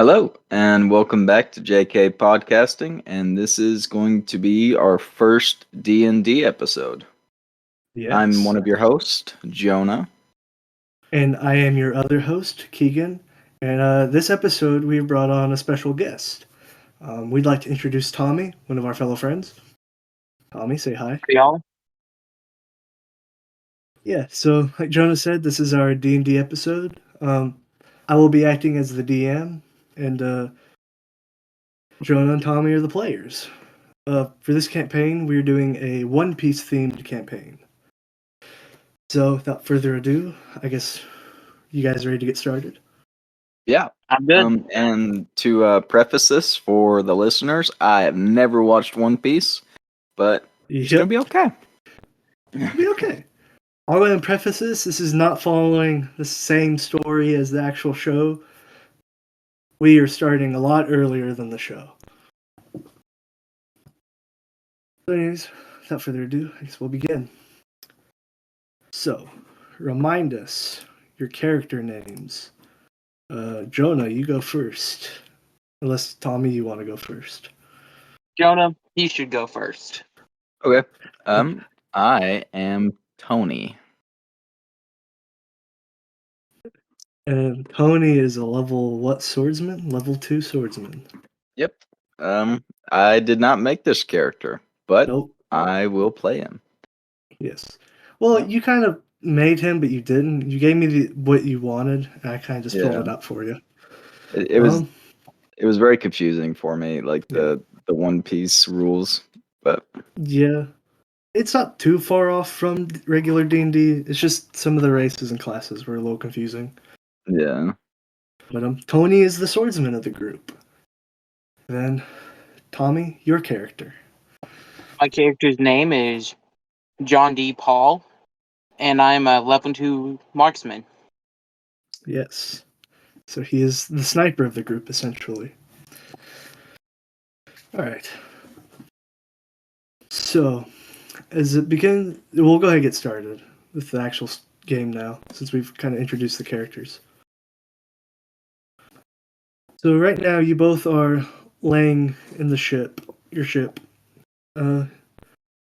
Hello, and welcome back to JK Podcasting, and this is going to be our first D&D episode. I'm Yes. one of your hosts, Jonah. And I am your other host, Keegan. And this episode, we've brought on a special guest. We'd like to introduce Tommy, one of our fellow friends. Tommy, say hi. Hey, y'all. Yeah, so like Jonah said, this is our D&D episode. I will be acting as the DM, and Jonah and Tommy are the players. For this campaign, we're doing a One Piece themed campaign. So without further ado, I guess you guys ready to get started? Yeah. I'm good. And to preface this for the listeners, I have never watched One Piece, but it's going to be okay. It'll be okay. I'll go ahead and preface this. This is not following the same story as the actual show. We are starting a lot earlier than the show. So anyways, without further ado, I guess we'll begin. So, remind us your character names. Jonah, you go first. Unless, Tommy, you want to go first. Jonah, you should go first. Okay. I am Tony. And Tony is a level what swordsman? Level 2 swordsman. Yep. I did not make this character, but Nope. I will play him. Yes. Well, Yeah. you kind of made him, but you didn't. You gave me what you wanted, and I kind of just filled Yeah. it out for you. It was very confusing for me, like the One Piece rules. But Yeah, it's not too far off from regular D&D. It's just some of the races and classes were a little confusing. yeah. But Tony is the swordsman of the group. Then, Tommy, your character. My character's name is John D. Paul, and I'm a level 2 marksman. Yes. So he is the sniper of the group, essentially. Alright. So, as it begins, we'll go ahead and get started with the actual game now, since we've kind of introduced the characters. So right now, you both are laying in your ship. You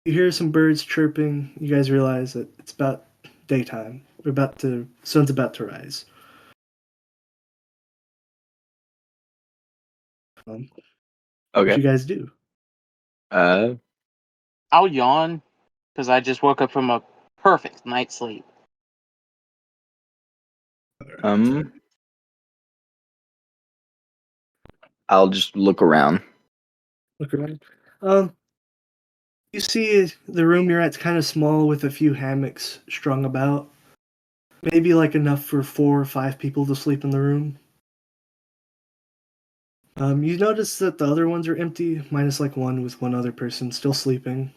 hear some birds chirping. You guys realize that it's about daytime. Sun's about to rise. What Okay. you guys do? I'll yawn because I just woke up from a perfect night's sleep. I'll just look around. Look around. You see the room you're at's kind of small with a few hammocks strung about. Maybe like enough for 4 or 5 people to sleep in the room. You notice that the other ones are empty, minus like one with one other person still sleeping.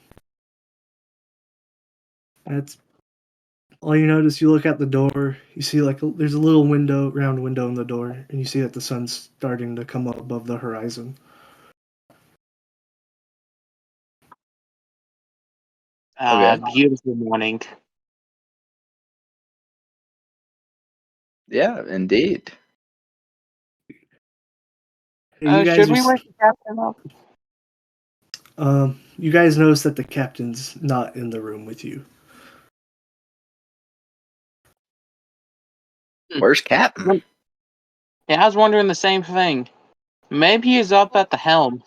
That's all you notice. You look out the door. You see there's a little round window in the door, and you see that the sun's starting to come up above the horizon. Okay. Beautiful morning. Yeah, indeed. You guys Should we wake the captain up? You guys notice that the captain's not in the room with you. Where's Captain? Yeah, I was wondering the same thing. Maybe he's up at the helm.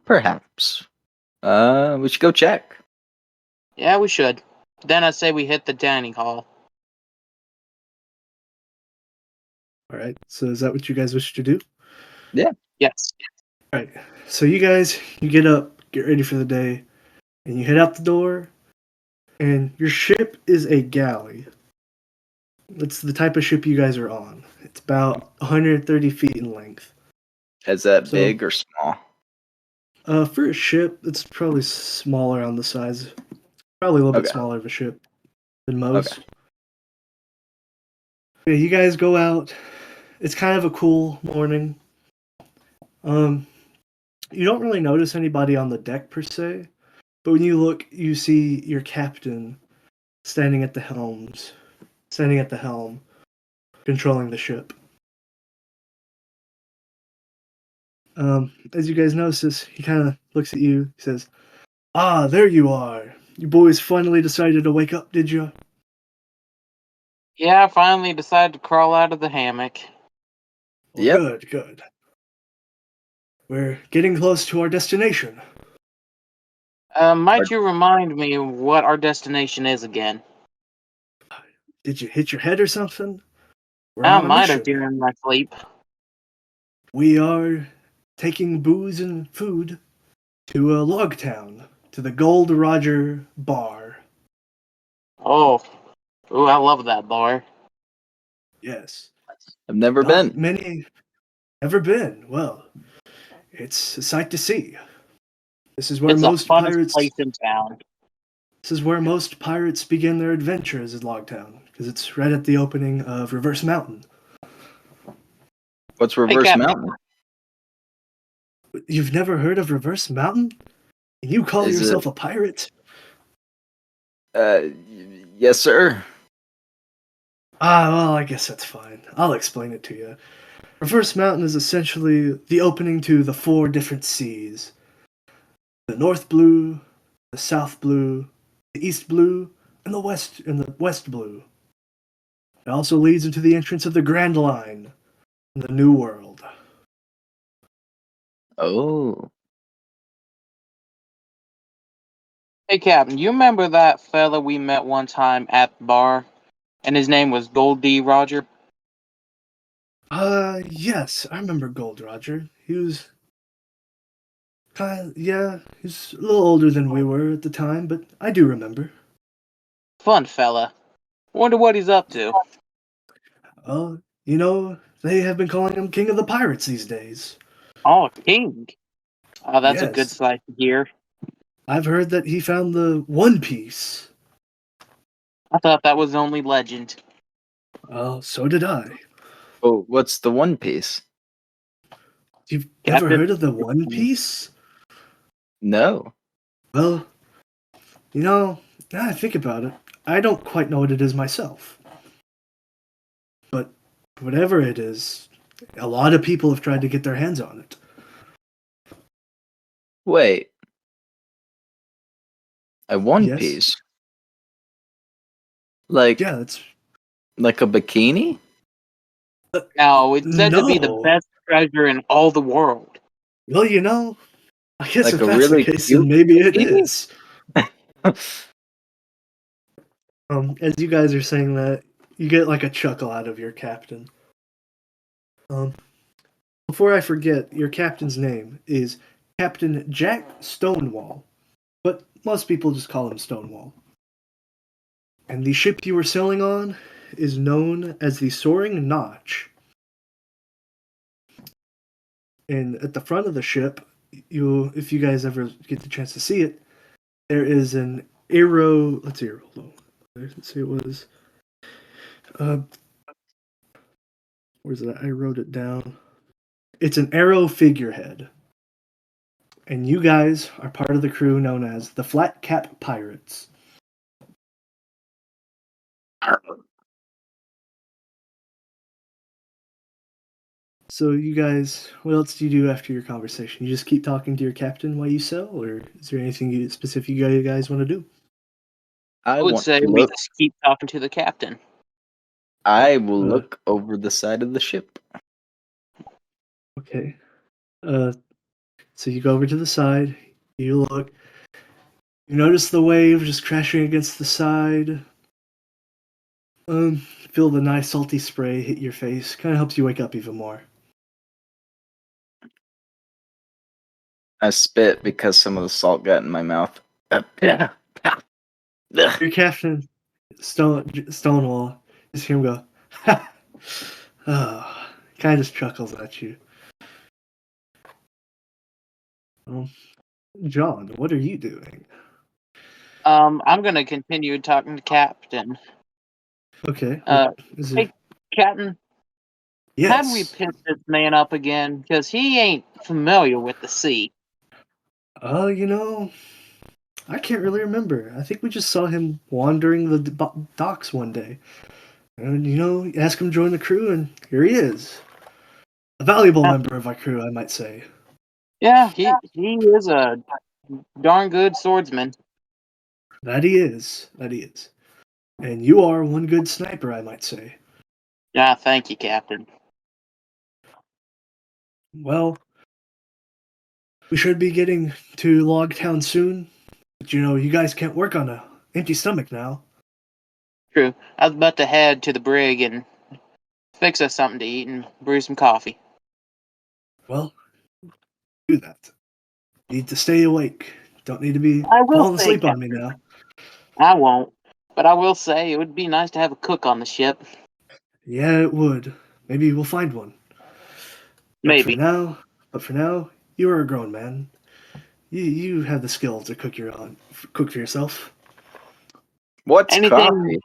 Perhaps. We should go check. Yeah, we should. Then I say we hit the dining hall. All right. So is that what you guys wish to do? Yeah. Yes. All right. So you get up, get ready for the day, and you head out the door. And your ship is a galley. It's the type of ship you guys are on. It's about 130 feet in length. Is that big or small? For a ship, it's probably smaller on the size. Probably a little bit smaller of a ship than most. Okay. Yeah, you guys go out. It's kind of a cool morning. You don't really notice anybody on the deck per se, but when you look, you see your captain standing at the helm. controlling the ship. As you guys notice, he kind of looks at you. He says, "Ah, there you are. You boys finally decided to wake up, did you?" Yeah, I finally decided to crawl out of the hammock. Well, Yep. good, good. We're getting close to our destination. Might you remind me what our destination is again? Did you hit your head or something? We're I on a might have mission. during my sleep. We are taking booze and food to a log town, to the Gold Roger bar. Oh, ooh, I love that bar. Yes. I've never Not been. many ever been. Well, it's a sight to see. This is where It's the most funnest pirates place in town. this is where most pirates begin their adventures in Logtown, because it's right at the opening of Reverse Mountain. What's Hey, Reverse Captain. Mountain? You've never heard of Reverse Mountain? And you call Is it? yourself a pirate? Yes, sir. Ah, well, I guess that's fine. I'll explain it to you. Reverse Mountain is essentially the opening to the 4 different seas. The North Blue, the South Blue, the East Blue, and the West Blue. It also leads into the entrance of the Grand Line, in the New World. Oh, Hey, Captain, you remember that fella we met one time at the bar? And his name was Gold D. Roger? Yes, I remember Gold Roger. He was yeah, he's a little older than we were at the time, but I do remember. Fun fella. Wonder what he's up to. You know, they have been calling him King of the Pirates these days. Oh, King. Oh, that's a good Yes, sight to hear. I've heard that he found the One Piece. I thought that was only legend. Oh, so did I. oh, what's the One Piece? You've never Captain. heard of the One Piece? No. Well, you know, now I think about it, I don't quite know what it is myself. But whatever it is, a lot of people have tried to get their hands on it. Wait, a One Yes? Piece? Like, Yeah, it's like a bikini? Now, it's said to be the no. best treasure in all the world. Well, you know, I guess Like if a that's the really case, cute then maybe it bikini? is. As you guys are saying that, you get like a chuckle out of your captain. Um, Before I forget, your captain's name is Captain Jack Stonewall, but most people just call him Stonewall. And the ship you were sailing on is known as the Soaring Notch. And at the front of the ship, if you guys ever get the chance to see it, there is an arrow. Let's see, hold on. Let's see, it was. Uh, where's that? I wrote it down. It's an arrow figurehead. And you guys are part of the crew known as the Flat Cap Pirates. So you guys, what else do you do after your conversation? You just keep talking to your captain while you sail, or is there anything specific you guys want to do? I I would want say to we look. just keep talking to the captain. I will Uh, look over the side of the ship. Okay. Uh, so you go over to the side. You look. You notice the wave just crashing against the side. Feel the nice salty spray hit your face. Kind of helps you wake up even more. I spit because some of the salt got in my mouth. Yeah. Your captain, Stonewall, just hear him go. Ha! Oh, kind of just chuckles at you. Well, John, what are you doing? I'm gonna continue talking to Captain. Okay, Uh, is hey, there? Captain, how do we Yes. pick this man up again? Because he ain't familiar with the sea. You know, I can't really remember. I think we just saw him wandering the docks one day. And, you ask him to join the crew, and here he is. A valuable member of our crew, I might say. Yeah, he is a darn good swordsman. That he is. That he is. And you are one good sniper, I might say. Yeah, thank you, Captain. Well, we should be getting to Logtown soon. But you guys can't work on an empty stomach now. True. I was about to head to the brig and fix us something to eat and brew some coffee. Well, do that. Need to stay awake. Don't need to be I will falling say, asleep on me Captain, now. I won't. But I will say it would be nice to have a cook on the ship. Yeah, it would. Maybe we'll find one. But for Maybe. now, but for now, you are a grown man. You have the skill to cook for yourself. What's Anything coffee?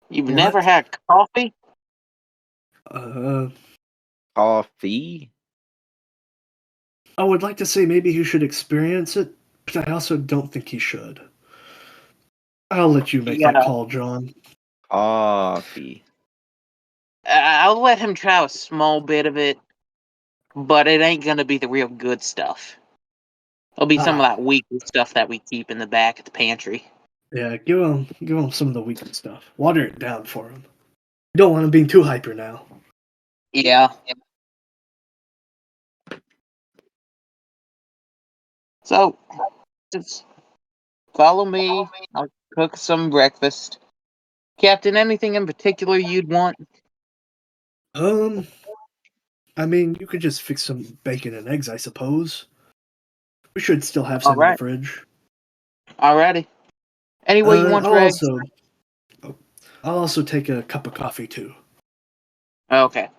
you've never What? had coffee? Uh, Coffee? I would like to say maybe you should experience it, but I also don't think he should. I'll let you make that Yeah. call, John. Coffee. I'll let him try a small bit of it, but it ain't gonna be the real good stuff. It'll be some of Ah, that weak stuff that we keep in the back of the pantry. yeah, give him some of the weaker stuff. Water it down for him. You don't want him being too hyper now. Yeah. So, just follow me. I'll cook some breakfast. Captain, anything in particular you'd want? Um, I mean, you could just fix some bacon and eggs, I suppose. We should still have All some in the right. fridge. Alrighty. Any way you Uh, want I'll your eggs? also, I'll also take a cup of coffee too. Okay.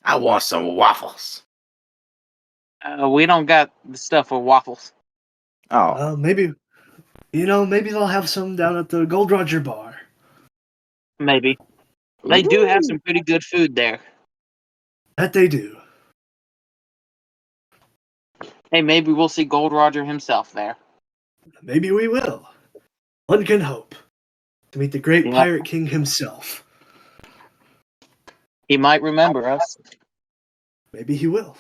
I want some waffles. We don't got the stuff for waffles. Oh. Maybe they'll have some down at the Gold Roger bar. Maybe. They do have Ooh. some pretty good food there. That they do. Hey, maybe we'll see Gold Roger himself there. Maybe we will. One can hope to meet the great Yeah. Pirate King himself. He might remember us. Maybe he will.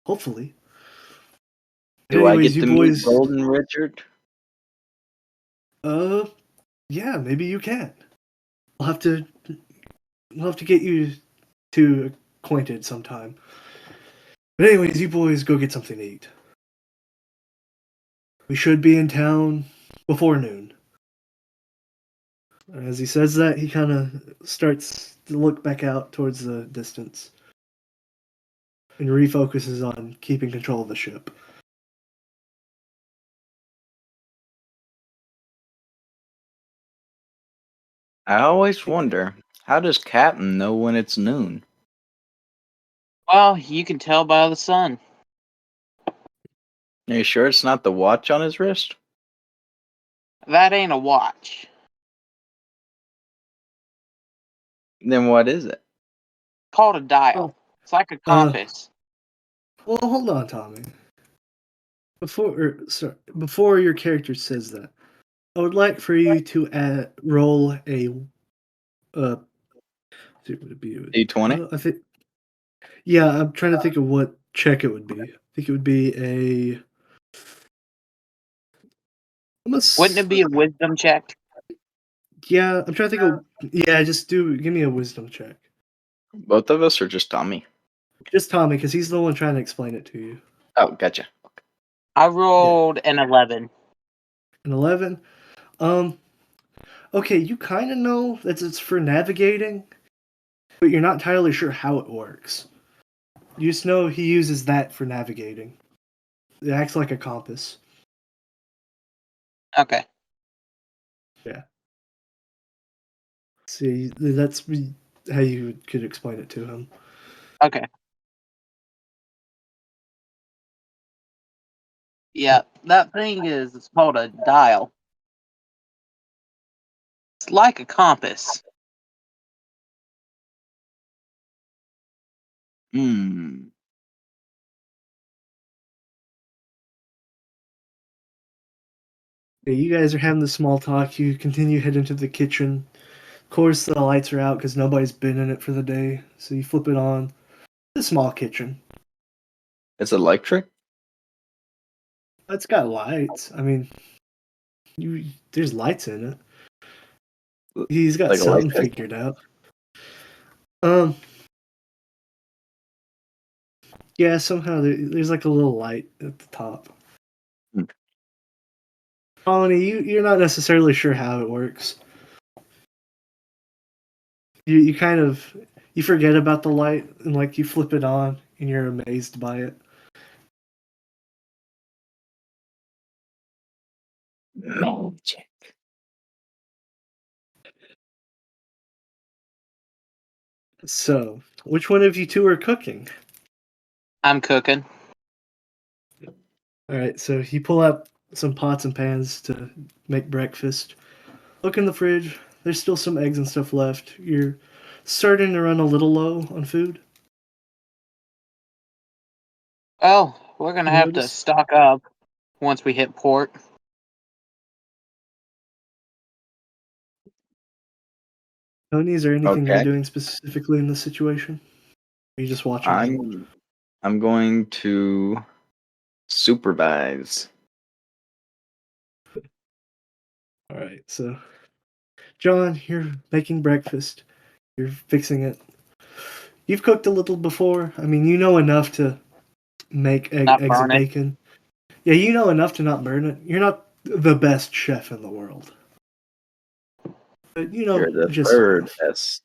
Hopefully. Do I Anyways, get you to meet boys. Golden Richard? Uh, yeah, maybe you can. We'll have to. We'll have to get you two acquainted sometime. But anyways, you boys go get something to eat. We should be in town before noon. As he says that, he kind of starts to look back out towards the distance and refocuses on keeping control of the ship. I always wonder, how does Captain know when it's noon? Well, you can tell by the sun. Are you sure it's not the watch on his wrist? That ain't a watch. Then what is it? Called a dial. Oh, It's like a uh, compass. well, hold on, Tommy. Before your character says that, I would like for you to roll a. Would it be? D20? I think. Yeah, I'm trying to think of what check it would be. I think it would be a. Wouldn't Almost. it be a wisdom check? Yeah, I'm trying to think of. Yeah, give me a wisdom check. Both of us or just Tommy? Just Tommy, because he's the one trying to explain it to you. Oh, gotcha. I Yeah, rolled an 11. an 11. Um, okay, you kind of know that it's for navigating, but you're not entirely sure how it works. You just know he uses that for navigating. It acts like a compass. Okay. Yeah. See, that's how you could explain it to him. Okay. Yeah, that thing is it's called a dial. It's like a compass. Hmm. Yeah, you guys are having the small talk. You continue head into the kitchen. Of course, the lights are out because nobody's been in it for the day. So you flip it on. The small kitchen. It's electric. It's got lights. I mean, there's lights in it. He's got Like a something light bulb? figured out. Um, yeah, somehow there's like a little light at the top. Hmm. Colony, you're not necessarily sure how it works. You kind of you forget about the light and like you flip it on and you're amazed by it. Magic. So, which one of you two are cooking? I'm cooking. All right, so you pull out some pots and pans to make breakfast. Look in the fridge. There's still some eggs and stuff left. You're starting to run a little low on food. Oh, we're gonna You have to notice? stock up once we hit port. Tony, is there anything you're Okay. doing specifically in this situation? Are you just watching on? I'm going to supervise. All right, so John, you're making breakfast. You're fixing it. You've cooked a little before. I mean, you know enough to make Not eggs and burn it. bacon. Yeah, you know enough to not burn it. You're not the best chef in the world, but you know You're the just third enough, best.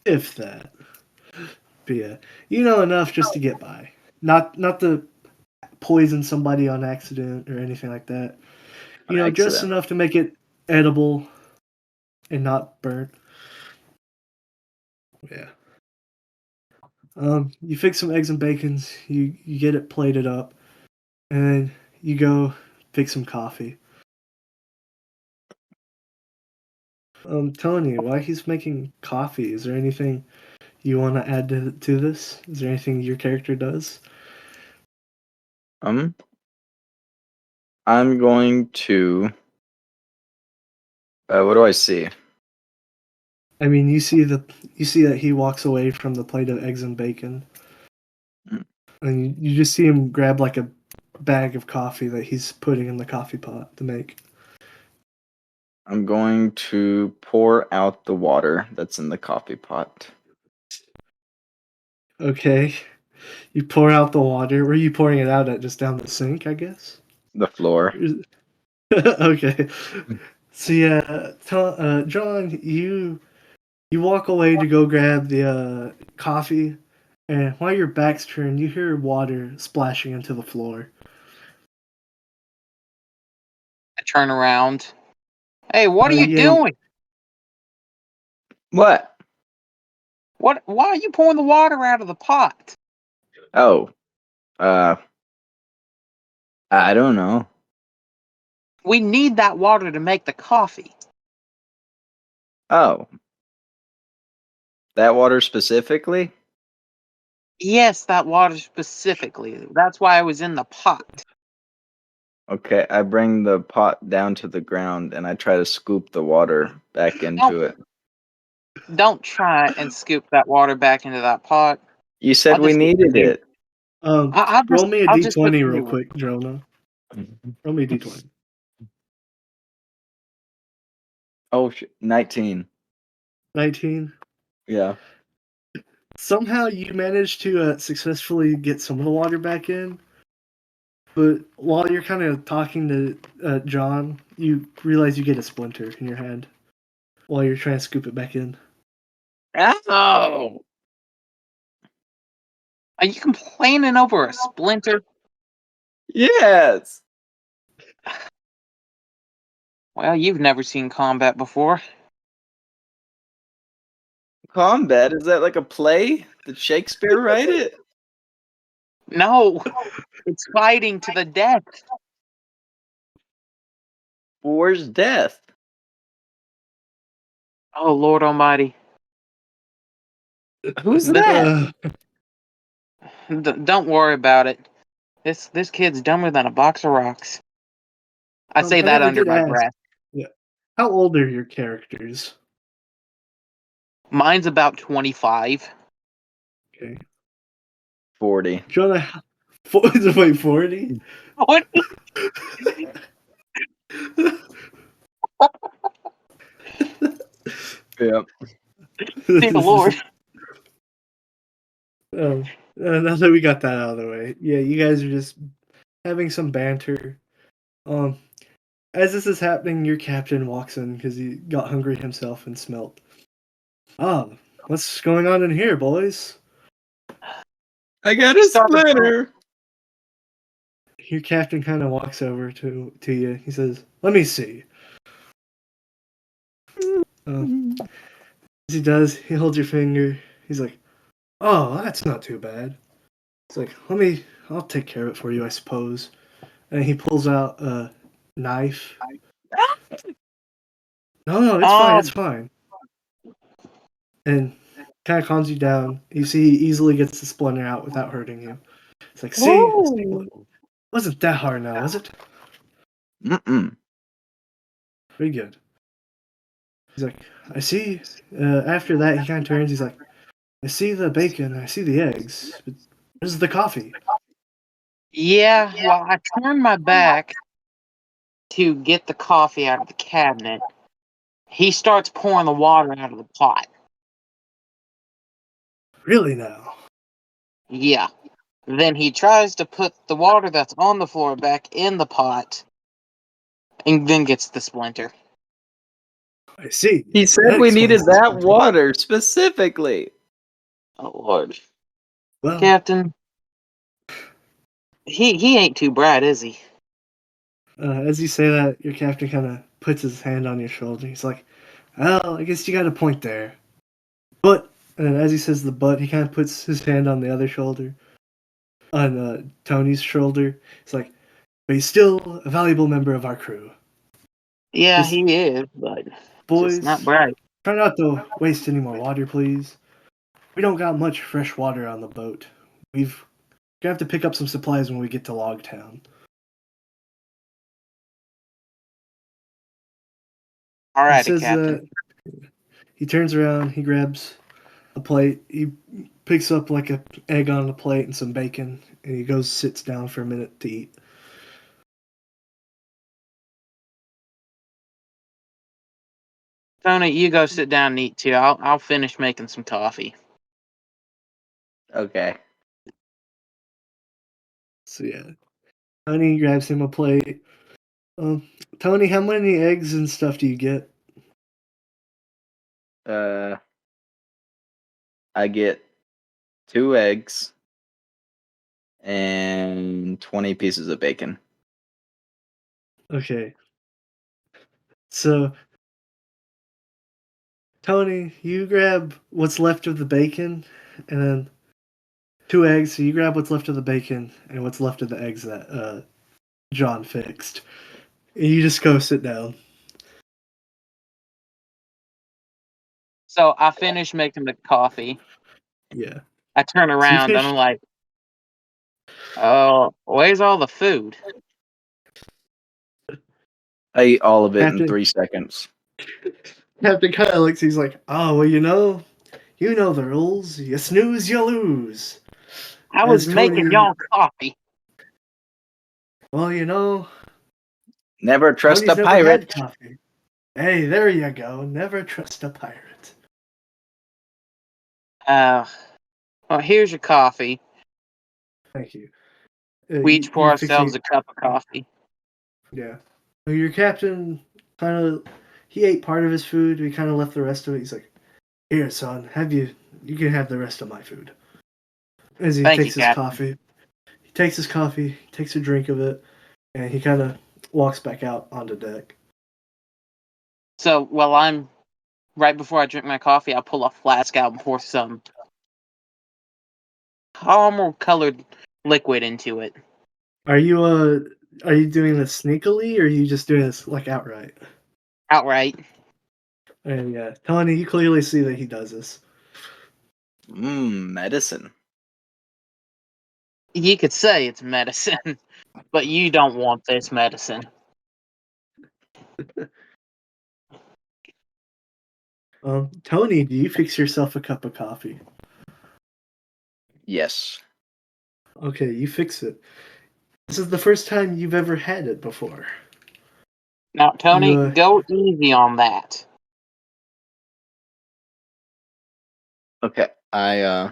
if that. But yeah, you know enough just to get by. Not to poison somebody on accident or anything like that. You On know, just accident. enough to make it edible and not burnt. Yeah. You fix some eggs and bacons. You get it plated up, and then you go fix some coffee. Tony, while he's making coffee, is there anything you want to add to this? Is there anything your character does? Um, I'm going to. What do I see? I mean, you see that he walks away from the plate of eggs and bacon, Mm. and you just see him grab like a bag of coffee that he's putting in the coffee pot to make. I'm going to pour out the water that's in the coffee pot. Okay, you pour out the water. Where are you pouring it out at? Just down the sink, I guess. The floor. Okay. So yeah, John, you walk away to go grab the coffee, and while your back's turned, you hear water splashing into the floor. I turn around. Hey, what are you Yeah, doing? What? What? Why are you pouring the water out of the pot? Oh, uh, I don't know. We need that water to make the coffee. Oh, that water specifically? Yes, that water specifically. That's why I was in the pot. Okay, I bring the pot down to the ground and I try to scoop the water back Don't into it. don't try and scoop that water back into that pot. You I'll said we just needed continue. it. roll me a I'll just d20 real continue. quick, Jonah. Roll me a d20. Oh, 19. 19. Yeah. Somehow you manage to successfully get some of the water back in, but while you're kind of talking to John, you realize you get a splinter in your hand while you're trying to scoop it back in. Ow! Are you complaining over a splinter? Yes! Well, you've never seen combat before. Combat? Is that like a play? Did Shakespeare write it? No, it's fighting to the death. Where's death? Oh, Lord Almighty. Who's This, that? don't worry about it. This kid's dumber than a box of rocks. I say I that never under did my ask. breath. Yeah. How old are your characters? Mine's about 25. Okay. 40. Jonah, wait, 40? What? Yep. Dear Lord. Now that we got that out of the way, yeah, you guys are just having some banter. Um, as this is happening, your captain walks in because he got hungry himself and smelt. Oh, what's going on in here, boys? I got He a started- splinter. Your captain kind of walks over to you. He says, "Let me see." As he does, he holds your finger. He's like, "Oh, that's not too bad." It's like, I'll take care of it for you, I suppose. And he pulls out a knife. No, it's fine, it's fine. And kind of calms you down. You see, he easily gets the splinter out without hurting you. It's like, see, wasn't that hard now, was it? Mm-mm. Pretty good. He's like, I see. After that, he kind of turns. He's like, I see the bacon, I see the eggs, but where's the coffee? Yeah, well, I turned my back to get the coffee out of the cabinet. He starts pouring the water out of the pot. Really now? Yeah. Then he tries to put the water that's on the floor back in the pot and then gets the splinter. I see. He said That we needed explains the that splinter. water specifically. Oh, Lord. Well, Captain, he ain't too bright, is he? as you say that, your captain kind of puts his hand on your shoulder. He's like, well, I guess you got a point there. But, and as he says the but, he kind of puts his hand on the other shoulder, on Tony's shoulder. It's like, but he's still a valuable member of our crew. Yeah, Just- he is, but Boys, just not bright. try not to waste any more water, please. We don't got much fresh water on the boat. We've gonna have to pick up some supplies when we get to Logtown. He Alrighty, says Captain. that he turns around, he grabs a plate, he picks up like a egg on a plate and some bacon, and he goes sits down for a minute to eat. Tony, you go sit down and eat too. I'll finish making some coffee. Okay. So yeah, Tony grabs him a plate. Tony, how many eggs and stuff do you get? I get 2 eggs and 20 pieces of bacon. Okay. So, Tony, you grab what's left of the bacon, and then 2 eggs. So you grab what's left of the bacon and what's left of the eggs that John fixed. And you just go sit down. So I finish making the coffee. Yeah. I turn So you around and finish. I'm like, oh, where's all the food? I eat all of it in Captain, 3 seconds. Captain kind of looks. He's like, "Oh well, you know the rules. You snooze, you lose." I was As making Tony, y'all coffee. well, Never trust Tony's a never had pirate. coffee. Hey, there you go. Never trust a pirate. Well, here's your coffee. Thank you. We each pour you ourselves a cup of coffee. Yeah. Your captain kind of he ate part of his food. He kind of left the rest of it. He's like, "Here, son, you can have the rest of my food." As he Thank you, takes his Captain. coffee, he takes a drink of it, and he kind of walks back out onto deck. So while I'm right before I drink my coffee, I pull a flask out and pour some caramel colored liquid into it. Are you doing this sneakily, or are you just doing this like outright? Outright. And yeah, Tony, you clearly see that he does this. Medicine. You could say it's medicine, but you don't want this medicine. Tony, do you fix yourself a cup of coffee? Yes. Okay, you fix it. This is the first time you've ever had it before. Now, Tony, You, go easy on that. Okay. I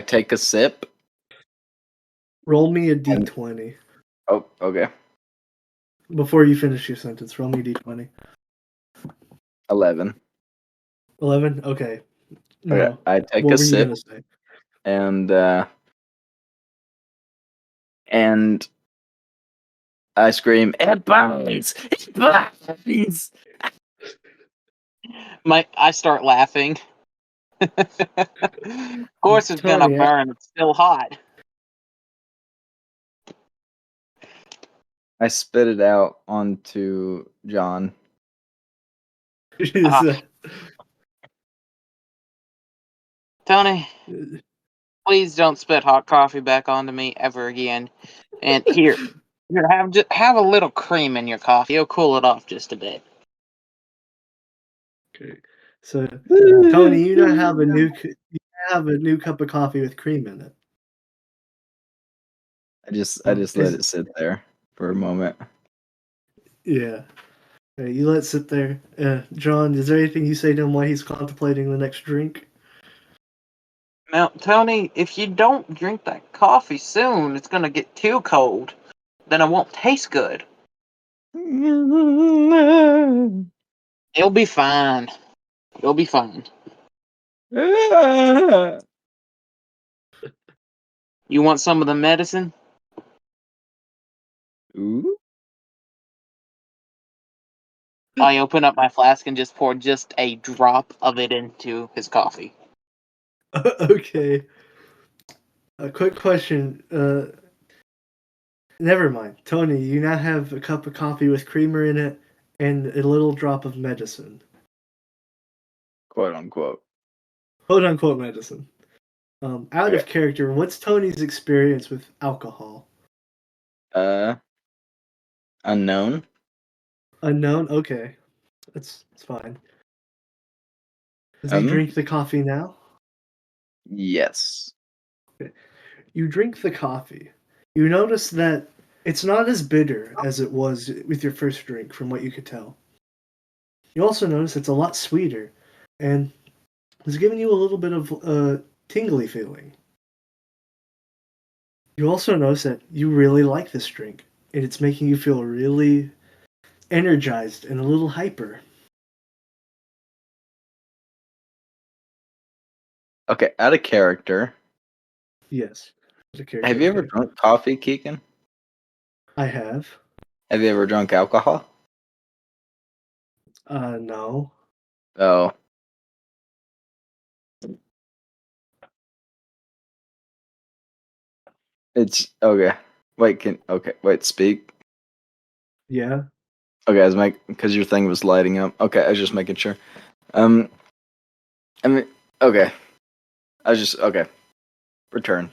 take a sip. roll me a And, d20. oh, okay. Before you finish your sentence, roll me a d20. 11. 11? Okay. No. Okay. I take What a were you sip going to say? and I scream, "It burns! It burns!" I start laughing. Of course, it's gonna Tony, burn. It's still hot. I spit it out onto John. Ah. Tony, please don't spit hot coffee back onto me ever again. And here, have a little cream in your coffee. It'll cool it off just a bit. Okay. So, Tony, you now have a new cup of coffee with cream in it. I just let it sit there for a moment. Yeah. Okay, you let it sit there. John, is there anything you say to him while he's contemplating the next drink? Now, Tony, if you don't drink that coffee soon, it's gonna get too cold. Then it won't taste good. It'll be fine. You'll be fine. You want some of the medicine? Ooh. I open up my flask and just pour just a drop of it into his coffee. Okay. A quick question. Never mind. Tony, you now have a cup of coffee with creamer in it and a little drop of medicine. Quote unquote. Quote unquote medicine. Out of Okay. character, what's Tony's experience with alcohol? Unknown. Unknown? Okay. That's fine. Does he drink the coffee now? Yes. Okay. You drink the coffee. You notice that it's not as bitter as it was with your first drink, from what you could tell. You also notice it's a lot sweeter, and it's giving you a little bit of a tingly feeling. You also notice that you really like this drink, and it's making you feel really energized and a little hyper. Okay, out of character. Yes. As a character, Have you ever okay. drunk coffee, Keegan? I have. Have you ever drunk alcohol? No. Oh. It's okay. Wait, speak. Yeah. Okay, I was because your thing was lighting up. Okay, I was just making sure. I mean, okay. Okay. Return.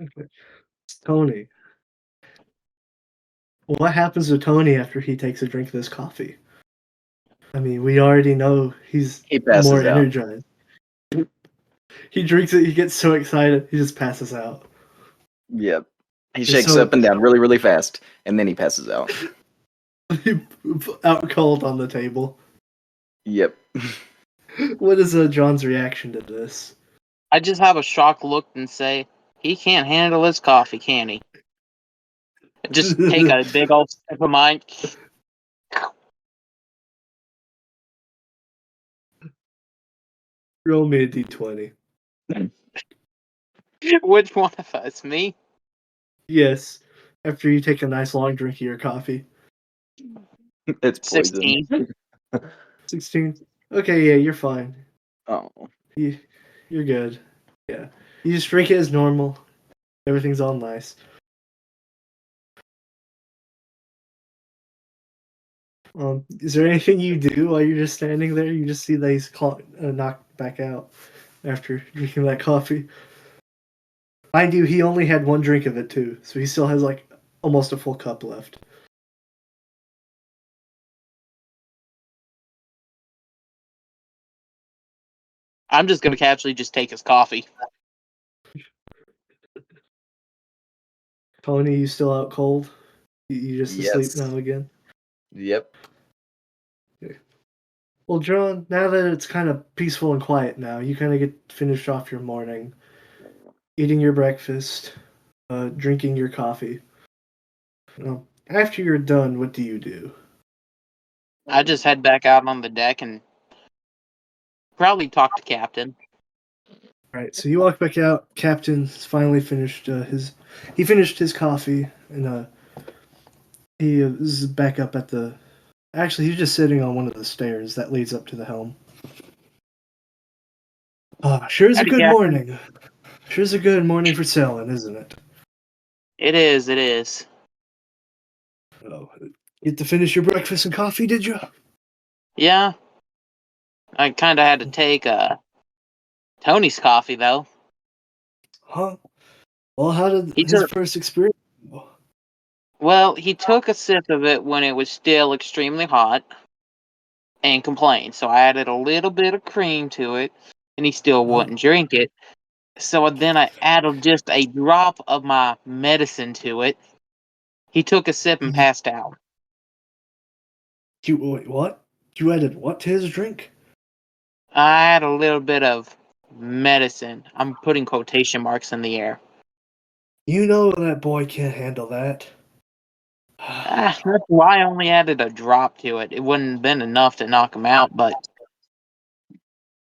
Okay. Tony. What happens to Tony after he takes a drink of this coffee? I mean, we already know he's He more passes out. energized. He drinks it, he gets so excited, he just passes out. Yep. He And shakes so up and down really, really fast, and then he passes out. out cold on the table. Yep. What is John's reaction to this? I just have a shocked look and say, he can't handle his coffee, can he? Just take a big old sip of mine. Roll me a d20. Which one of us? Me? Yes. After you take a nice long drink of your coffee. It's poison. 16. 16. Okay, yeah, you're fine. Oh. You're good. Yeah. You just drink it as normal. Everything's all nice. Is there anything you do while you're just standing there? You just see that he's knocked back out after drinking that coffee. Mind you, he only had one drink of it too, so he still has like almost a full cup left. I'm just gonna casually just take his coffee. Tony, you still out cold? You just asleep Yes. now again? Yep. Well, John, now that it's kind of peaceful and quiet now, you kind of get finished off your morning, eating your breakfast, drinking your coffee. After you're done, what do you do? I just head back out on the deck and probably talk to Captain. Right, so you walk back out. Captain's finally finished he finished his coffee, and he is back up at the. Actually, he's just sitting on one of the stairs that leads up to the helm. Sure is a Howdy, good Captain. morning. Sure is a good morning for sailing, isn't it? It is. It is. Oh, get to finish your breakfast and coffee, did you? Yeah. I kind of had to take Tony's coffee though. Huh? Well, how did He his took first experience go? well. He took a sip of it when it was still extremely hot and complained. So I added a little bit of cream to it, and he still wouldn't drink it. So then I added just a drop of my medicine to it. He took a sip and passed out. Wait, what? You added what to his drink? I had a little bit of medicine. I'm putting quotation marks in the air. You know that boy can't handle that. That's why I only added a drop to it. It wouldn't have been enough to knock him out, but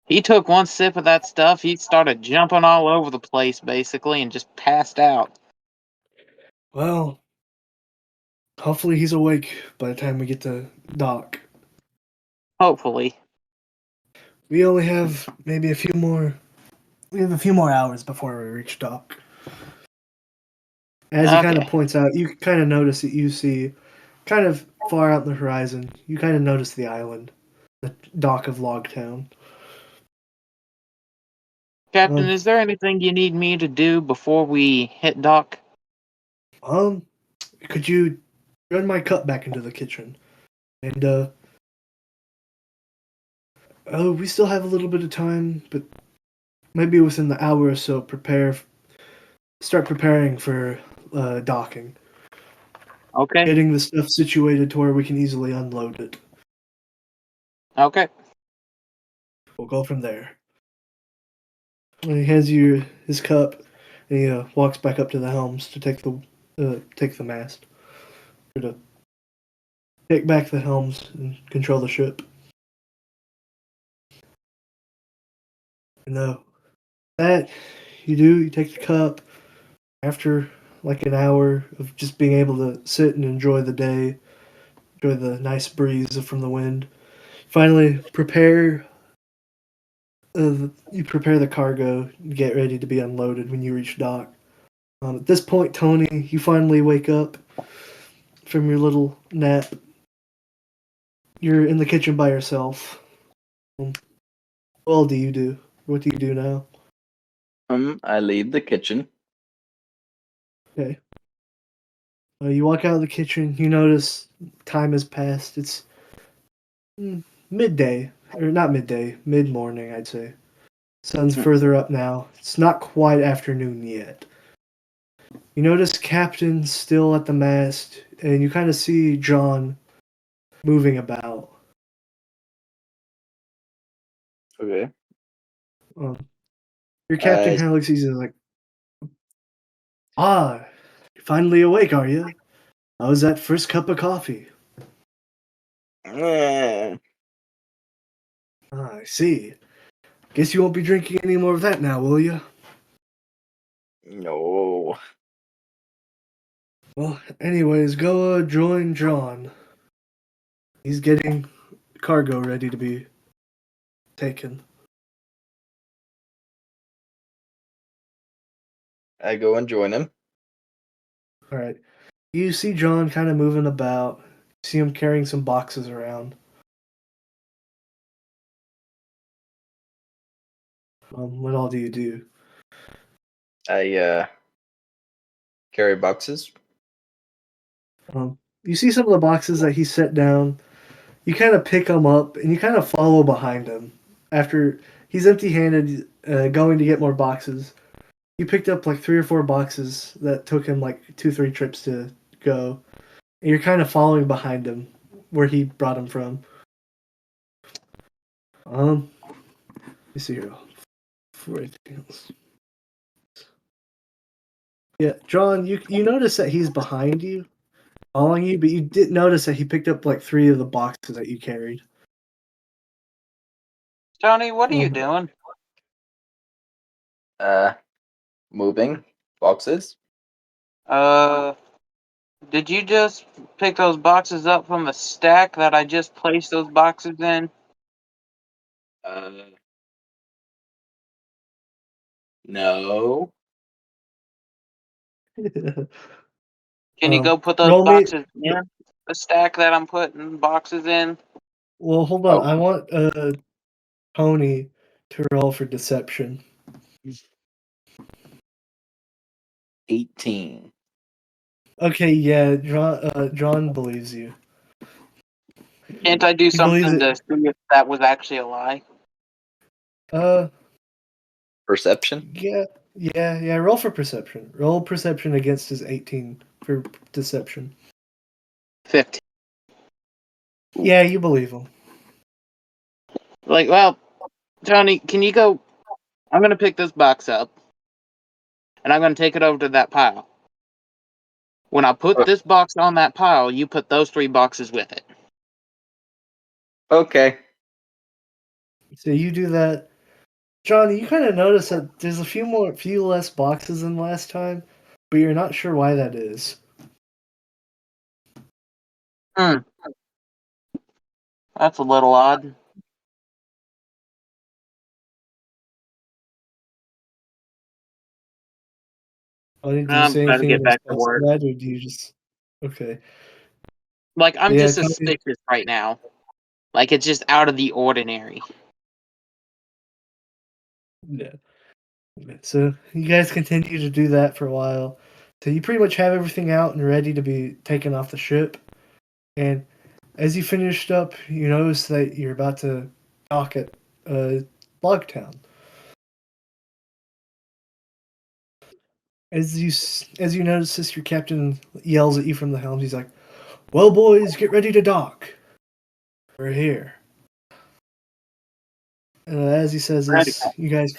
he took one sip of that stuff. He started jumping all over the place, basically, and just passed out. Well, hopefully he's awake by the time we get to dock. Hopefully. We only have maybe a few more. We have a few more hours before we reach dock. As he kind of Okay. points out, you kind of notice that you see, kind of far out in the horizon, you kind of notice the island, the dock of Logtown. Captain, is there anything you need me to do before we hit dock? Um, could you run my cup back into the kitchen? And, oh, we still have a little bit of time, but maybe within the hour or so, start preparing for docking. Okay. Getting the stuff situated to where we can easily unload it. Okay. We'll go from there. And he hands you his cup, and he walks back up to the helms to take the mast, or to take back the helms and control the ship. And that you do, you take the cup after like an hour of just being able to sit and enjoy the day, enjoy the nice breeze from the wind. Finally, you prepare the cargo, get ready to be unloaded when you reach dock. At this point, Tony, you finally wake up from your little nap. You're in the kitchen by yourself. What all do you do? What do you do now? I leave the kitchen. Okay. You walk out of the kitchen. You notice time has passed. It's midday, or not midday, mid morning, I'd say. Sun's further up now. It's not quite afternoon yet. You notice Captain's still at the mast, and you kind of see John moving about. Okay. Your captain I kind of looks at you like, you're finally awake, are you? How was that first cup of coffee? Eh, I see. Guess you won't be drinking any more of that now, will you? no. Well, anyways, go join John. He's getting cargo ready to be taken. I go and join him. Alright. You see John kind of moving about. You see him carrying some boxes around. What all do you do? I carry boxes. You see some of the boxes that he set down. You kind of pick them up and you kind of follow behind him after he's empty-handed, going to get more boxes. You picked up like 3 or 4 boxes that took him like 2, 3 trips to go, and you're kind of following behind him where he brought him from. Let me see here. Before anything else. Yeah, John, you notice that he's behind you, following you, but you didn't notice that he picked up like 3 of the boxes that you carried. Tony, what are you Um, doing? Moving boxes. Did you just pick those boxes up from the stack that I just placed those boxes in? No. Can you go put those roll me. boxes in the stack that I'm putting boxes in? Well, hold on. Oh. I want Tony to roll for deception. 18. Okay, yeah, John believes you. Can't I do He believes something to it. see if that was actually a lie? Perception. Yeah. Roll for perception. Roll perception against his 18 for deception. 15. Yeah, you believe him. Like, well, Tony, can you go? I'm going to pick this box up, and I'm going to take it over to that pile. When I put this box on that pile, you put those 3 boxes with it. Okay. So you do that. John, you kind of notice that there's a few less boxes than last time, but you're not sure why that is. That's a little odd. Did you say Better anything in get back to response to work. that, or do you just... Okay. Like, I'm Yeah, just Tony... suspicious right now. Like, it's just out of the ordinary. Yeah. So you guys continue to do that for a while. So you pretty much have everything out and ready to be taken off the ship. And as you finished up, you notice that you're about to dock at Logtown. As you notice this, your captain yells at you from the helm. He's like, "Well, boys, get ready to dock. We're here." And as he says this, you guys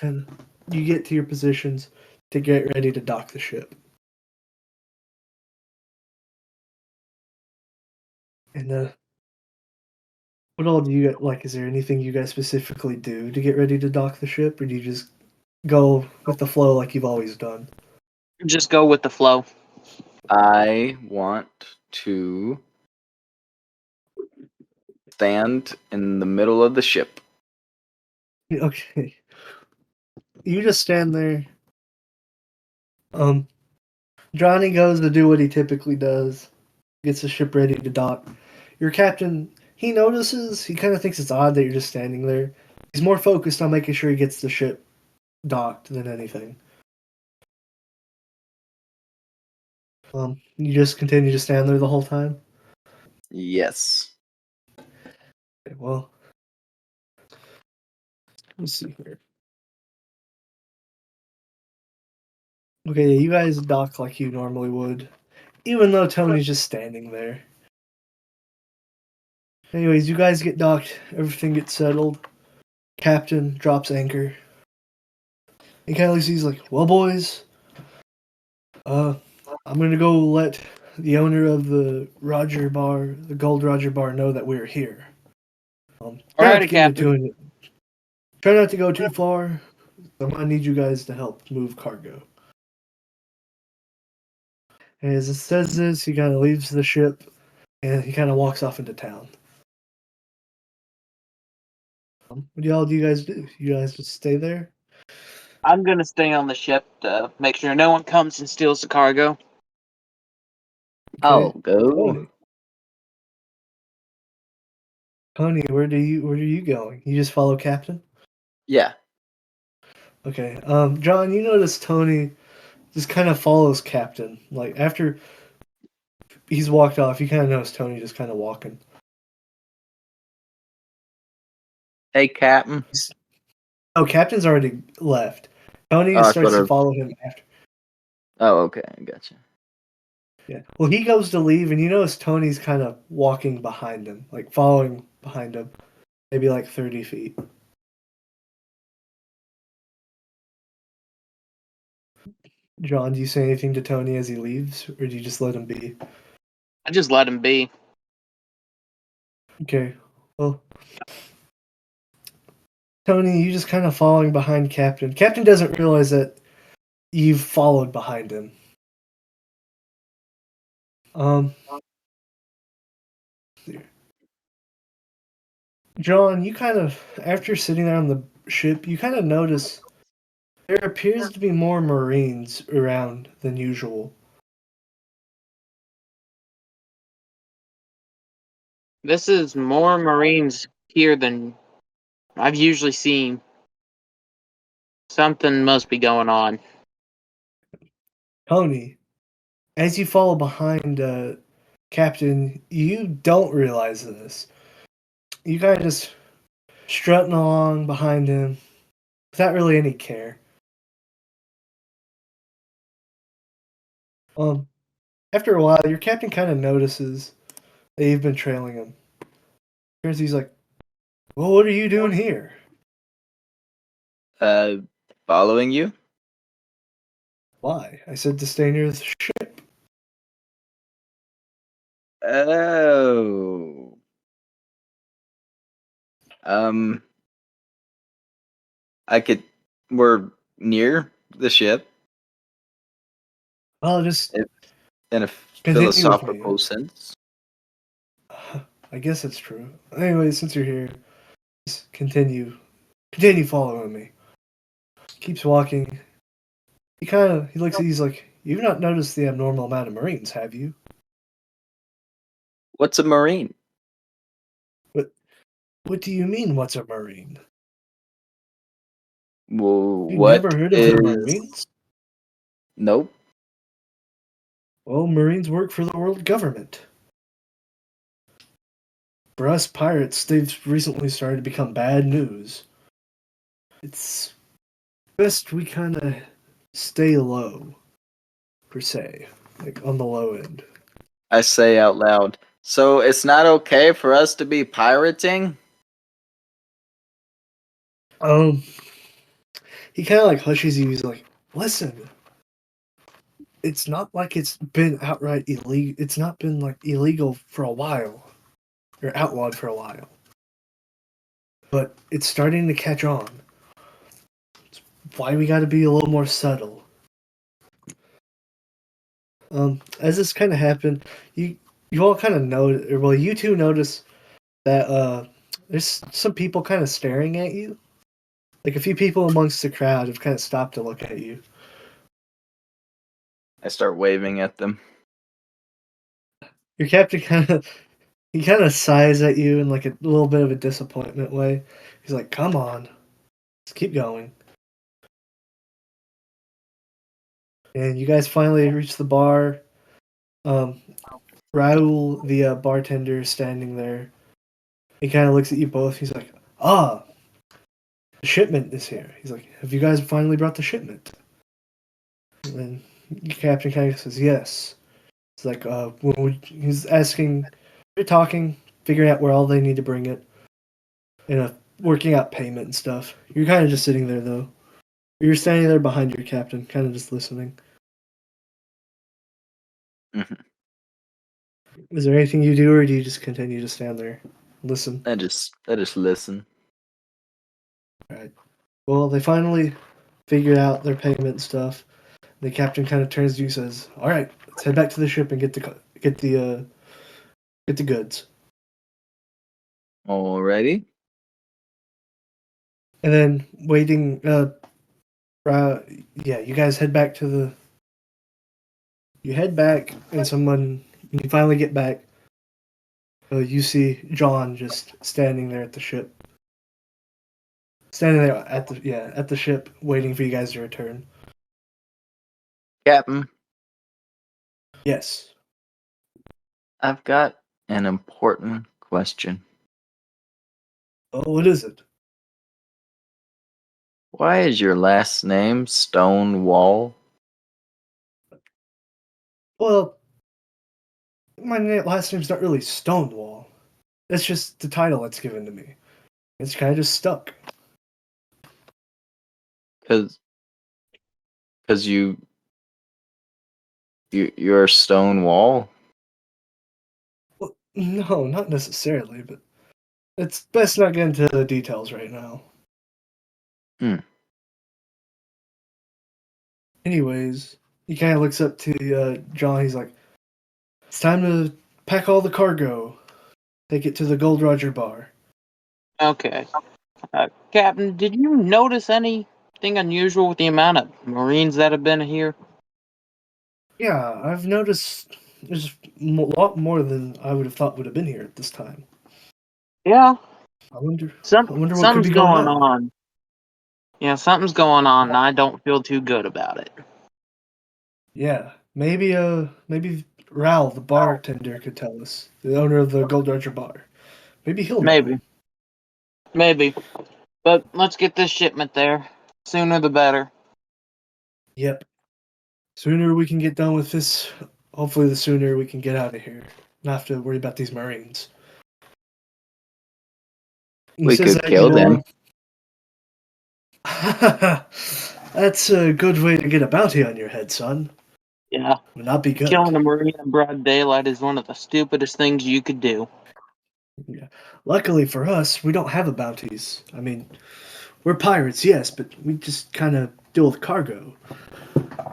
you get to your positions to get ready to dock the ship. And what all do you like? Is there anything you guys specifically do to get ready to dock the ship, or do you just go with the flow like you've always done? Just go with the flow. I want to stand in the middle of the ship. Okay. You just stand there. Johnny goes to do what he typically does, gets the ship ready to dock. Your captain, he notices, he kind of thinks it's odd that you're just standing there. He's more focused on making sure he gets the ship docked than anything. You just continue to stand there the whole time? Yes. Okay, well, let's see here. Okay, you guys dock like you normally would, even though Tony's just standing there. Anyways, you guys get docked, everything gets settled. Captain drops anchor. He kind of sees like, "Well, boys, I'm gonna go let the owner of the Roger Bar, the Gold Roger Bar, know that we're here. Try not to Alrighty, get into Captain. it. Try not to go too far. I'm gonna need you guys to help move cargo." And as it says this, he kind of leaves the ship and he kind of walks off into town. What do you guys do? You guys just stay there? I'm going to stay on the ship to make sure no one comes and steals the cargo. I'll Okay. go. Tony, where are you going? You just follow Captain? Yeah. Okay. John, you notice Tony just kind of follows Captain. Like after he's walked off, you kind of notice Tony just kind of walking. Hey, Captain. Oh, Captain's already left. Tony Oh, I starts thought to follow him after. Oh, okay, I gotcha. Yeah. Well, he goes to leave, and you notice Tony's kind of walking behind him, like following behind him, maybe like 30 feet. John, do you say anything to Tony as he leaves, or do you just let him be? I just let him be. Okay. Well, Tony, you just kind of following behind Captain. Captain doesn't realize that you've followed behind him. John, you kind of, after sitting there on the ship, you kind of notice there appears to be more Marines around than usual. This is more Marines here than I've usually seen. Something must be going on. Tony, as you follow behind Captain, you don't realize this. You guys just strutting along behind him without really any care. Um, After a while, your captain kind of notices that you've been trailing him. Turns, he's like, "Well, what are you doing here?" Uh, following you? Why? I said to stay near the ship. Oh. Um, I could. We're near the ship Well, just in a continue with me. philosophical sense. I guess it's true. Anyway, since you're here, just continue following me. Keeps walking. He looks. He's like, "You've not noticed the abnormal amount of Marines, have you?" What's a marine? What What do you mean? What's a Marine? Well, You never what heard of the is? Marines? Nope. Well, Marines work for the world government. For us pirates, they've recently started to become bad news. It's best we kind of stay low, per se, like on the low end. I say out loud. So it's not okay for us to be pirating? Um, he kind of like hushes you. He's like, "Listen, it's not like it's been outright illegal. It's not been like illegal for a while, or outlawed for a while, but it's starting to catch on. It's why we got to be a little more subtle." As this kind of happened, you all kind of know, or well, you two notice that there's some people kind of staring at you. Like a few people amongst the crowd have kind of stopped to look at you. I start waving at them. Your captain kind of sighs at you in like a little bit of a disappointment way. He's like, "Come on, let's keep going." And you guys finally reach the bar. Um, Raul, the bartender, is standing there. He kind of looks at you both. He's like, "Ah, the shipment is here." He's like, "Have you guys finally brought the shipment?" And then your captain kind of says, "Yes." It's like, he's asking, they're talking, figuring out where all they need to bring it, and working out payment and stuff. You're kind of just sitting there, though. You're standing there behind your captain, kind of just listening. Mhm. Is there anything you do, or do you just continue to stand there, listen? I just listen. All right. Well, they finally figured out their payment stuff. The captain kind of turns to you and says, "All right, let's head back to the ship and get the goods." Alrighty. And then waiting, yeah, you guys head back to the. You head back, and when you finally get back, you see John just standing there at the ship, standing there at the ship, waiting for you guys to return. Captain, Yes. I've got an important question. Oh, what is it? Why is your last name Stonewall? Well, last name's not really Stonewall. It's just the title it's given to me. It's kind of just stuck. Cause you're Stonewall. Well, no, not necessarily, but it's best not get into the details right now. Hmm. Anyways, he kind of looks up to John. He's like, "It's time to pack all the cargo. Take it to the Gold Roger bar." Okay. Captain, did you notice anything unusual with the amount of Marines that have been here? Yeah, I've noticed there's a lot more than I would have thought would have been here at this time. Yeah. I wonder. I Some wonder what could something's be going going on. on. Yeah, something's going on, and I don't feel too good about it. Yeah, maybe Raoul, the bartender, could tell us. The owner of the Gold Roger bar. Maybe he'll know. Maybe. But let's get this shipment there. Sooner the better. Yep. Sooner we can get done with this, hopefully the sooner we can get out of here. Not have to worry about these Marines. He We says could that, you kill know, them. that's a good way to get a bounty on your head, son. Yeah. Would not be Killing good. a Marine in broad daylight is one of the stupidest things you could do. Yeah. Luckily for us, we don't have a bounties. I mean, we're pirates, yes, but we just kind of deal with cargo.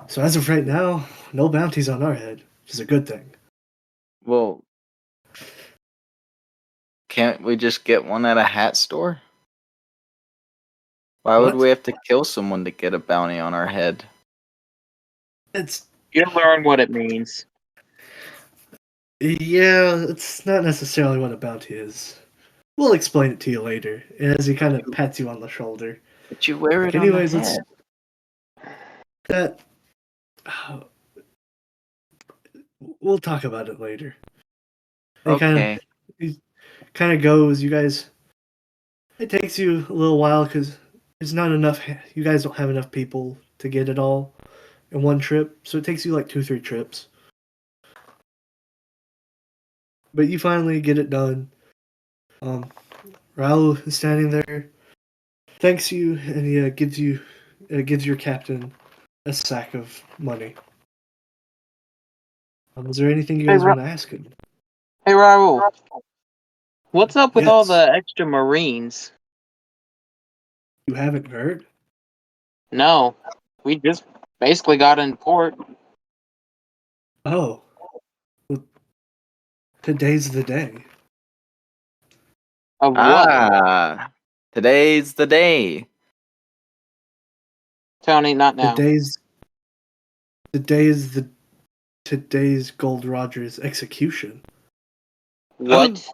So as of right now, no bounties on our head, which is a good thing. Well, can't we just get one at a hat store? Why would What? we have to kill someone to get a bounty on our head? It's You'll learn what it means. yeah, it's not necessarily what a bounty is. We'll explain it to you later. As he kind of pats you on the shoulder. But you wear Like, it on the anyways, let's head. that. We'll talk about it later. And Okay. he kind of goes. You guys. It takes you a little while because there's not enough. You guys don't have enough people to get it all in one trip, so it takes you like 2-3 trips. But you finally get it done. Um, Raul is standing there, thanks you, and he gives your captain a sack of money. Is there anything you Hey, guys want to ask him? Hey, Raul, what's up with all Yes, the extra Marines? you haven't heard? No, we just basically got in port. Oh, well, today's the day. Of what? Ah, today's the day. Tony, not The now. day's the day is the today's Gold Roger's execution. What?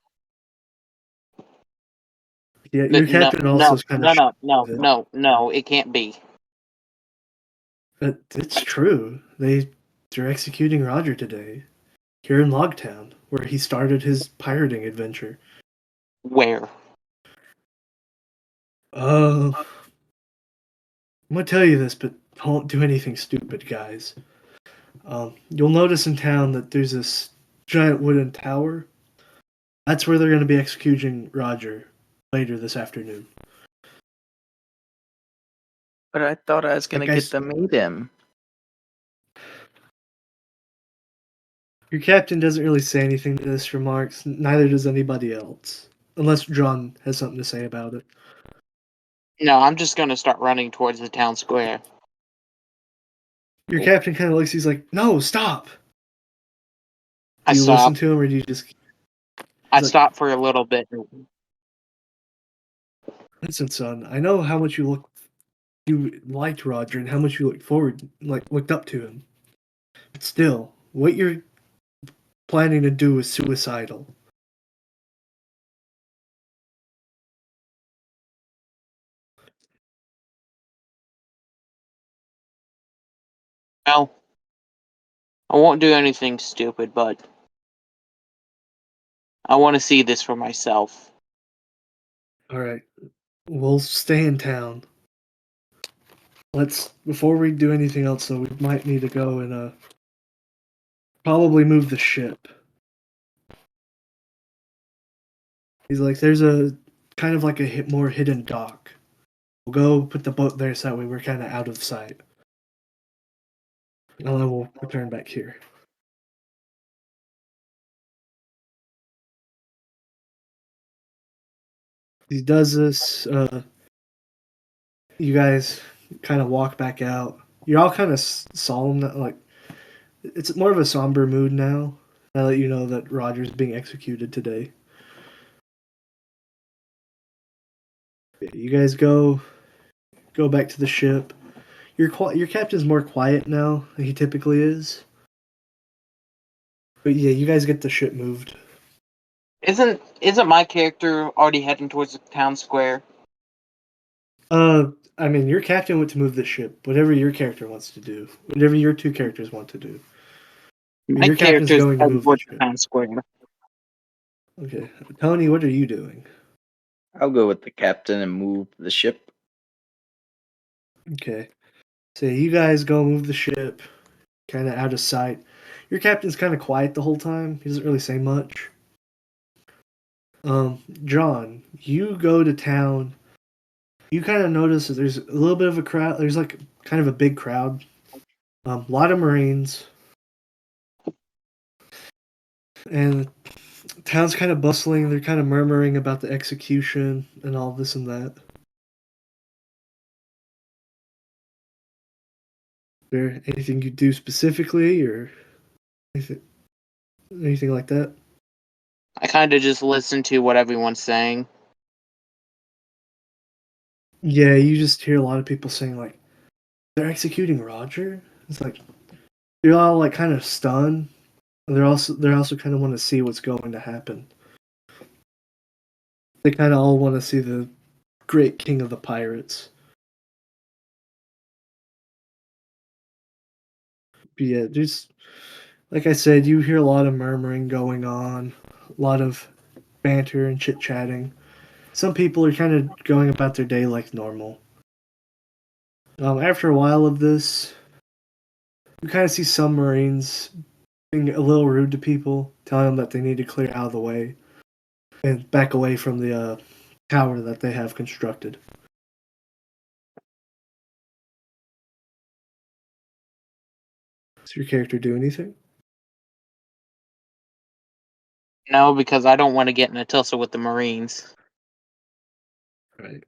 Yeah, your No, captain also no, is kind of no, shocked no, no, with it. no, no, it can't be. But it's true. They're executing Roger today here in Logtown, where he started his pirating adventure. Where? I'm gonna tell you this, but don't do anything stupid, guys. You'll notice in town that there's this giant wooden tower. That's where they're going to be executing Roger later this afternoon. But I thought I was That gonna get guy's to meet him. your captain doesn't really say anything to this remarks. Neither does anybody else, unless John has something to say about it. No, I'm just gonna start running towards the town square. Your captain kind of looks. He's like, "No, stop." I Do you listen stop. to him, or do you just? I He's like, stop for a little bit. "Listen, son. I know how much you liked Roger and how much you looked up to him. But still, what you're planning to do is suicidal. Well, I won't do anything stupid, but I want to see this for myself. All right, we'll stay in town. Before we do anything else, though, we might need to go and probably move the ship. He's like, there's a kind of like a more hidden dock. We'll go put the boat there so that way we're kind of out of sight. And then we'll return back here. He does this. You guys kind of walk back out. You're all kind of solemn. Like it's more of a somber mood now. Now that you know that Roger's being executed today. You guys go back to the ship. Your captain's more quiet now than he typically is. But yeah, you guys get the ship moved. Isn't my character already heading towards the town square? I mean, your captain went to move the ship. Whatever your character wants to do. Whatever your two characters want to do. My Your captain's character's going to heading move the towards the ship. town square. Okay. Tony, what are you doing? I'll go with the captain and move the ship. Okay. So you guys go move the ship, kind of out of sight. Your captain's kind of quiet the whole time. He doesn't really say much. John, you go to town. You kind of notice that there's a little bit of a crowd. There's like kind of a big crowd. A lot of Marines. And town's kind of bustling. They're kind of murmuring about the execution and all this and that. Is there anything you do specifically or anything like that? I kind of just listen to what everyone's saying. Yeah, you just hear a lot of people saying like, they're executing Roger. It's like you're all like kind of stunned. They're also kind of want to see what's going to happen. They kind of all want to see the great king of the pirates. But yeah, just like I said, you hear a lot of murmuring going on, a lot of banter and chit chatting. Some people are kind of going about their day like normal. After a while of this, you kind of see some Marines being a little rude to people, telling them that they need to clear out of the way and back away from the tower that they have constructed. Does your character do anything? No, because I don't want to get in a tussle with the Marines. Right.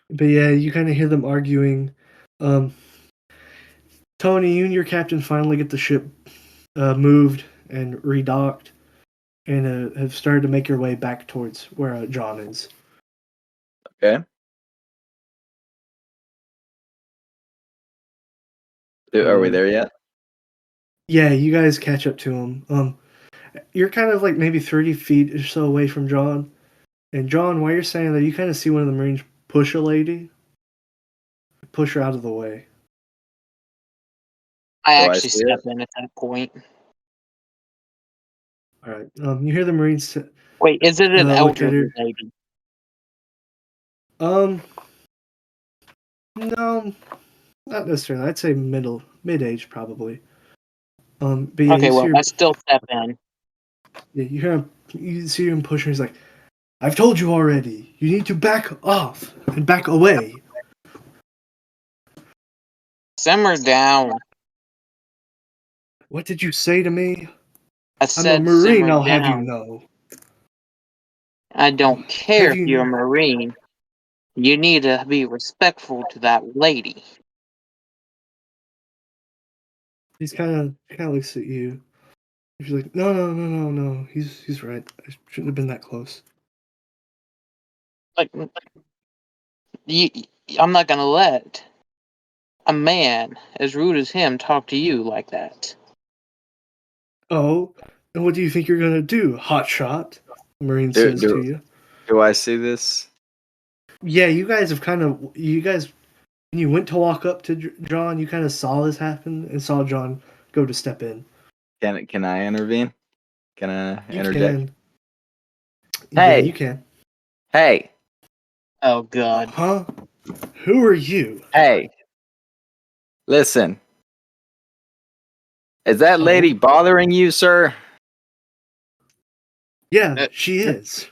But yeah, you kind of hear them arguing. Tony, you and your captain finally get the ship moved and redocked, and have started to make your way back towards where John is. Okay. Are we there yet? Yeah, you guys catch up to him. You're kind of like maybe 30 feet or so away from John. And John, while you're saying that, you kind of see one of the Marines push a lady. Push her out of the way. I Do I actually see step it? in at that point. Alright. You hear the Marines Wait, is it an look at elderly her. lady? No, not necessarily. I'd say mid-age probably. But yeah, Okay, well, I still step in. you hear him. You see him pushing. He's like, "I've told you already. You need to back off and back away." Simmer down. What did you say to me? I I'm a said Marine. simmer I'll have you down. know. I don't care Have if you? you're a Marine. You need to be respectful to that lady. He's kind of looks at you. He's like, no. He's right. I shouldn't have been that close. Like, you, I'm not gonna let a man as rude as him talk to you like that. Oh, and what do you think you're gonna do, hot shot? The Marine says to you. Do I see this? Yeah, you guys when you went to walk up to John, you kind of saw this happen and saw John go to step in. Can I intervene? Can I You interject? can. Yeah, Hey! you can. Hey! Oh God. Huh? Who are you? Hey, listen. Is that lady bothering you, sir? Yeah, she is.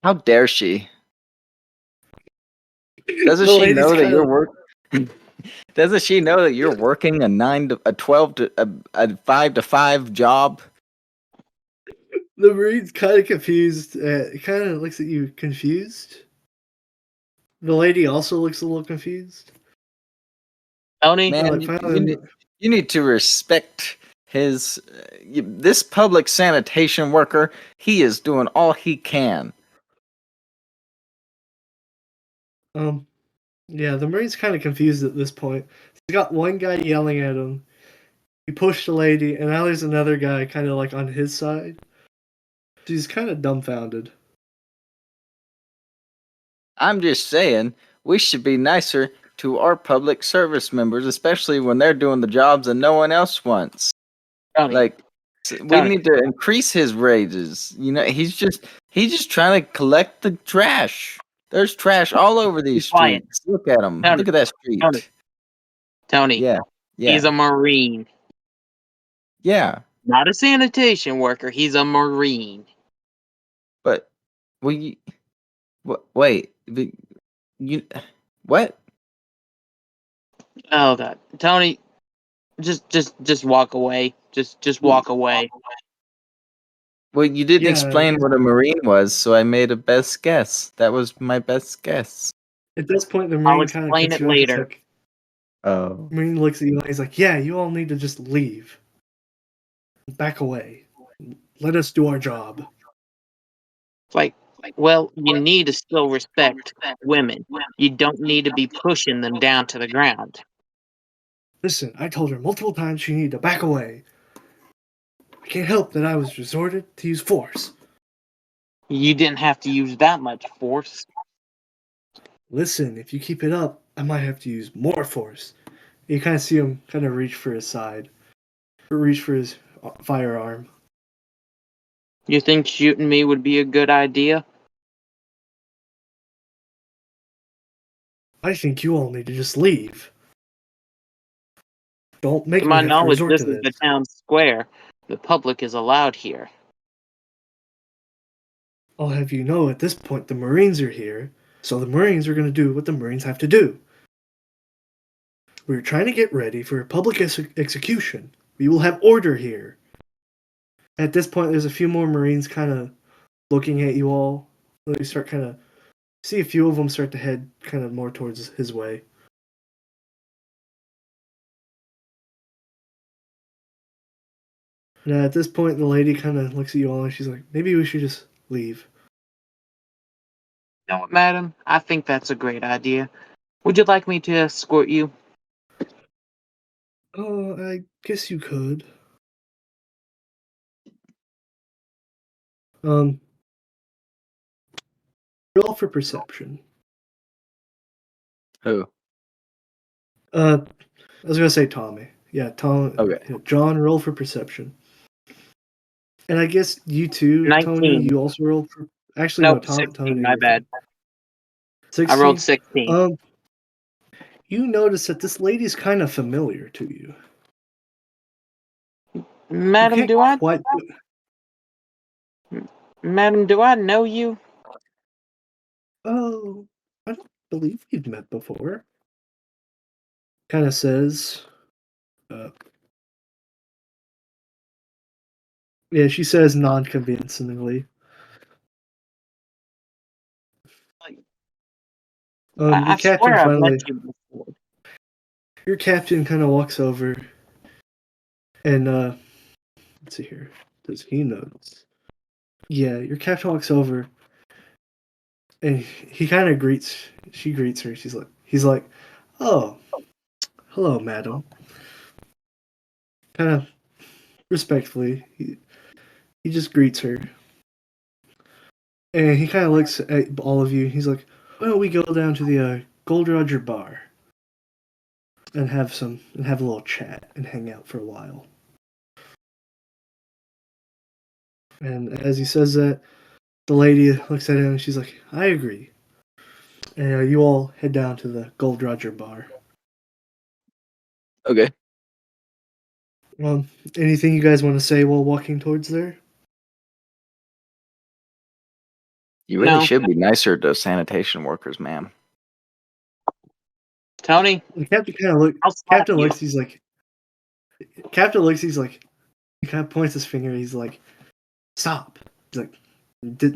How dare she? The Doesn't she lady's know that kind you're of. work? Doesn't she know that you're working a 12 to a 5 to 5 job? The Marine's kind of confused. It kind of looks at you confused. The lady also looks a little confused. Tony, They're Man, like, finally, you need to respect his this public sanitation worker. He is doing all he can. yeah, the Marine's kind of confused at this point. He's got one guy yelling at him. He pushed the lady, and now there's another guy kind of like on his side. She's kind of dumbfounded. I'm just saying, we should be nicer to our public service members, especially when they're doing the jobs that no one else wants. Tony, Like, we Tony. need to increase his raises. You know, he's just trying to collect the trash. There's trash all over these Be quiet. streets. Look at them. Tony, Look at that street. Tony. Tony, Yeah, he's a yeah, Marine. yeah. Not a sanitation worker. He's a Marine. But we wait. You what? Oh God, Tony, just walk away. Just walk away. Well, you didn't Yeah, explain what a marine was, so I made a best guess. That was my best guess. at this point, the I'll Marine kind of explain cuts it you off. It's later. like, Oh. Marine looks at you and he's like, yeah, you all need to just leave. Back away. Let us do our job. Like, well, you need to still respect women. You don't need to be pushing them down to the ground. Listen, I told her multiple times she needed to back away. I can't help that I was resorted to use force. You didn't have to use that much force. Listen, if you keep it up, I might have to use more force. You kind of see him kind of reach for his side, or reach for his firearm. You think shooting me would be a good idea? I think you all need to just leave. Don't make To me my have to knowledge, resort this to is the this. town square. The public is allowed here. I'll have you know at this point the Marines are here, so the Marines are going to do what the Marines have to do. We're trying to get ready for a public execution. We will have order here. At this point, there's a few more Marines kind of looking at you all. They start kind of see a few of them start to head kind of more towards his way. And at this point, the lady kind of looks at you all and she's like, maybe we should just leave. You know what, madam? I think that's a great idea. Would you like me to escort you? Oh, I guess you could. Um, roll for perception. Who? I was gonna say Tommy. Yeah, Tom. Okay. Yeah, John, roll for perception. And I guess you too, Tony. 19. You also rolled for. Actually, no, Nope, Tony. 16. My You're bad. 16. I rolled 16. You notice that this lady's kind of familiar to you. You Madam, can't do I? quite. Madam, do I know you? Oh, I don't believe we've met before. Kind of says. Yeah, she says non-convincingly. Your I captain swear I've met finally. you before. Your captain kind of walks over, and let's see here. Does he notice? Yeah, your captain walks over, and he kind of greets. She greets her. He's like, "Oh, hello, madam." Kind of respectfully, he just greets her, and he kind of looks at all of you. He's like, "Why don't we go down to the Gold Roger bar and have a little chat and hang out for a while?" And as he says that, the lady looks at him and she's like, "I agree. and you all head down to the Gold Roger bar. Okay. Anything you guys want to say while walking towards there? You really No. should be nicer to sanitation workers, ma'am. Tony, The captain kind of look. I'll slap Captain you. looks. He's like. Captain looks. He's like. He kind of points his finger. He's like, "Stop." He's like,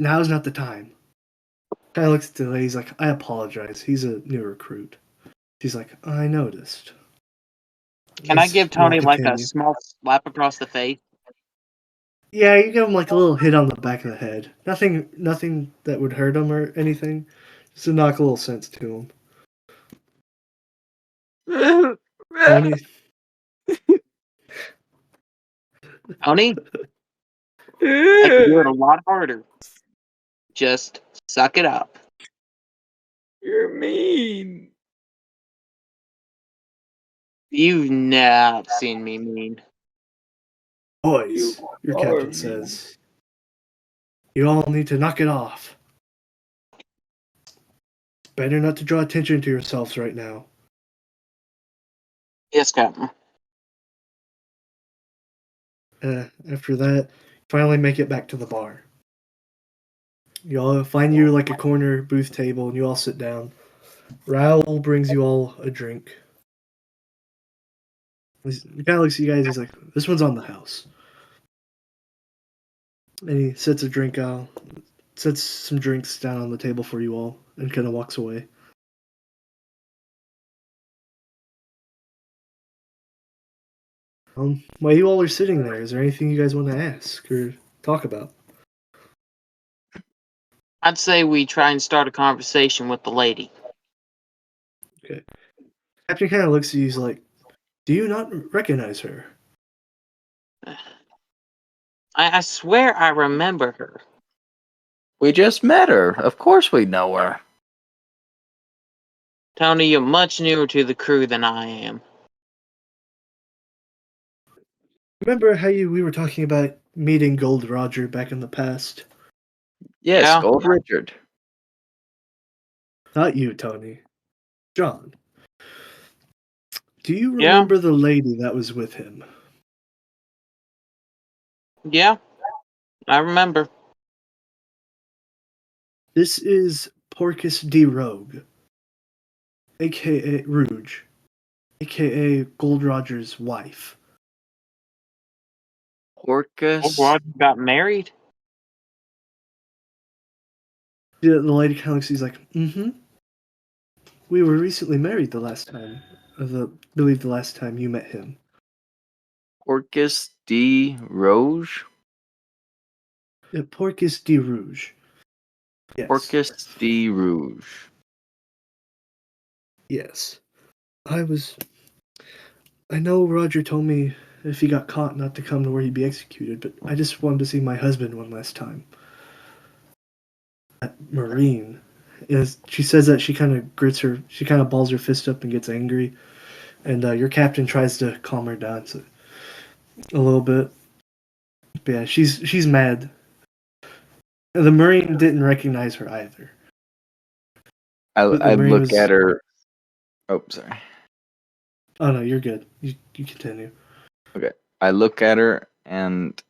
"Now's not the time." Kind of looks at the lady. He's like, "I apologize. He's a new recruit." She's like, "I noticed." Can I give You all Tony like a continue. small slap across the face? Yeah, you give him like a little hit on the back of the head. Nothing that would hurt him or anything. Just to knock a little sense to him. Tony, Tony, I can do it a lot harder. Just suck it up. You're mean. You've not seen me mean. boys, your captain says, you all need to knock it off. It's better not to draw attention to yourselves right now. Yes, Captain. After that, finally make it back to the bar. You all find you like a corner booth table, and you all sit down. Raoul brings you all a drink. He kind of looks at you guys. He's like, "This one's on the house." And he sets a drink out, sets some drinks down on the table for you all, and kind of walks away. While you all are sitting there, is there anything you guys want to ask or talk about? I'd say we try and start a conversation with the lady. Okay. Captain kind of looks at you. He's like, "Do you not recognize her?" I swear I remember her. We just met her. Of course we know her. Tony, you're much newer to the crew than I am. Remember how we were talking about meeting Gold Roger back in the past? Yes, Yeah. Gold Richard. Not you, Tony. John. Do you Yeah. remember the lady that was with him? Yeah, I remember. This is Porcus D. Rogue, aka Rouge, aka Gold Roger's wife. Orcus. Roger got married? The lady kind of looks, he's like, "Mm-hmm. We were recently married the last time. Believe the last time you met him." Orcus de Roge? Porcus de Rouge. Yes. Orcus de Rouge. Yes. I know Roger told me if he got caught not to come to where he'd be executed, but I just wanted to see my husband one last time. That Marine. She says that she kind of balls her fist up and gets angry, and your captain tries to calm her down a little bit. But yeah, she's mad. The Marine didn't recognize her either. I look at her. Oh, sorry. Oh no, you're good. You continue. Okay. I look at her and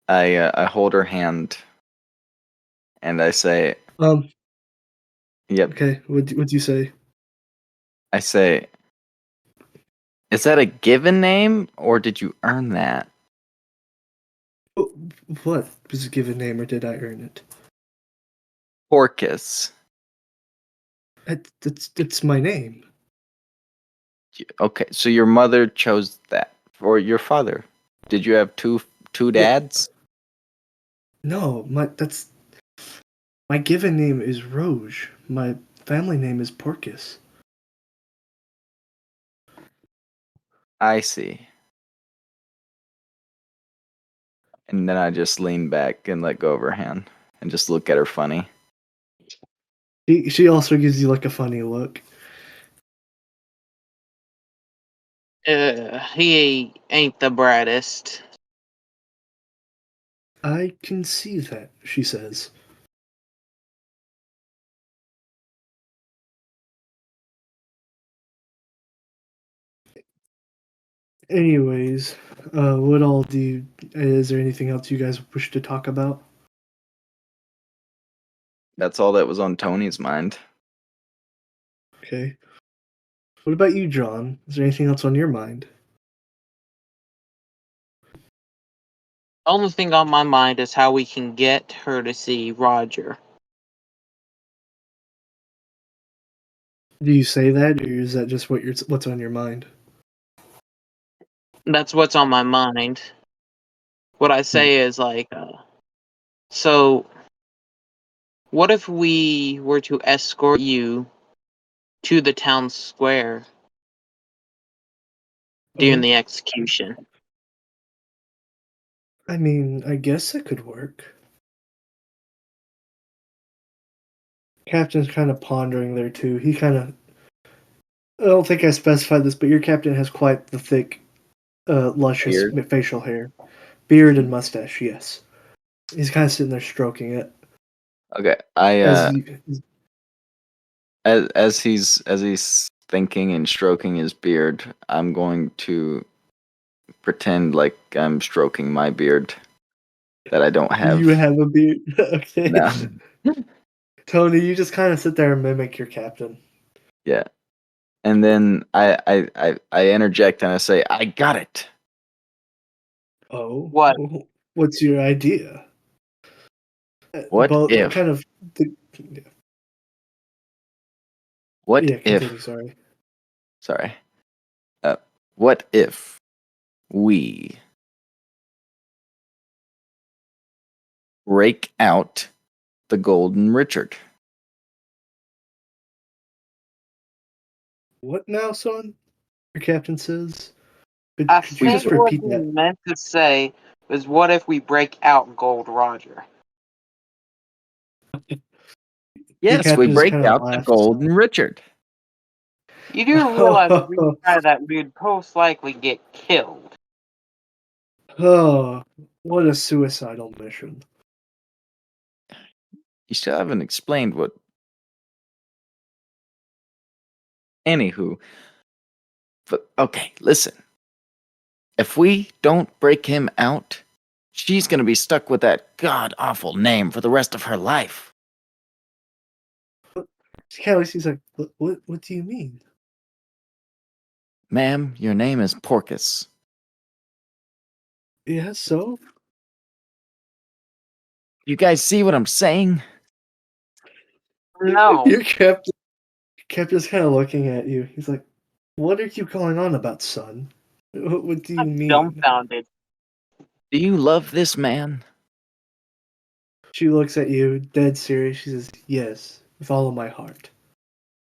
I hold her hand and I say, "Yep." Okay. What'd you say? I say, "Is that a given name or did you earn that?" What was a given name, or did I earn it? Porcus. It's my name. Okay, so your mother chose that, or your father? Did you have two dads? No, my given name is Rouge. My family name is Porcus. I see. And then I just lean back and let go of her hand and just look at her funny. She also gives you like a funny look. He ain't the brightest. I can see that, she says. Anyways, what all do you, is there anything else you guys wish to talk about? That's all that was on Tony's mind. Okay. What about you, John? Is there anything else on your mind? Only thing on my mind is how we can get her to see Roger. Do you say that, or is that just what's on your mind? That's what's on my mind. What I say is like, so what if we were to escort you to the town square during Oh, the execution? I mean, I guess that could work. Captain's kind of pondering there too. He kind of. I don't think I specified this, but your captain has quite the thick, luscious Beard. facial hair, beard and mustache. Yes, he's kind of sitting there stroking it Okay, as you, as he's thinking and stroking his beard, I'm going to pretend like I'm stroking my beard that I don't you have. have a beard. Okay, No. Tony, you just kind of sit there and mimic your captain. Yeah. And then I interject and I say, I got it. Oh, What? what's your idea? What Both if? kind of. What Yeah, if? continue. Sorry. Sorry. Uh, what if we rake out the Golden Richard? What now, son? Your captain says. I Could you just think what repeat he that? meant to say was, what if we break out Gold Roger? Your Yes, we captain just break kind of out the laughs. Golden Richard. You do realize if we try that, we'd most likely get killed. Oh, what a suicidal mission. You still haven't explained what. Anywho, but okay, listen. If we don't break him out, she's gonna be stuck with that god awful name for the rest of her life. He's like, what do you mean? Ma'am, your name is Porcus. Yeah, so? You guys see what I'm saying? No, Your captain's kind of looking at you. He's like, what are you going on about, son? What do you I'm mean? dumbfounded. Do you love this man? She looks at you, dead serious. She says, yes, with all of my heart.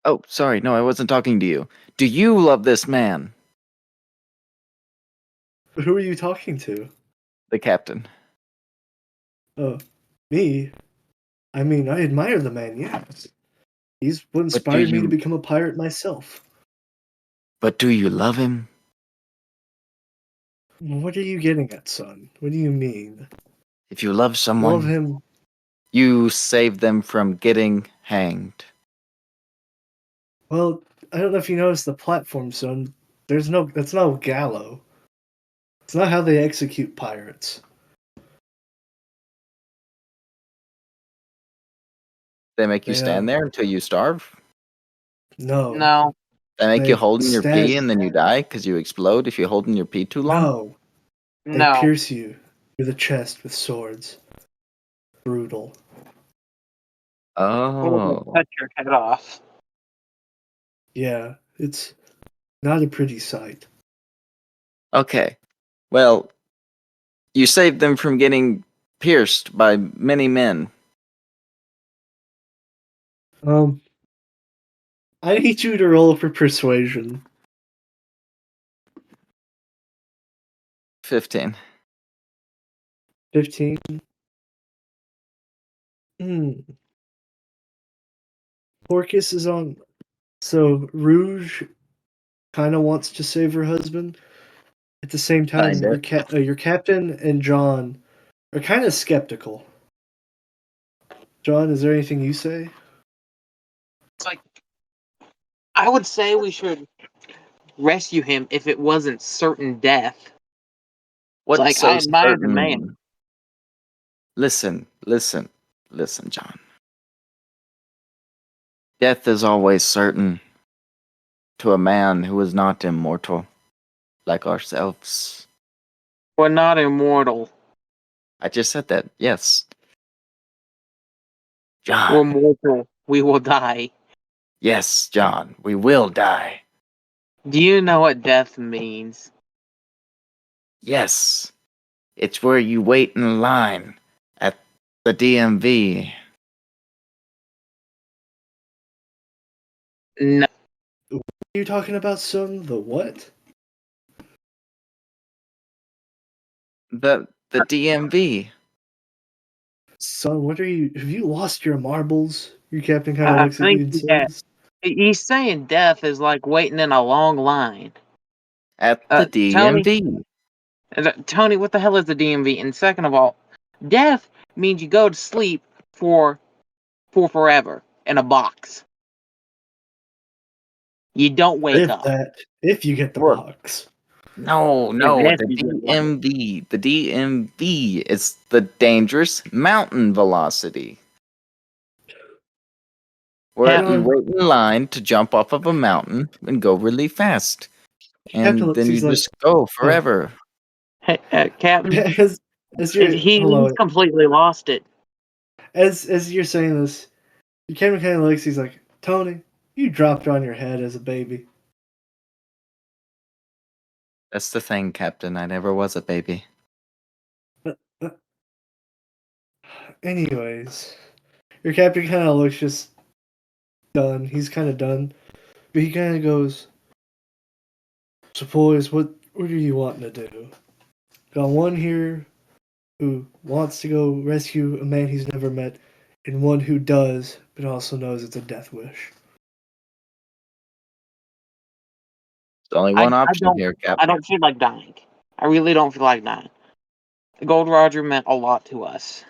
Oh, sorry, no, I wasn't talking to you. Do you love this man? Who are you talking to? The captain. Oh, me? I mean, I admire the man, yes. He's what But do inspired me to you become a pirate myself. but do you love him? What are you getting at, son? What do you mean? If you love Love someone, him? you save them from getting hanged. Well, I don't know if you noticed the platform, son. That's no gallows. It's not how they execute pirates. They make you They, stand there until you starve. no. No, They make you They hold in your stab, pee and then you die because you explode if you hold in your pee too long. no. They no. pierce you through the chest with swords. Brutal. Or they'll Oh. cut your head off. Yeah, it's not a pretty sight. Okay. Well, you saved them from getting pierced by many men. Um, I need you to roll for persuasion. 15. 15. Hmm. Porcus is on. So Rouge kind of wants to save her husband. At the same time, Kinda. your captain and John are kind of skeptical. John, is there anything you say? It's like, I would say we should rescue him if it wasn't certain death. What's Like, so I admire the man. certain? Listen, John. Death is always certain to a man who is not immortal, like ourselves. We're not immortal. I just said that, yes. We're John, mortal. We will die. yes, John, we will die. Do you know what death means? Yes, it's where you wait in line at the DMV. No. What are you talking about, son? The what? The DMV. Son, what are you? Have you lost your marbles? Your captain kind of I looks at think you and he has. says, He's saying death is like waiting in a long line. At the Tony, DMV. Tony, what the hell is the DMV? And second of all, death means you go to sleep for forever in a box. You don't wake up. if you get the What? box. No, If the you get one. DMV. The DMV is the dangerous mountain velocity. Where you John, wait in line to jump off of a mountain and go really fast. Captain And looks. then you He's like, just go oh. forever. Hey, Captain, as you're he's completely lost it. as you're saying this, your captain kind of looks. He's like, Tony, you dropped on your head as a baby. That's the thing, Captain. I never was a baby. Anyways, your captain kind of looks just done. He's kind of done, but he kind of goes, "So, boys, what are you wanting to do? Got one here who wants to go rescue a man he's never met, and one who does, but also knows it's a death wish." There's only I one option don't here, I Captain. don't feel like dying. I really don't feel like dying. Gold Roger meant a lot to us.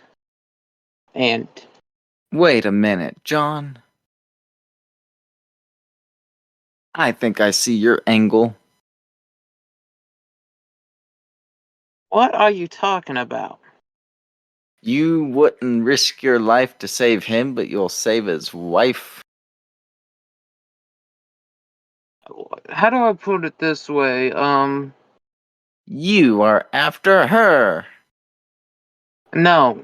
And Wait a minute, John. I think I see your angle. what are you talking about? You wouldn't risk your life to save him, but you'll save his wife. How do I put it this way? You are after her. No.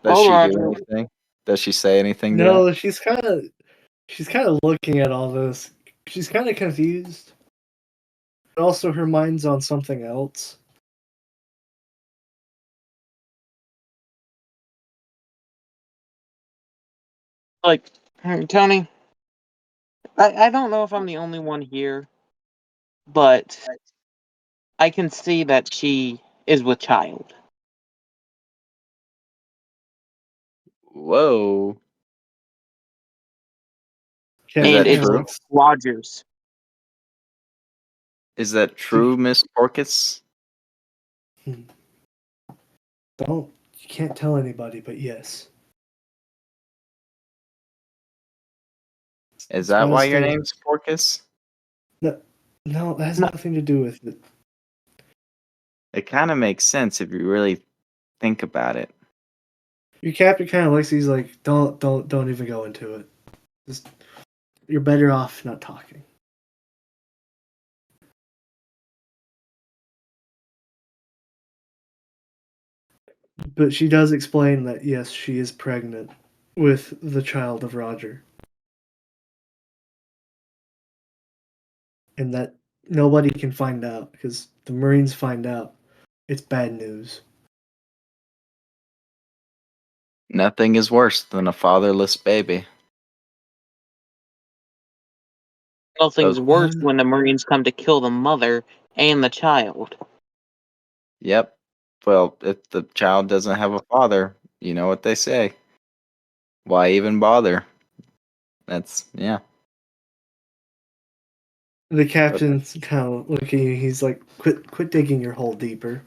Does Gold she do Roger, anything? Does she say anything to that? No, she's kind of looking at all this. She's kind of confused. Also, her mind's on something else. like, Tony, I don't know if I'm the only one here, but I can see that she is with child. Whoa. Captain that And kinda it's true? looks- Rogers. Is that true, Miss Porkis? Don't you can't tell anybody, but yes. Is It's that best why your to- name's Porkis? No, that has No. nothing to do with it. It kind of makes sense if you really think about it. Your captain kind of looks. He's like, don't even go into it. Just, you're better off not talking. But she does explain that yes, she is pregnant with the child of Roger, and that nobody can find out because the Marines find out. It's bad news. Nothing is worse than a fatherless baby. Nothing's Those, worse when the Marines come to kill the mother and the child. yep. Well, if the child doesn't have a father, you know what they say. Why even bother? That's, yeah. The captain's kind of looking at you. He's like, quit digging your hole deeper.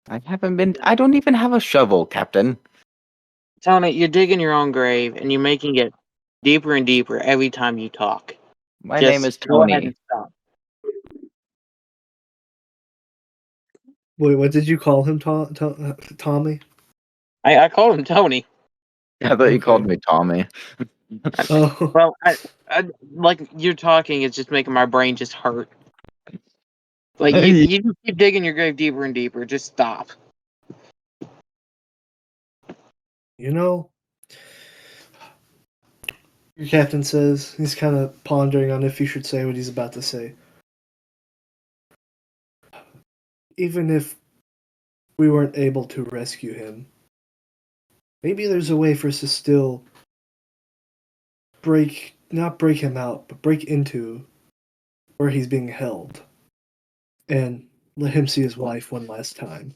I don't even have a shovel, Captain. Tony, you're digging your own grave and you're making it deeper and deeper every time you talk. My name is Just go ahead Tony. and stop. Wait, what did you call him, Tommy? I called him Tony. I thought you called Okay. me Tommy. Oh, Well, I like you're talking. It's just making my brain just hurt. Like Hey. you just keep digging your grave deeper and deeper. Just stop. you know, your captain says he's kind of pondering on if he should say what he's about to say. Even if we weren't able to rescue him, maybe there's a way for us to still not break him out, but break into where he's being held and let him see his wife one last time.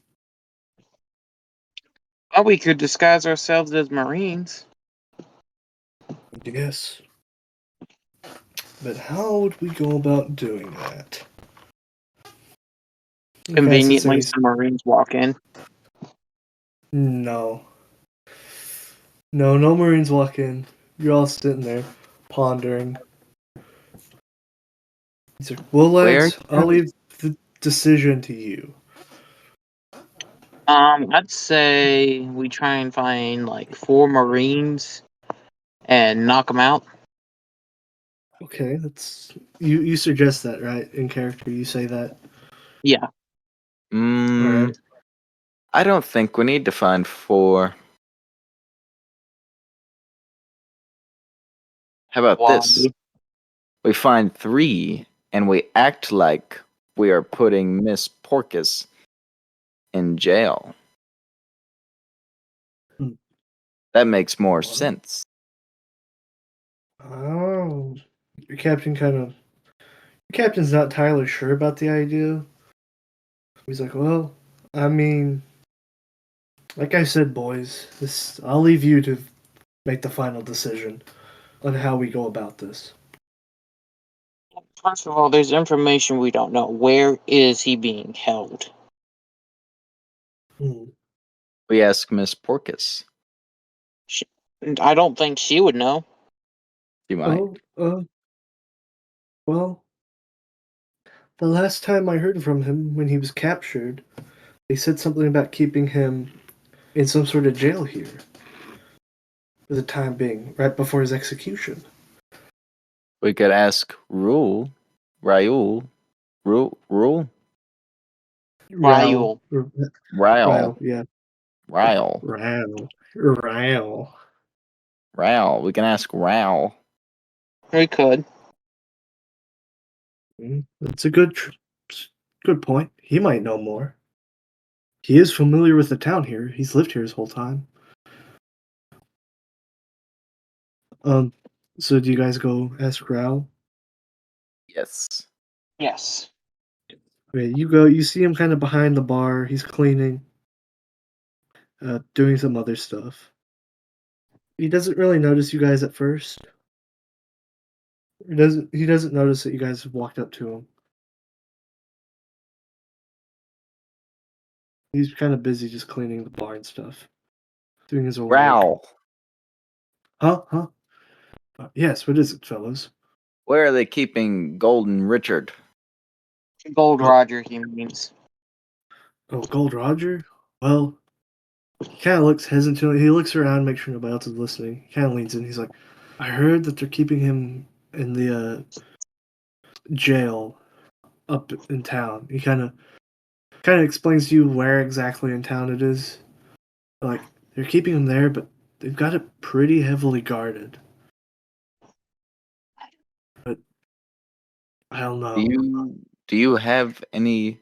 Well, we could disguise ourselves as Marines. Yes. But how would we go about doing that? The guy sits there, Conveniently, some Marines walk in. no. No Marines walk in. You're all sitting there, pondering. He's like, well, Where? lads, I'll leave the decision to you. I'd say we try and find like 4 Marines and knock them out. Okay, that's you suggest that, right? In character, you say that. Yeah. All right. I don't think we need to find 4. How about Why? this? We find 3 and we act like we are putting Miss Porkus in jail. Hmm. That makes more What? sense. Oh, your captain's not entirely sure about the idea. He's like, well, I mean, like I said, boys, I'll leave you to make the final decision on how we go about this. First of all, there's information we don't know. Where is he being held? Hmm. We ask Miss Porkus. She, I don't think she would know. You might. Well, the last time I heard from him when he was captured, they said something about keeping him in some sort of jail here for the time being, right before his execution. We could ask Raul. Raul. Rule? Ryul. Raul. Yeah. Raul. Raul. Raul. We can ask Raul. We could. That's a good point. He might know more. He is familiar with the town here. He's lived here his whole time. So do you guys go ask Raul? Yes. Yes. Okay, you go. You see him kind of behind the bar. He's cleaning, doing some other stuff. He doesn't really notice you guys at first. He doesn't notice that you guys have walked up to him. He's kind of busy just cleaning the bar and stuff, doing his own work. Raul. Huh? Yes, what is it, fellows? Where are they keeping Golden Richard? Gold Oh. Roger, he means. Oh, Gold Roger? Well, he kind of looks hesitant. He looks around, make sure nobody else is listening. He kind of leans in. He's like, I heard that they're keeping him in the jail up in town. He kind of explains to you where exactly in town it is. Like, they're keeping him there, but they've got it pretty heavily guarded. But I don't know. Do you have any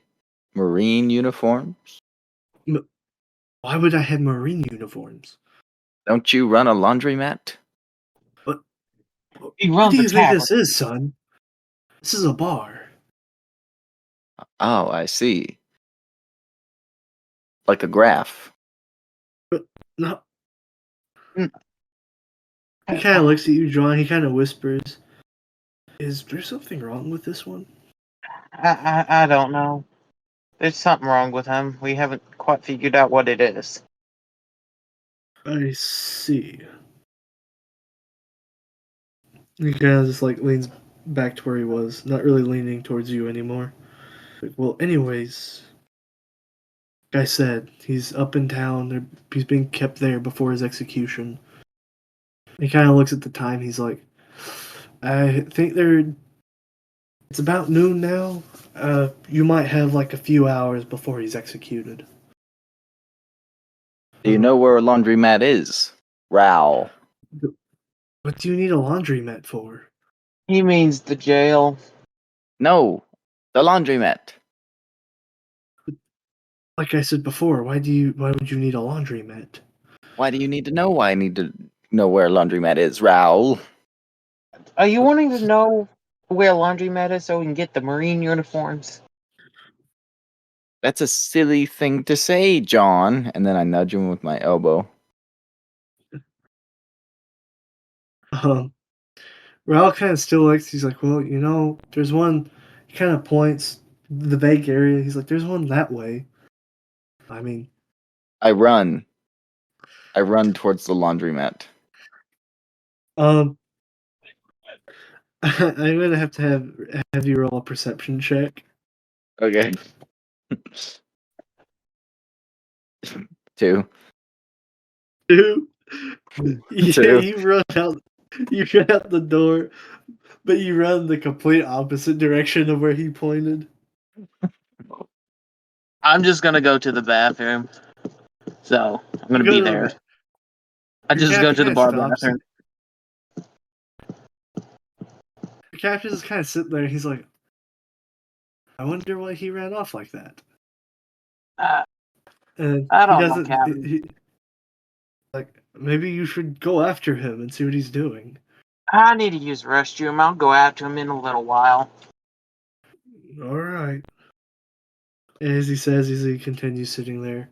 Marine uniforms? Why would I have Marine uniforms? Don't you run a laundromat? But He what runs do a you think tavern. this is, son? This is a bar. Oh, I see. Like a graph. But not. Mm. He kind of looks at you, John. He kind of whispers, "Is there something wrong with this one?" I don't know. There's something wrong with him. We haven't quite figured out what it is. I see. He kind of just like leans back to where he was, not really leaning towards you anymore. Like, well, anyways, like I said, he's up in town. He's being kept there before his execution. He kind of looks at the time. He's like, I think it's about noon now. You might have like a few hours before he's executed. Do you know where a laundromat is? Raoul. What do you need a laundromat for? He means the jail. No, the laundromat. Like I said before, why would you need a laundromat? Why do you need to know why I need to know where a laundromat is, Raoul? Are you wanting to know where laundromat is so we can get the Marine uniforms? That's a silly thing to say, John. And then I nudge him with my elbow. Raul kind of still looks. He's like, well, there's one. He kind of points the vague area. He's like, there's one that way. I mean, I run. I run towards the laundromat. um, I'm gonna have to have you roll a perception check. Okay. 2. Two. Yeah, Two. you run out. You run out the door, but you run the complete opposite direction of where he pointed. I'm just gonna go to the bathroom. So I'm gonna You go be to the there. ba- I Your just go captain to the kind of bar stops. bathroom. The captain just kind of sitting there. He's like, I wonder why he ran off like that. Uh, And I he don't know, doesn't. Captain. Like, maybe you should go after him and see what he's doing. I need to use the restroom. I'll go out to him in a little while. All right. As he says, as he continues sitting there.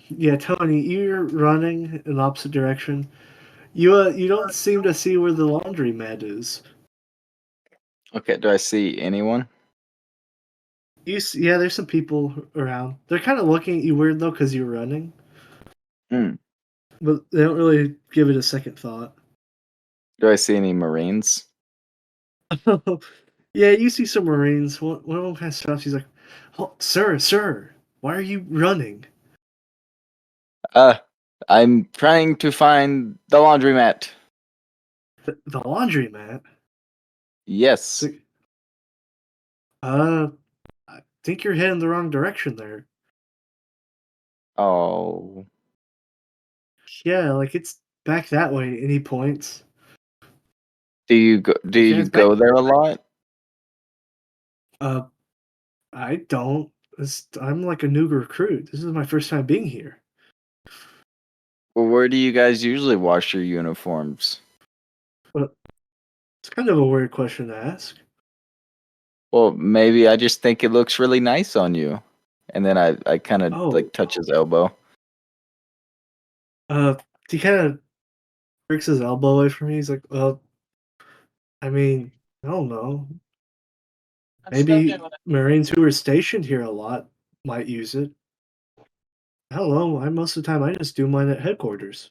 Yeah, Tony, you're running in the opposite direction. You don't seem to see where the laundromat is. Okay, do I see anyone? Yeah, there's some people around. They're kind of looking at you weird though because you're running, Hmm. but they don't really give it a second thought. Do I see any Marines? Yeah, you see some Marines. One of them kind of stops. He's like, "Oh, sir, why are you running?" I'm trying to find the laundromat. The laundromat. Yes. I think you're heading the wrong direction there. Oh. Yeah, like it's back that way. And he points. Do you Yeah, it's back. go there a lot? Uh, I don't. I'm like a new recruit. This is my first time being here. Well, where do you guys usually wash your uniforms? But it's kind of a weird question to ask. Well, maybe I just think it looks really nice on you. And then I kind of Oh, like touch his elbow. he kind of jerks his elbow away from me. He's like, "Well, I mean, I don't know. I'm still Maybe doing it. Marines who are stationed here a lot might use it. I don't know. Most of the time I just do mine at headquarters."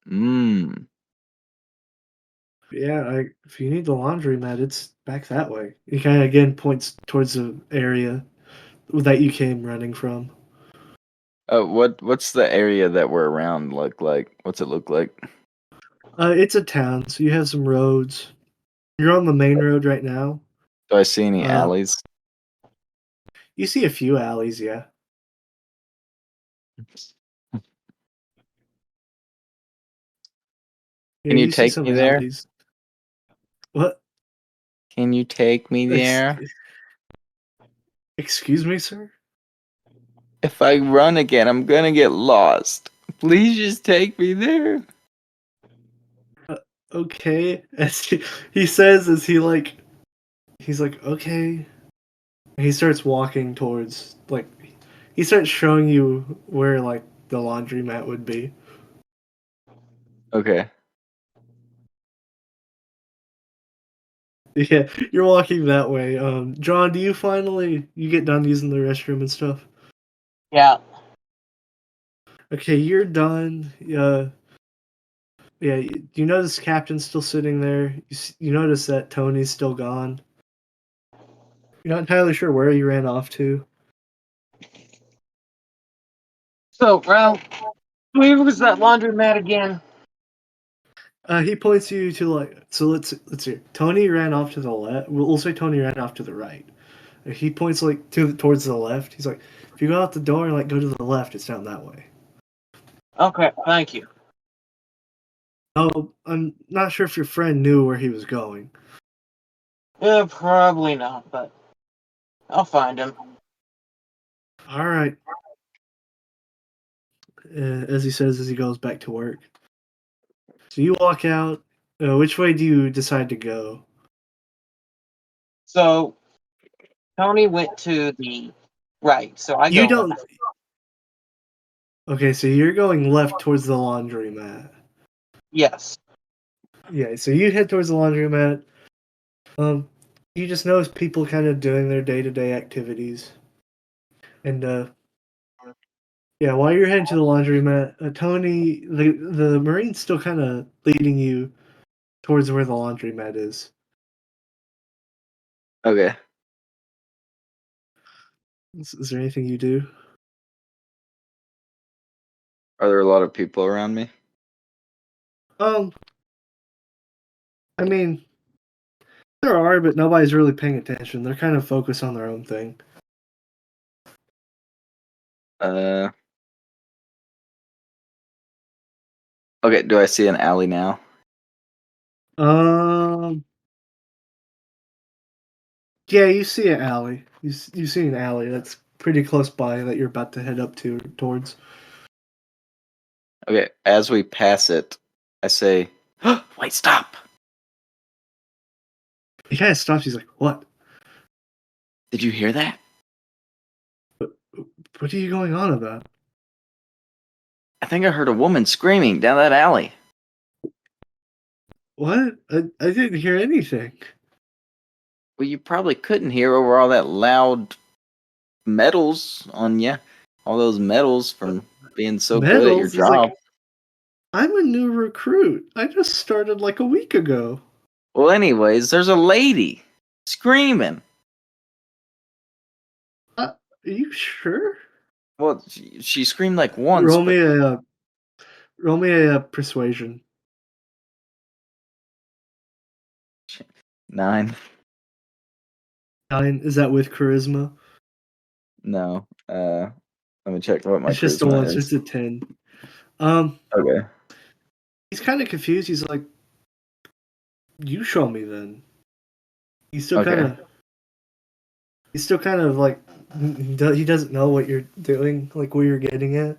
Mmm. Yeah, if you need the laundromat, it's back that way. He kind of again points towards the area that you came running from. What's the area that we're around look like? What's it look like? It's a town, so you have some roads. You're on the main road right now. Do I see any Uh, alleys? you see a few alleys, yeah. Yeah, Can you you see take some me there? alleys. What? Can you take me Ex- there? Excuse me, sir? If I run again, I'm gonna get lost. Please just take me there. Okay. As he says, as he's like, okay. And he starts walking towards, like, he starts showing you where, like, the laundromat would be. Okay. Yeah, you're walking that way. John, do you get done using the restroom and stuff? Yeah. Okay, you're done. Yeah, you notice Captain's still sitting there. You notice that Tony's still gone. You're not entirely sure where he ran off to. So, Ralph, where was that laundromat again? He points you to so let's see. Tony ran off to the left. We'll say Tony ran off to the right. He points towards the left. He's like, if you go out the door and go to the left, it's down that way. Okay, thank you. Oh, I'm not sure if your friend knew where he was going. Probably not, but I'll find him. All right. As he says as he goes back to work. So you walk out. Which way do you decide to go? So, Tony went to the right, so I You go don't. left. Okay, so you're going left towards the laundromat. Yes. Yeah, so you head towards the laundromat. You just notice people kind of doing their day-to-day activities. And yeah, while you're heading to the laundromat, Tony, the Marine's still kind of leading you towards where the laundromat is. Okay. Is there anything you do? Are there a lot of people around me? Um, I mean, there are, but nobody's really paying attention. They're kind of focused on their own thing. Okay, do I see an alley now? Um, yeah, you see an alley. You see an alley that's pretty close by that you're about to head up towards. Okay, as we pass it, I say, wait, stop! He kind of stops. He's like, "What? Did you hear that? What are you going on about?" I think I heard a woman screaming down that alley. What? I didn't hear anything. Well, you probably couldn't hear over all that loud medals on you. All those medals from being so good at your Medals is like, job. I'm a new recruit. I just started like a week ago. Well, anyways, there's a lady screaming. Are you sure? Well, she screamed like once, Roll but me a roll me a persuasion. 9. 9. Is that with charisma? No. Let me check what my It's just a charisma one. It's is. just a 10. Um, Okay. he's kind of confused. He's like, "You show me then." He's still kind Okay. of. He's still kind of like he doesn't know what you're doing, like where you're getting at.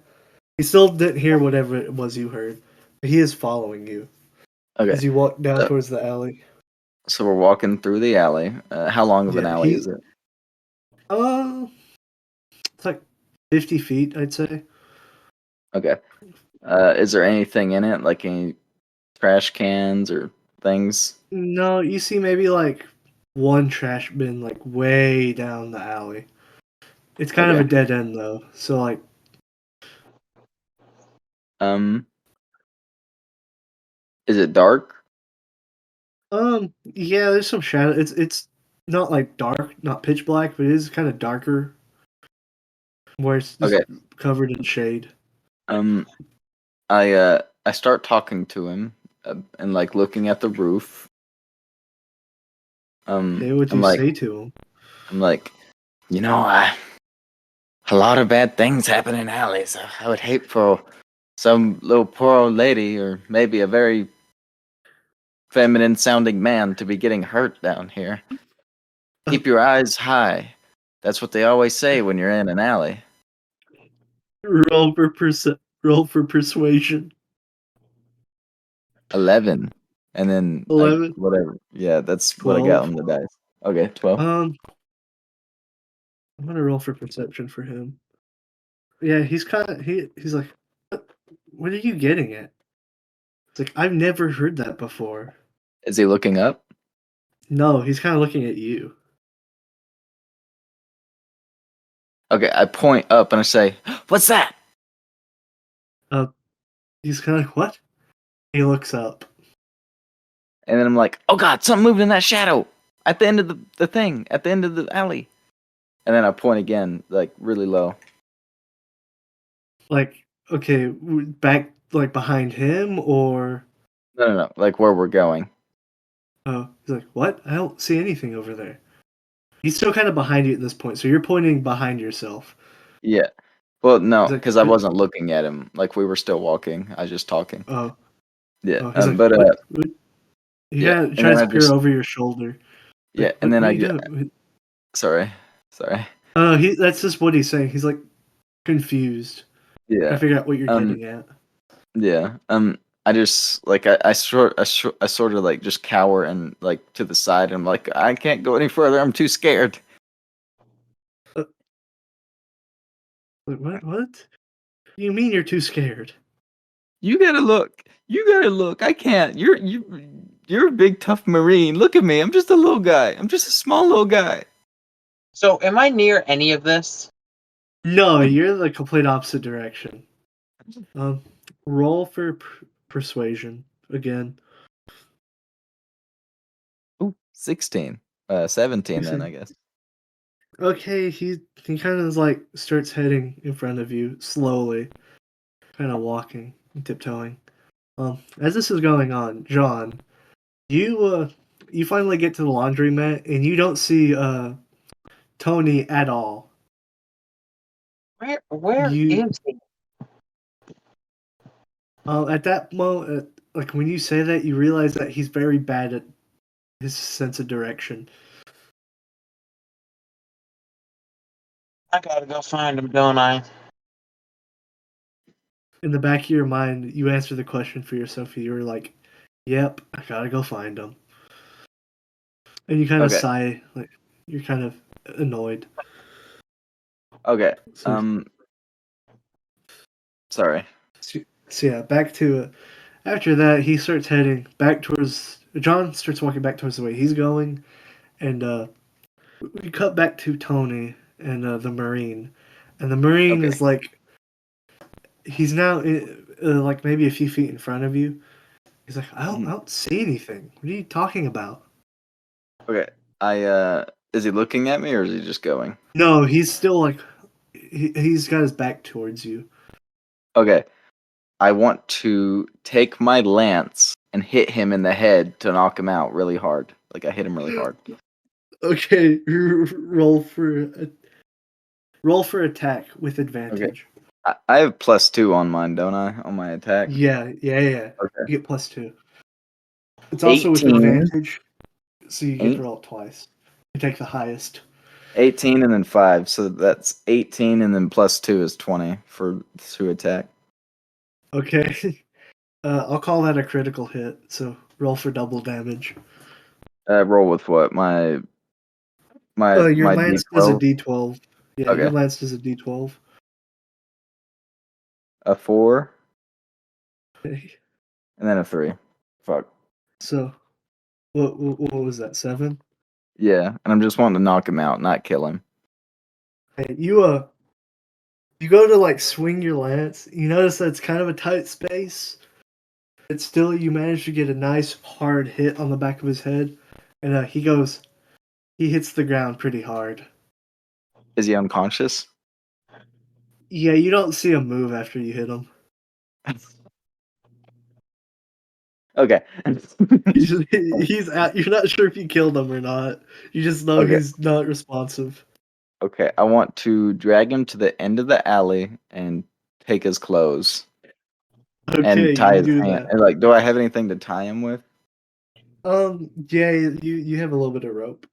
He still didn't hear whatever it was you heard. But he is following you Okay. as you walk down So, towards the alley. so we're walking through the alley. How long of an Yeah, alley is it? uh, it's like 50 feet, I'd say. Okay. Is there anything in it, like any trash cans or things? No, you see maybe like one trash bin like way down the alley. It's kind of a Okay. dead end though. So like Um, is it dark? yeah, there's some shadow. It's not like dark, not pitch black, but it is kind of darker where it's just Okay. covered in shade. Um, I start talking to him, and like looking at the roof. Hey, what do I'm you like, say to him? I a lot of bad things happen in alleys. I would hate for some little poor old lady, or maybe a very feminine sounding man, to be getting hurt down here. Keep your eyes high. That's what they always say when you're in an alley. Roll for persuasion. 11. And then 11, whatever. Yeah, that's what I got 12. on the dice. Okay, 12. I'm gonna roll for perception for him. Yeah, he's like, what are you getting at? It's like I've never heard that before. Is he looking up? No, he's kind of looking at you. Okay, I point up and I say, "What's that?" Uh, he's kind of like, what? He looks up. And then I'm like, oh god, something moved in that shadow at the end of the thing, at the end of the alley. And then I point again, like really low. Like, okay, back like behind him, or No, like where we're going. oh, he's like, what? I don't see anything over there. He's still kind of behind you at this point, so you're pointing behind yourself. Yeah. Well, no, He's like, because I wasn't looking at him. Like we were still walking. I was just talking. oh, Yeah. oh, he's like, But what? He yeah. kind of And then tries I to peer just over your shoulder. yeah. Like, And then what I are you just doing? sorry. That's just what he's saying. He's like confused. I Yeah. figure out what you're Um. getting at. Yeah. I just like I sort of like just cower and like to the side. And I'm like I can't go any further. I'm too scared. Like, what? What? You mean you're too scared? You gotta look. You gotta look. I can't. You're a big tough Marine. Look at me. I'm just a little guy. I'm just a small little guy. So, am I near any of this? No, you're the complete opposite direction. Um, roll for persuasion again. Ooh, 16. 17 then, I Listen, guess. okay, he kind of like starts heading in front of you slowly, kind of walking and tiptoeing. As this is going on, John, you finally get to the laundromat and you don't see Tony at all. Where You is he? at that moment, like when you say that, you realize that he's very bad at his sense of direction. I gotta go find him, don't I? In the back of your mind, you answer the question for yourself. You were like, "Yep, I gotta go find him," and you kind of Okay. sigh, like you're kind of annoyed. Okay. So, Sorry. so yeah, back to after that, he starts heading back towards. John starts walking back towards the way he's going, and we cut back to Tony and the Marine, and the Marine Okay. is like he's now like maybe a few feet in front of you. He's like, I Mhm. don't see anything. What are you talking about? Okay. Is he looking at me or is he just going? No, he's still like he's got his back towards you. Okay. I want to take my lance and hit him in the head to knock him out really hard. Like I hit him really hard. Okay, roll for attack with Okay. advantage. I have +2 on mine, don't I? On my attack. Yeah. Okay. You get +2. It's also with 18. advantage, so you get to roll it twice. You take the highest. 18 and then 5. So that's 18 and then +2 is 20 for 2 attack. Okay, I'll call that a critical hit. So roll for double damage. Roll with what? My Your my lance does a D12. D12. Yeah, your Okay. lance does a D12. A 4 Okay. and then a 3. Fuck. So what was that? 7? Yeah, and I'm just wanting to knock him out, not kill him. Hey, you go to like swing your lance. You notice that it's kind of a tight space. But still, you manage to get a nice hard hit on the back of his head, and he hits the ground pretty hard. Is he unconscious? Yeah, you don't see him move after you hit him. Okay. He's out. You're not sure if you killed him or not. You just know Okay. he's not responsive. Okay. I want to drag him to the end of the alley and take his clothes Okay, and tie you his do hand. that. And like, do I have anything to tie him with? Yeah, you have a little bit of rope.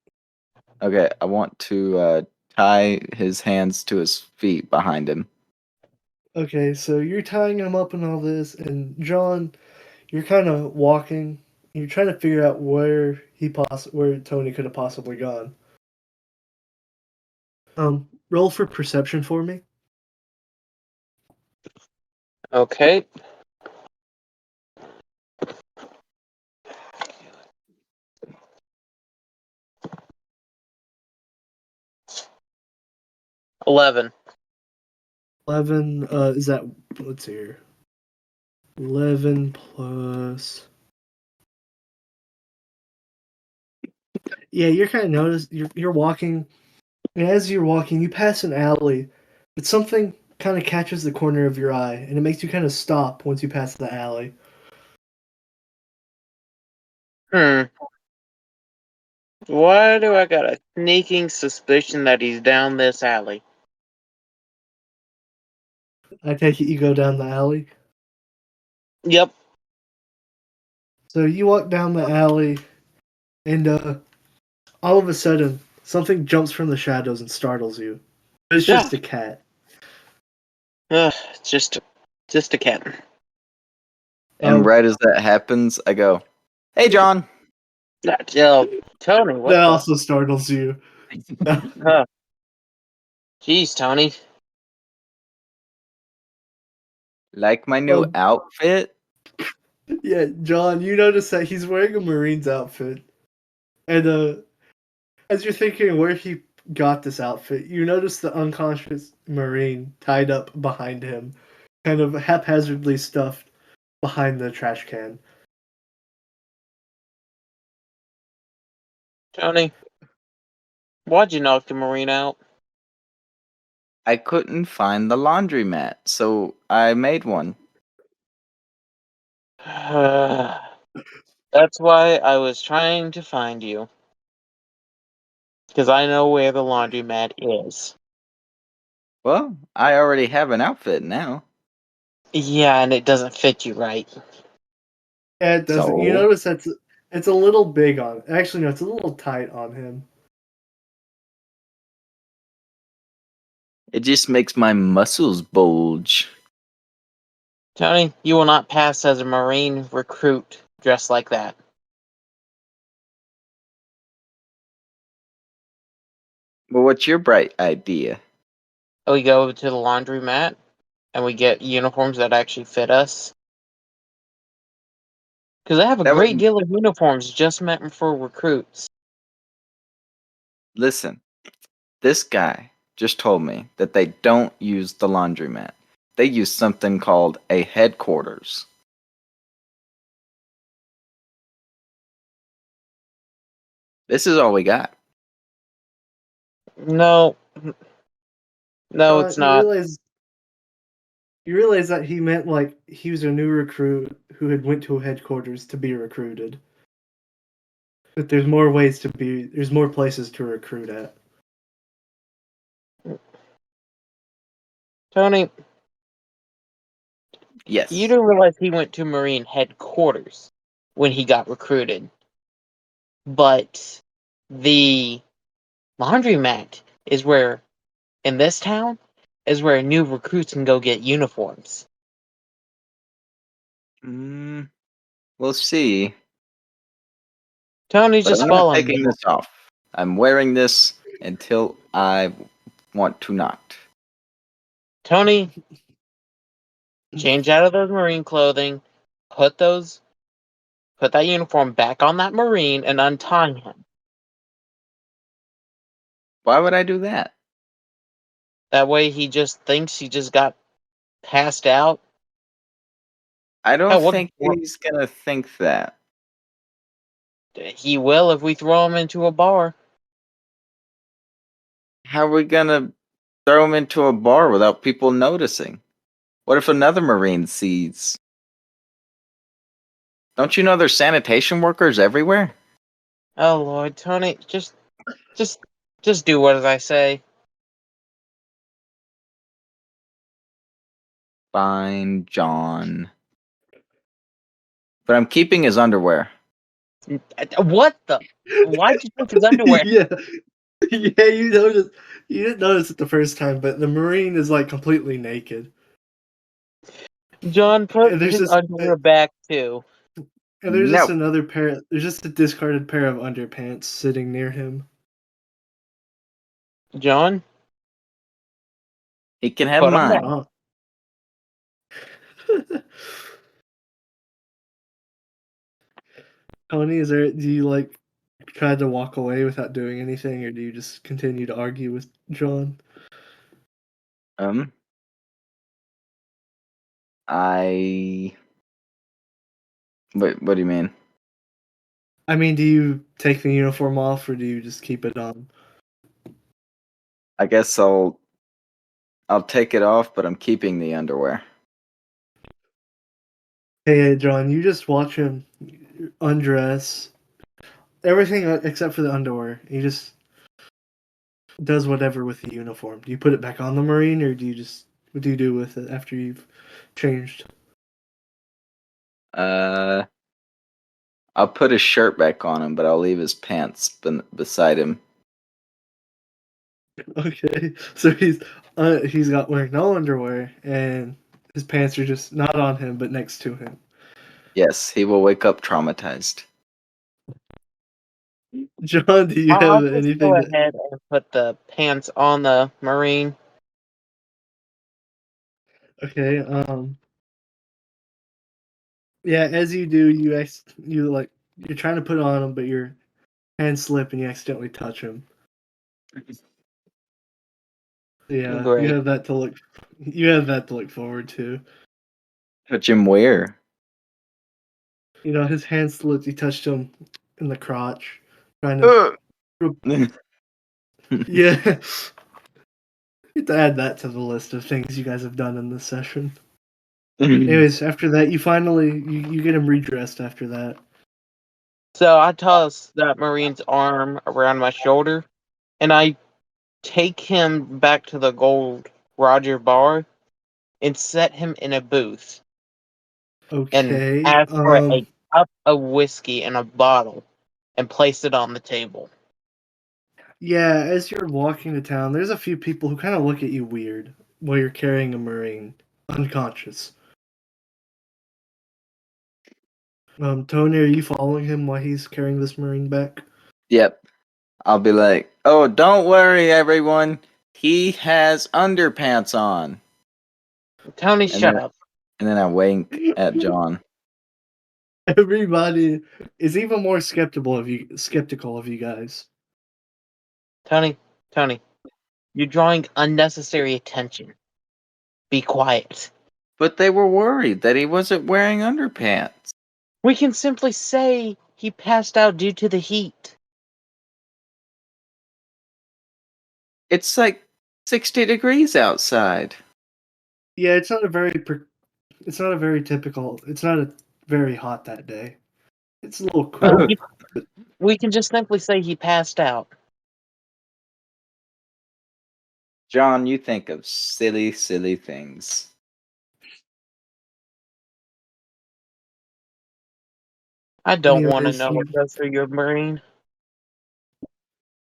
Okay. I want to tie his hands to his feet behind him. Okay, so you're tying him up and all this, and John, you're kind of walking. You're trying to figure out where Tony could have possibly gone. Roll for perception for me. Okay. $11. 11. Is that? Let's see here. 11 plus. Yeah, you're kind of notice you're walking, and as you're walking, you pass an alley, but something kind of catches the corner of your eye, and it makes you kind of stop once you pass the alley. Hmm. Why do I got a sneaking suspicion that he's down this alley? I take it you go down the alley. Yep. So you walk down the alley, and all of a sudden, something jumps from the shadows and startles you. It's Yeah. just a cat. It's just a cat. And Oh, right as that happens, I go, "Hey, John." Tony, what that the? also startles you. Huh. Jeez, Tony. Like my new Um, outfit? yeah, John, you notice that he's wearing a Marine's outfit. And as you're thinking where he got this outfit, you notice the unconscious Marine tied up behind him, kind of haphazardly stuffed behind the trash can. Tony, why'd you knock the Marine out? I couldn't find the laundromat, so I made one. That's why I was trying to find you. Because I know where the laundromat is. Well, I already have an outfit now. Yeah, and it doesn't fit you right. Yeah, it doesn't. You So notice that's it's a little big on. Actually, no, it's a little tight on him. it just makes my muscles bulge. Tony, you will not pass as a Marine recruit dressed like that. Well, what's your bright idea? We go to the laundromat and we get uniforms that actually fit us. Because I have a That great would deal of uniforms just meant for recruits. listen. This guy just told me that they don't use the laundromat. They use something called a headquarters. This is all we got. No, no, Uh, it's you not. realize you realize that he meant like he was a new recruit who had went to a headquarters to be recruited. But there's more ways to be. There's more places to recruit at. Tony, you Yes. don't realize he went to Marine headquarters when he got recruited. But the laundromat is where, in this town, is where new recruits can go get uniforms. Mm, we'll see. Tony, But just I'm not follow me. taking this off. I'm wearing this until I want to not. Tony, change out of those Marine clothing, put those, put that uniform back on that Marine, and untie him. Why would I do that? That way, he just thinks he just got passed out. I don't Hell, what think he's gonna think that. he will if we throw him into a bar. How are we gonna throw him into a bar without people noticing? What if another Marine sees? Don't you know there's sanitation workers everywhere? Oh Lord, Tony, just, just do what I say. Fine, John. But I'm keeping his underwear. What the? Why'd you take his underwear? Yeah, yeah. You noticed. You didn't notice it the first time, but the Marine is like completely naked, John, put and there's his just underwear back too. and there's just No, another pair. There's just a discarded pair of underpants sitting near him. John, he can have put them back. mine. Oh. Tony, is there? Do you like try to walk away without doing anything, or do you just continue to argue with John? Um, I What do you mean? I mean, do you take the uniform off or do you just keep it on? I guess I'll take it off, but I'm keeping the underwear. Hey, John, you just watch him undress. Everything except for the underwear. He just does whatever with the uniform. Do you put it back on the Marine or do you just what do you do with it after you've changed? Uh, I'll put his shirt back on him, but I'll leave his pants beside him. Okay, so he's got wearing no underwear and his pants are just not on him but next to him. Yes, he will wake up traumatized. John, do you I'll have just anything go that? ahead and put the pants on the Marine. Okay, yeah, as you do, you're trying to put it on him, but your hands slip and you accidentally touch him. Yeah, Great. you have that to look forward to. Touch him where? You know, his hand slipped. You touched him in the crotch, trying to. Yeah, you have to add that to the list of things you guys have done in this session. Anyways, after that, you get him redressed. After that, So I toss that Marine's arm around my shoulder, and I take him back to the Gold Roger bar and set him in a booth and okay. ask for a cup of whiskey and a bottle and place it on the table. Yeah, as you're walking to town, there's a few people who kind of look at you weird while you're carrying a Marine unconscious. Tony, are you following him while he's carrying this Marine back? Yep. I'll be like, oh, don't worry, everyone. He has underpants on. Tony, And shut then up. I wink at John. Everybody is even more skeptical of you guys. Tony, you're drawing unnecessary attention. Be quiet. But they were worried that he wasn't wearing underpants. We can simply say he passed out due to the heat. It's like 60 degrees outside. Yeah, it's not a very typical. It's not a very hot that day. It's a little cool. We can just simply say he passed out. John, you think of silly, silly things. I don't want to Anyways, know what goes through your brain.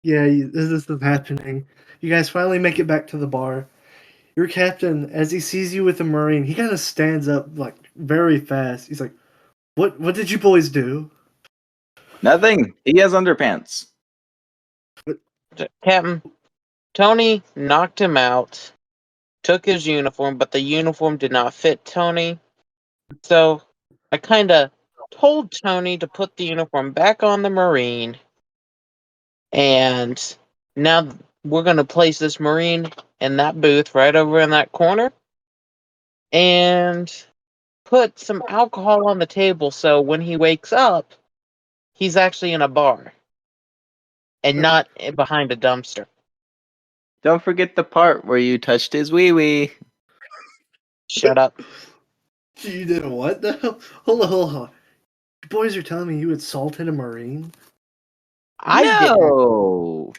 yeah, this is happening. You guys finally make it back to the bar. Your captain, as he sees you with the Marine, he kind of stands up like very fast. He's like, What did you boys do?" Nothing. He has underpants. Captain, Tony knocked him out, took his uniform, but the uniform did not fit Tony. So I kind of told Tony to put the uniform back on the Marine. And now we're going to place this Marine in that booth right over in that corner and put some alcohol on the table so when he wakes up, he's actually in a bar and not behind a dumpster. Don't forget the part where you touched his wee wee. Shut up. You did what now? Hold on. You boys are telling me you assaulted a Marine? I didn't. No!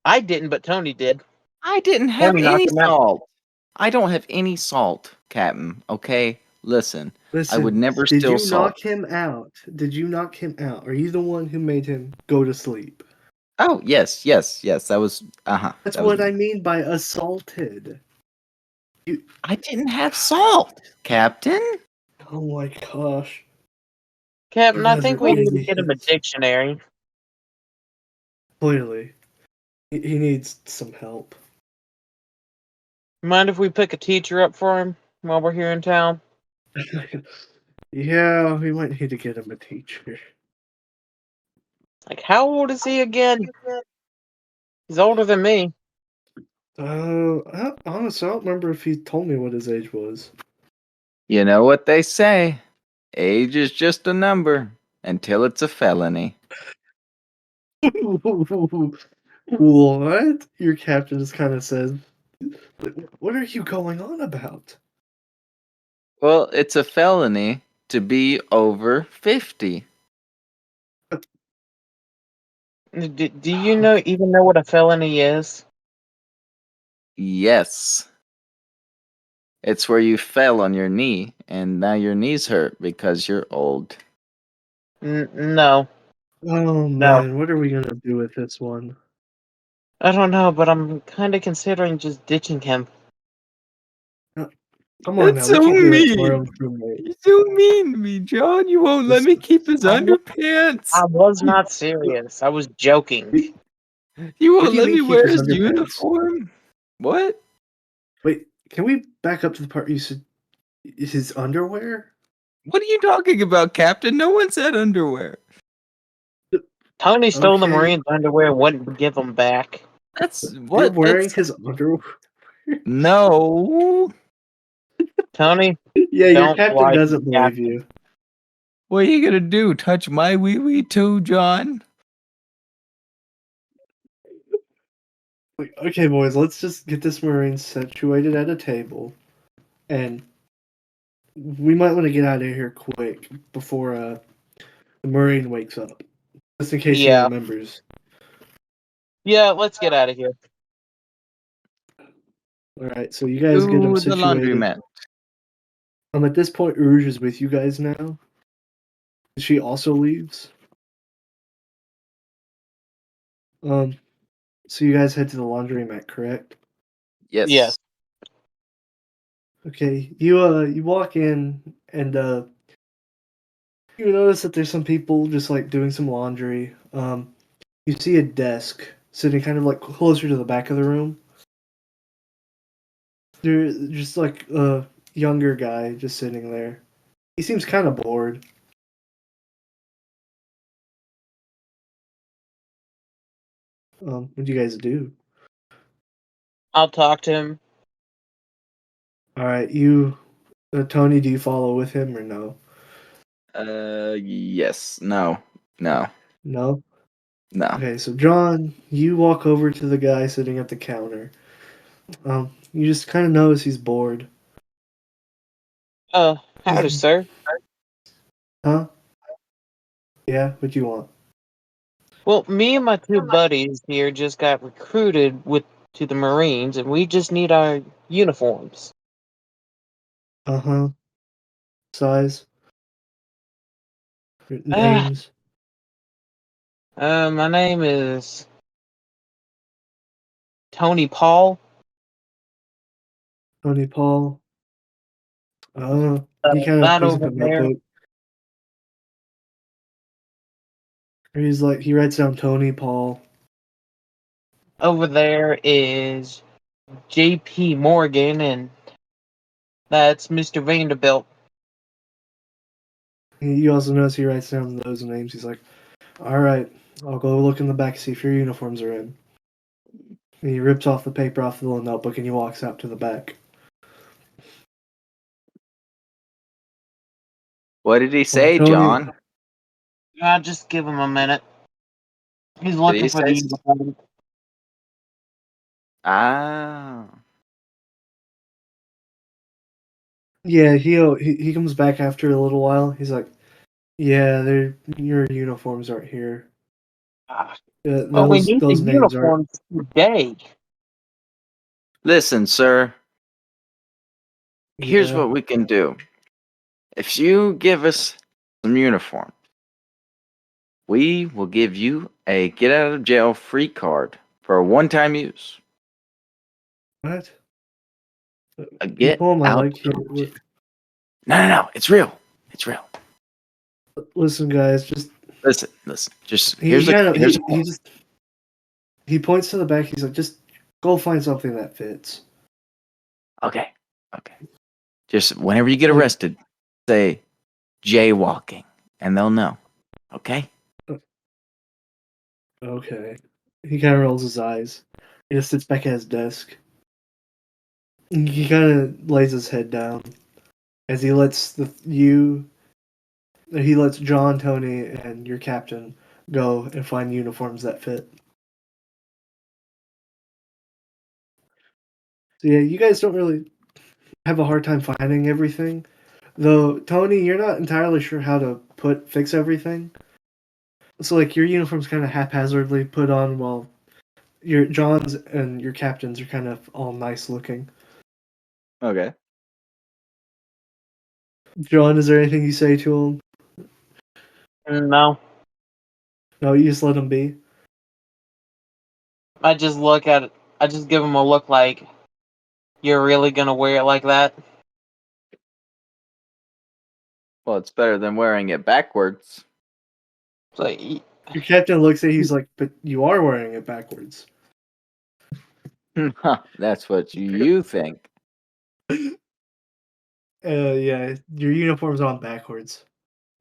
I didn't, but Tony did. I didn't have Tony knocked any him out. salt. I don't have any salt, Captain. Okay? Listen. I would Listen, never did steal you salt. knock him out? Did you knock him out? Are you the one who made him go to sleep? Oh, yes. That was, That's that was what me. I mean by assaulted. I didn't have salt, Captain. Oh my gosh. You Captain, I guys think are we need to get him a idiots. dictionary. Clearly. He needs some help. Mind if we pick a teacher up for him while we're here in town? Yeah, we might need to get him a teacher. Like, how old is he again? He's older than me. Honestly, I don't remember if he told me what his age was. You know what they say. Age is just a number until it's a felony. What? Your captain just kind of says, "What are you going on about?" Well, it's a felony to be over 50. Do you know even know what a felony is? Yes. It's where you fell on your knee and now your knee's hurt because you're old. No, Oh no. man, what are we gonna do with this one? I don't know, but I'm kind of considering just ditching him. Come on That's now, we so can't do that to our own mean. crewmate. You're so mean to me, John. You won't let me keep his I wa- underpants. I was not serious. I was joking. Wait, You what won't do you let mean me keep wear his his underpants? uniform. What? Wait, can we back up to the part you said his underwear? What are you talking about, Captain? No one said underwear. Tony stole the Okay, Marine's underwear and wouldn't give them back. That's you're what wearing it's. his underwear. No. Tony, Yeah, your don't captain lie to doesn't the believe captain. you. What are you gonna do? Touch my wee wee too, John? Wait, okay, boys, let's just get this marine situated at a table, and we might want to get out of here quick before the marine wakes up, just in case he Yeah. remembers. Yeah, let's get out of here. All right, so you guys get him To the situated. laundromat. At this point, Rouge is with you guys now. She also leaves. Um, so you guys head to the laundromat, correct? Yes. Yes. Okay, you walk in and you notice that there's some people just like doing some laundry. You see a desk sitting kind of like closer to the back of the room. There's just like a younger guy just sitting there. He seems kind of bored. What do you guys do? I'll talk to him. All right, Tony, do you follow with him or no? Yes. No. No. No. No. Okay, so John, you walk over to the guy sitting at the counter. You just kind of notice he's bored. Howdy, sir. Huh? Yeah, what do you want? Well, me and my two buddies here just got recruited to the Marines, and we just need our uniforms. Uh-huh. Size? Ah, Names? my name is Tony Paul. Tony Paul? He kind of That picks up over a there, notebook. He writes down Tony Paul. over there is J.P. Morgan, and that's Mr. Vanderbilt. You also notice he writes down those names. He's like, all right, I'll go look in the back, see if your uniforms are in. And he rips off the paper off the little notebook and he walks out to the back. What did he say, Tony, John? I'll just give him a minute. He's Did looking he for say? the uniform. Ah. yeah, he comes back after a little while. He's like, yeah, your uniforms aren't here. Ah, Uh, but we those need the those names aren't. uniforms today. Listen, sir. Here's Yeah. what we can do. If you give us some uniform, we will give you a get out of jail free card for a one-time use. What? A Can you get pull my out leg here? of jail. No. It's real. It's real. Listen, guys, just Listen. Just he kind of here's a he just he points to the back. He's like, just go find something that fits. okay. Just whenever you get Like, arrested, say jaywalking, and they'll know. Okay. okay. He kind of rolls his eyes. He just sits back at his desk. He kind of lays his head down as he lets you He lets John, Tony, and your captain go and find uniforms that fit. So yeah, you guys don't really have a hard time finding everything. Though, Tony, you're not entirely sure how to fix everything. So like your uniform's kind of haphazardly put on while your John's and your captain's are kind of all nice looking. Okay. John, is there anything you say to him? No, No, you just let him be. I just look at it. I just give him a look like, you're really gonna wear it like that? Well, it's better than wearing it backwards. It's like, Your captain looks at you, he's like, but you are wearing it backwards. That's what you think. Yeah, your uniform's on backwards.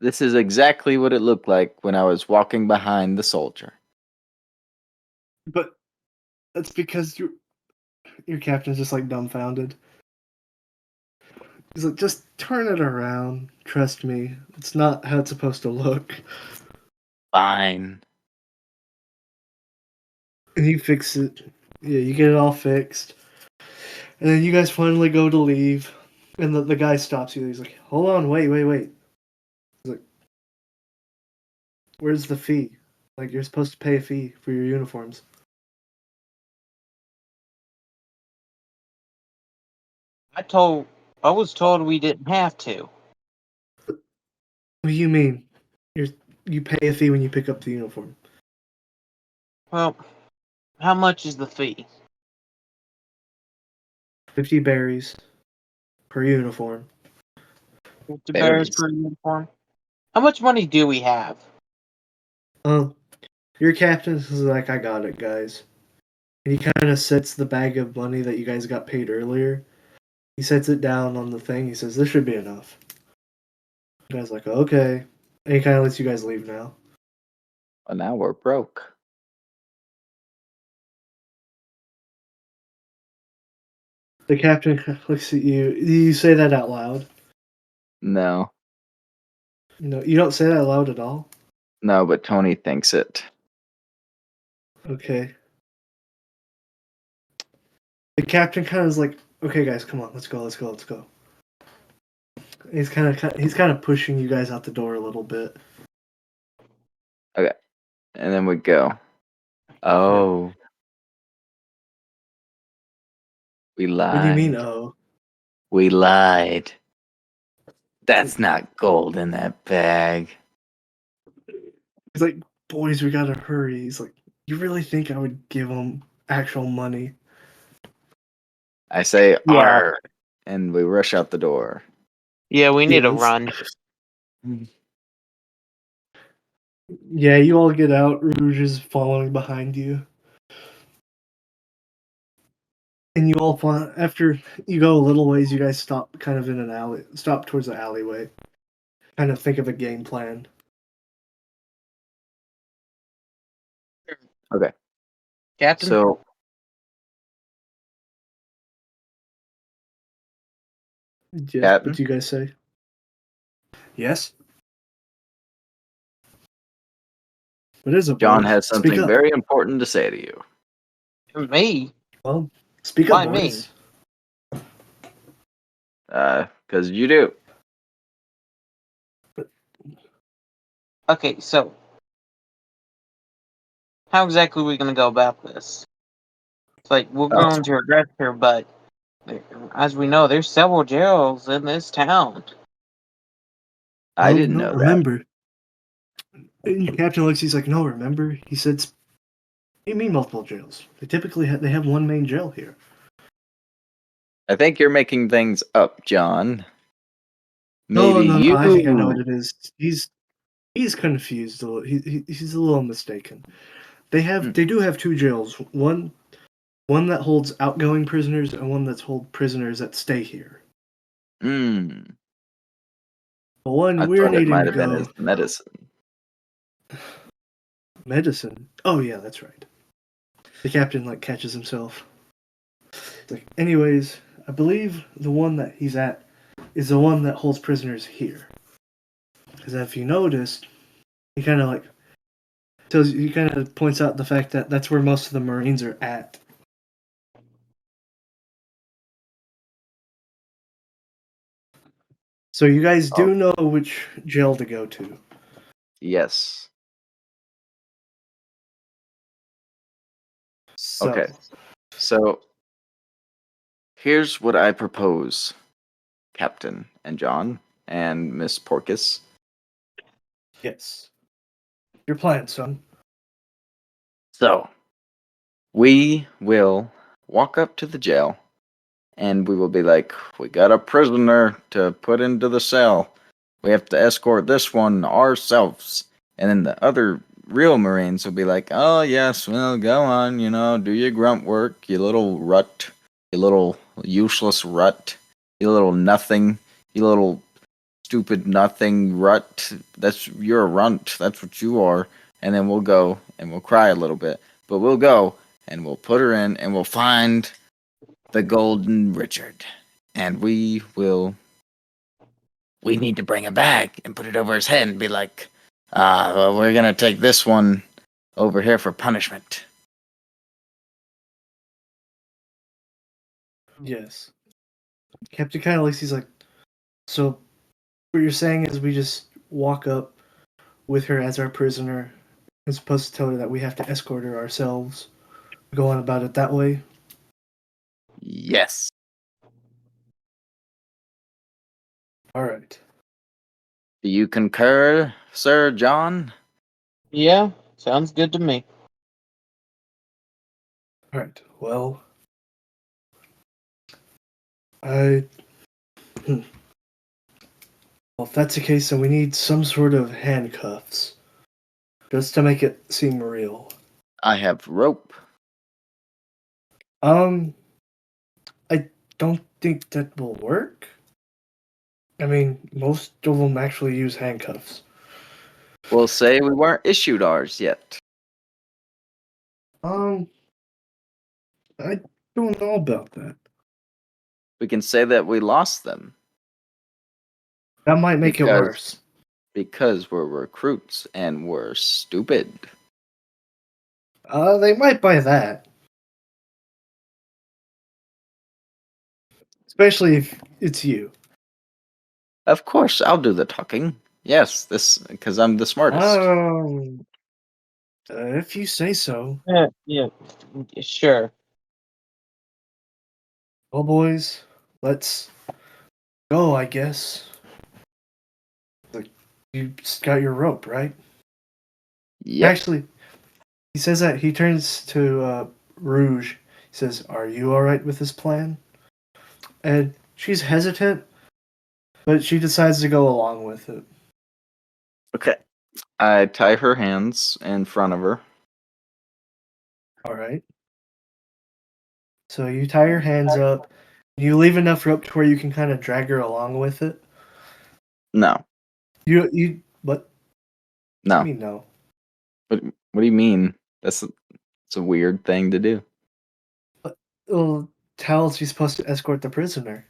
This is exactly what it looked like when I was walking behind the soldier. But that's because your captain's just like dumbfounded. He's like, just turn it around. Trust me, it's not how it's supposed to look. Fine. And you fix it. Yeah, you get it all fixed. And then you guys finally go to leave. And the guy stops you. He's like, hold on, wait. He's like, where's the fee? Like, you're supposed to pay a fee for your uniforms. I was told we didn't have to. What do you mean? You pay a fee when you pick up the uniform. Well, how much is the fee? 50 berries per uniform. 50 Berries. berries per uniform. How much money do we have? Your captain is like, I got it, guys. And he kind of sets the bag of money that you guys got paid earlier. He sets it down on the thing. He says, this should be enough. You guys like, okay. And he kind of lets you guys leave now. Well, now we're broke. The captain looks at you. Do you say that out loud? No. No, you don't say that out loud at all? No, but Tony thinks it. Okay. The captain kind of is like, okay, guys, come on, let's go. He's kind of pushing you guys out the door a little bit. Okay. And then we go. Oh. We lied. What do you mean, oh? We lied. That's not gold in that bag. He's like, boys, we gotta hurry. He's like, you really think I would give him actual money? I say Yeah. R, and we rush out the door. Yeah, we need to Yes. run. Yeah, you all get out. Rouge is following behind you. And you all find, after you go a little ways, you guys stop kind of in an alley, stop towards the alleyway. Kind of think of a game plan. Okay. Captain? So Yeah, Captain? what do you guys say? Yes? What is it, John boys? has Speak something up. very important to say to you. Me? Well, speak Why up, me? boys. Because you do. Okay, so how exactly are we gonna go about this? It's like we're going to arrest her, but as we know, there's several jails in this town. I Well, didn't no, know that. remember. And Captain Alexi's like, no, remember? He said, what do you mean multiple jails? They typically they have one main jail here. I think you're making things up, John. No, Maybe you. I think I know what it is. He's confused a little. He's a little mistaken. They do have two jails. One that holds outgoing prisoners and one that's hold prisoners that stay here. Hmm. The one I we're thought it needing might to have been go his medicine. medicine. Oh yeah, that's right. The captain like catches himself. It's like, anyways, I believe the one that he's at is the one that holds prisoners here. Because if you noticed, he kind of like tells you, he kind of points out the fact that that's where most of the Marines are at. So you guys Oh. do know which jail to go to. Yes. So, Okay. So here's what I propose, Captain and John and Miss Porkis. yes. Your plan, son. So we will walk up to the jail and we will be like, we got a prisoner to put into the cell. We have to escort this one ourselves. And then the other real Marines will be like, oh, yes, well, go on, do your grunt work, you little rut, you little useless rut, you little nothing, you little stupid nothing rut. You're a runt. That's what you are. And then we'll go and we'll cry a little bit. But we'll go and we'll put her in and we'll find the Golden Richard. And we need to bring him back and put it over his head and be like, well, we're going to take this one over here for punishment. Yes. Captain kind of looks, he's like, so what you're saying is we just walk up with her as our prisoner and supposed to tell her that we have to escort her ourselves. Go on about it that way. Yes. All right. Do you concur, Sir John? Yeah, sounds good to me. All right. Well, I. Well, if that's the case, then we need some sort of handcuffs, just to make it seem real. I have rope. I don't think that will work. I mean, most of them actually use handcuffs. We'll say we weren't issued ours yet. I don't know about that. We can say that we lost them. That might make it worse. Because we're recruits and we're stupid. They might buy that. Especially if it's you. Of course, I'll do the talking. Yes, because I'm the smartest. If you say so. Yeah, sure. Well, boys, let's go, I guess. Like, you got your rope, right? Yep. Actually, he says that he turns to Rouge. He says, "Are you all right with this plan?" And she's hesitant, but she decides to go along with it. Okay. I tie her hands in front of her. All right. So you tie your hands up. You leave enough rope to where you can kind of drag her along with it. No. What? No. I mean, no. What do you mean? It's a weird thing to do. Well, how else are you supposed to escort the prisoner?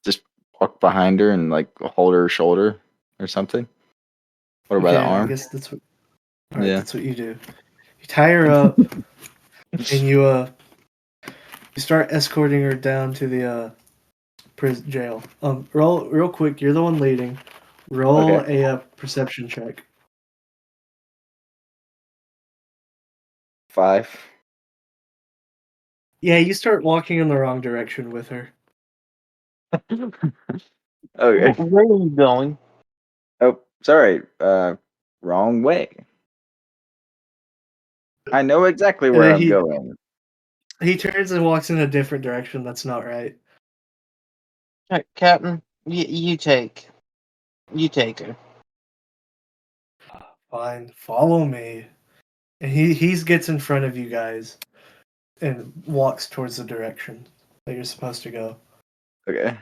Just walk behind her and like hold her shoulder or something. Or by the Okay, I arm. guess that's what. All right, Yeah. that's what you do. You tie her up, and you start escorting her down to the jail. Roll real quick. You're the one leading. Roll Okay. a perception check. 5. Yeah, you start walking in the wrong direction with her. Okay. Where are you going? Oh, sorry. Wrong way. I know exactly where I'm going. He turns and walks in a different direction. That's not right. Captain, you take her. Fine, follow me. And he gets in front of you guys and walks towards the direction that you're supposed to go. Okay.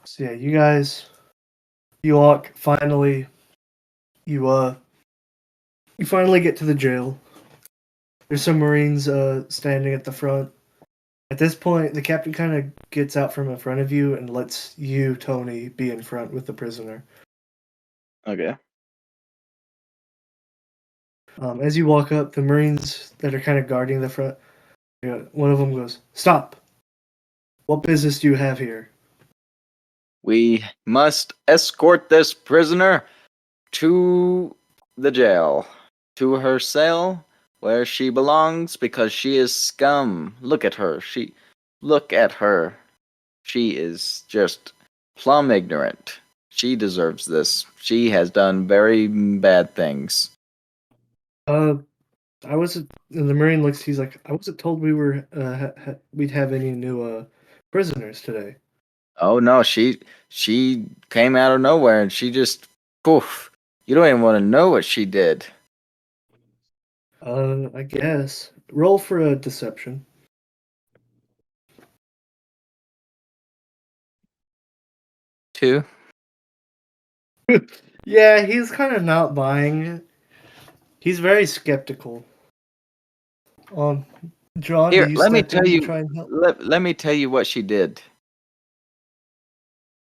So yeah, you walk. Finally, you finally get to the jail. There's some Marines standing at the front At this point, the captain kind of gets out from in front of you and lets you, Tony, be in front with the prisoner. Okay. As you walk up, the Marines that are kind of guarding the front, one of them goes, "Stop! What business do you have here?" We must escort this prisoner to the jail, to her cell, where she belongs, because she is scum. Look at her. Look at her. She is just plumb ignorant. She deserves this. She has done very bad things. I wasn't. And the Marine looks. He's like, "I wasn't told we were we'd have any new prisoners today." Oh no, she came out of nowhere and she just poof. You don't even want to know what she did. I guess roll for a deception. 2. Yeah, he's kind of not buying it. He's very skeptical. Um, John, do Here, you let me step tell in to you try and help? let me tell you what she did.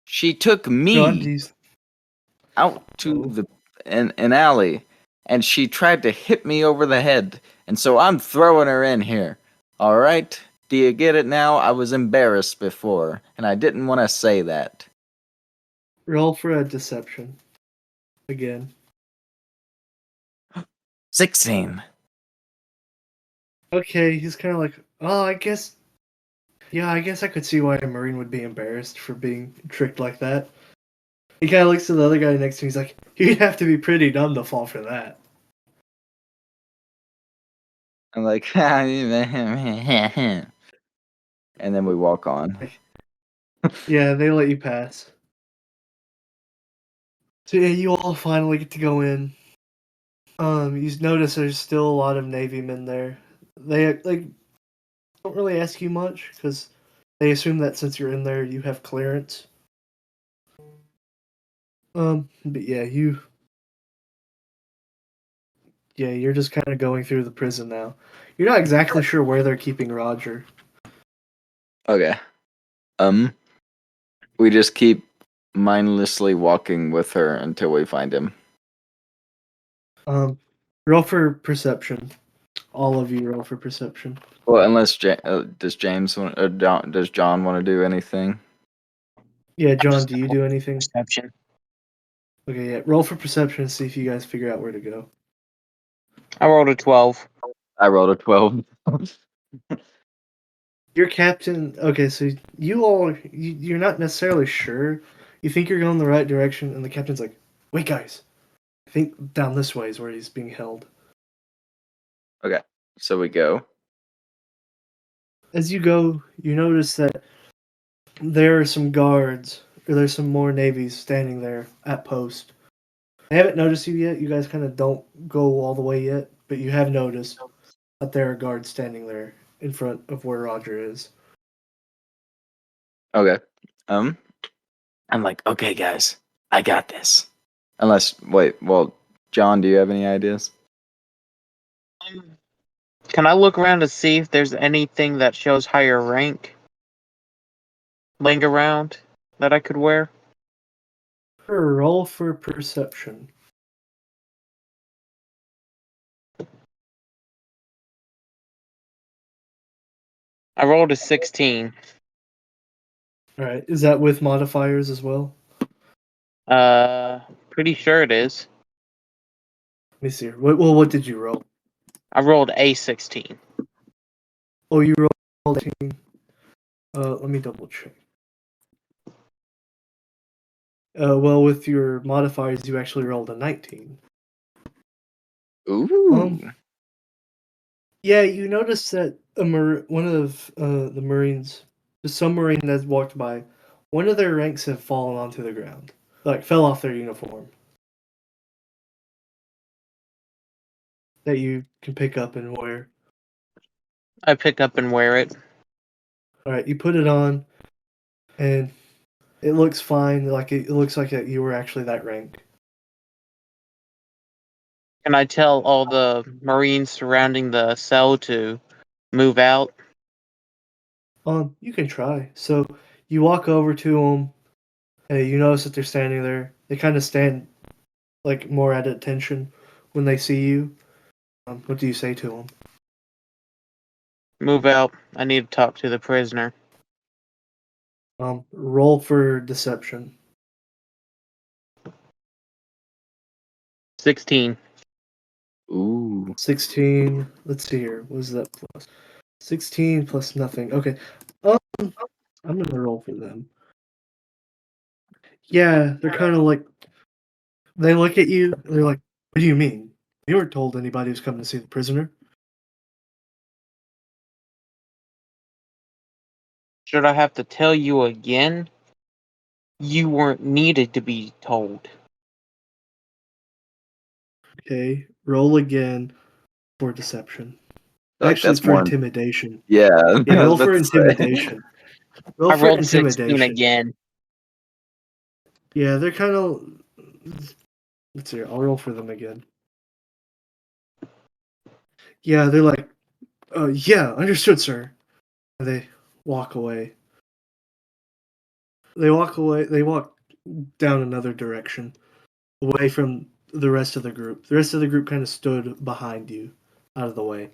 She took John, do me you? out to Oh, an alley and she tried to hit me over the head. And so I'm throwing her in here. All right? Do you get it now? I was embarrassed before and I didn't want to say that. roll for a deception. Again. 16. Okay, he's kind of like, oh, I guess. Yeah, I guess I could see why a Marine would be embarrassed for being tricked like that. He kind of looks to the other guy next to him. He's like, you'd have to be pretty dumb to fall for that. I'm like, and then we walk on. Yeah, they let you pass. So yeah, you all finally get to go in. You notice there's still a lot of Navy men there. They don't really ask you much because they assume that since you're in there, you have clearance. But you're just kind of going through the prison now. You're not exactly sure where they're keeping Roger. Okay. We just keep mindlessly walking with her until we find him. Roll for perception. All of you roll for perception. Well, unless does James want, does John want to do anything? Yeah, John, do you do anything? Perception. Okay, yeah. Roll for perception and see if you guys figure out where to go. I rolled a 12. I rolled a 12. Your captain. Okay, so you're not necessarily sure. You think you're going the right direction, and the captain's like, "Wait, guys, I think down this way is where he's being held." Okay, so we go. As you go, you notice that there are some guards, or there's some more navies standing there at post. They haven't noticed you yet. You guys kind of don't go all the way yet, but you have noticed that there are guards standing there in front of where Roger is. Okay. I'm like, okay, guys, I got this. Unless, wait, well, John, do you have any ideas? Can I look around to see if there's anything that shows higher rank laying around that I could wear? Roll for perception. I rolled a 16. All right, is that with modifiers as well? Pretty sure it is. Let me see here. What did you roll? I rolled a 16. Oh, you rolled 18. Let me double check. Well, with your modifiers, you actually rolled a 19. Ooh. Yeah, you notice that one of the Marines, the submarine that walked by, one of their ranks have fallen onto the ground, like fell off their uniform that you can pick up and wear. I pick up and wear it. All right, you put it on, and it looks fine. Like it looks like you were actually that rank. Can I tell all the Marines surrounding the cell to move out? You can try. So you walk over to them. Hey, you notice that they're standing there. They kind of stand like more at attention when they see you. What do you say to them? Move out. I need to talk to the prisoner. Roll for deception. 16. Ooh. 16. Let's see here. What is that plus? 16 plus nothing. Okay. Um, I'm gonna roll for them. Yeah, they're kind of like they look at you. They're like, "What do you mean? You weren't told anybody was coming to see the prisoner." Should I have to tell you again? You weren't needed to be told. Okay, roll again for deception. Like Actually, that's it's for more. intimidation. Yeah, Yeah, I was roll about for to say. intimidation. Roll I for rolled 16 intimidation. again. Yeah, they're kind of. Let's see. I'll roll for them again. Yeah, they're like, yeah, understood, sir. And they walk away. They walk away. They walk down another direction, away from the rest of the group. The rest of the group kind of stood behind you, out of the way.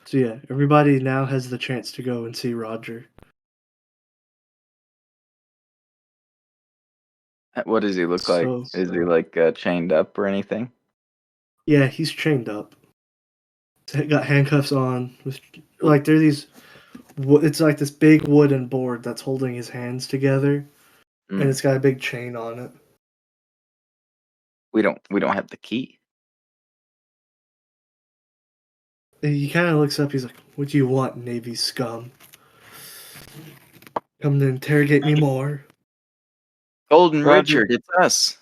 So yeah, everybody now has the chance to go and see Roger. What does he look like? So Is he like chained up or anything? yeah, he's chained up. He's got handcuffs on. Like they're these. It's like this big wooden board that's holding his hands together, and Mm. it's got a big chain on it. We don't have the key. He kind of looks up. He's like, "What do you want, Navy scum? Come to interrogate me more?" Golden Roger. Richard, it's us.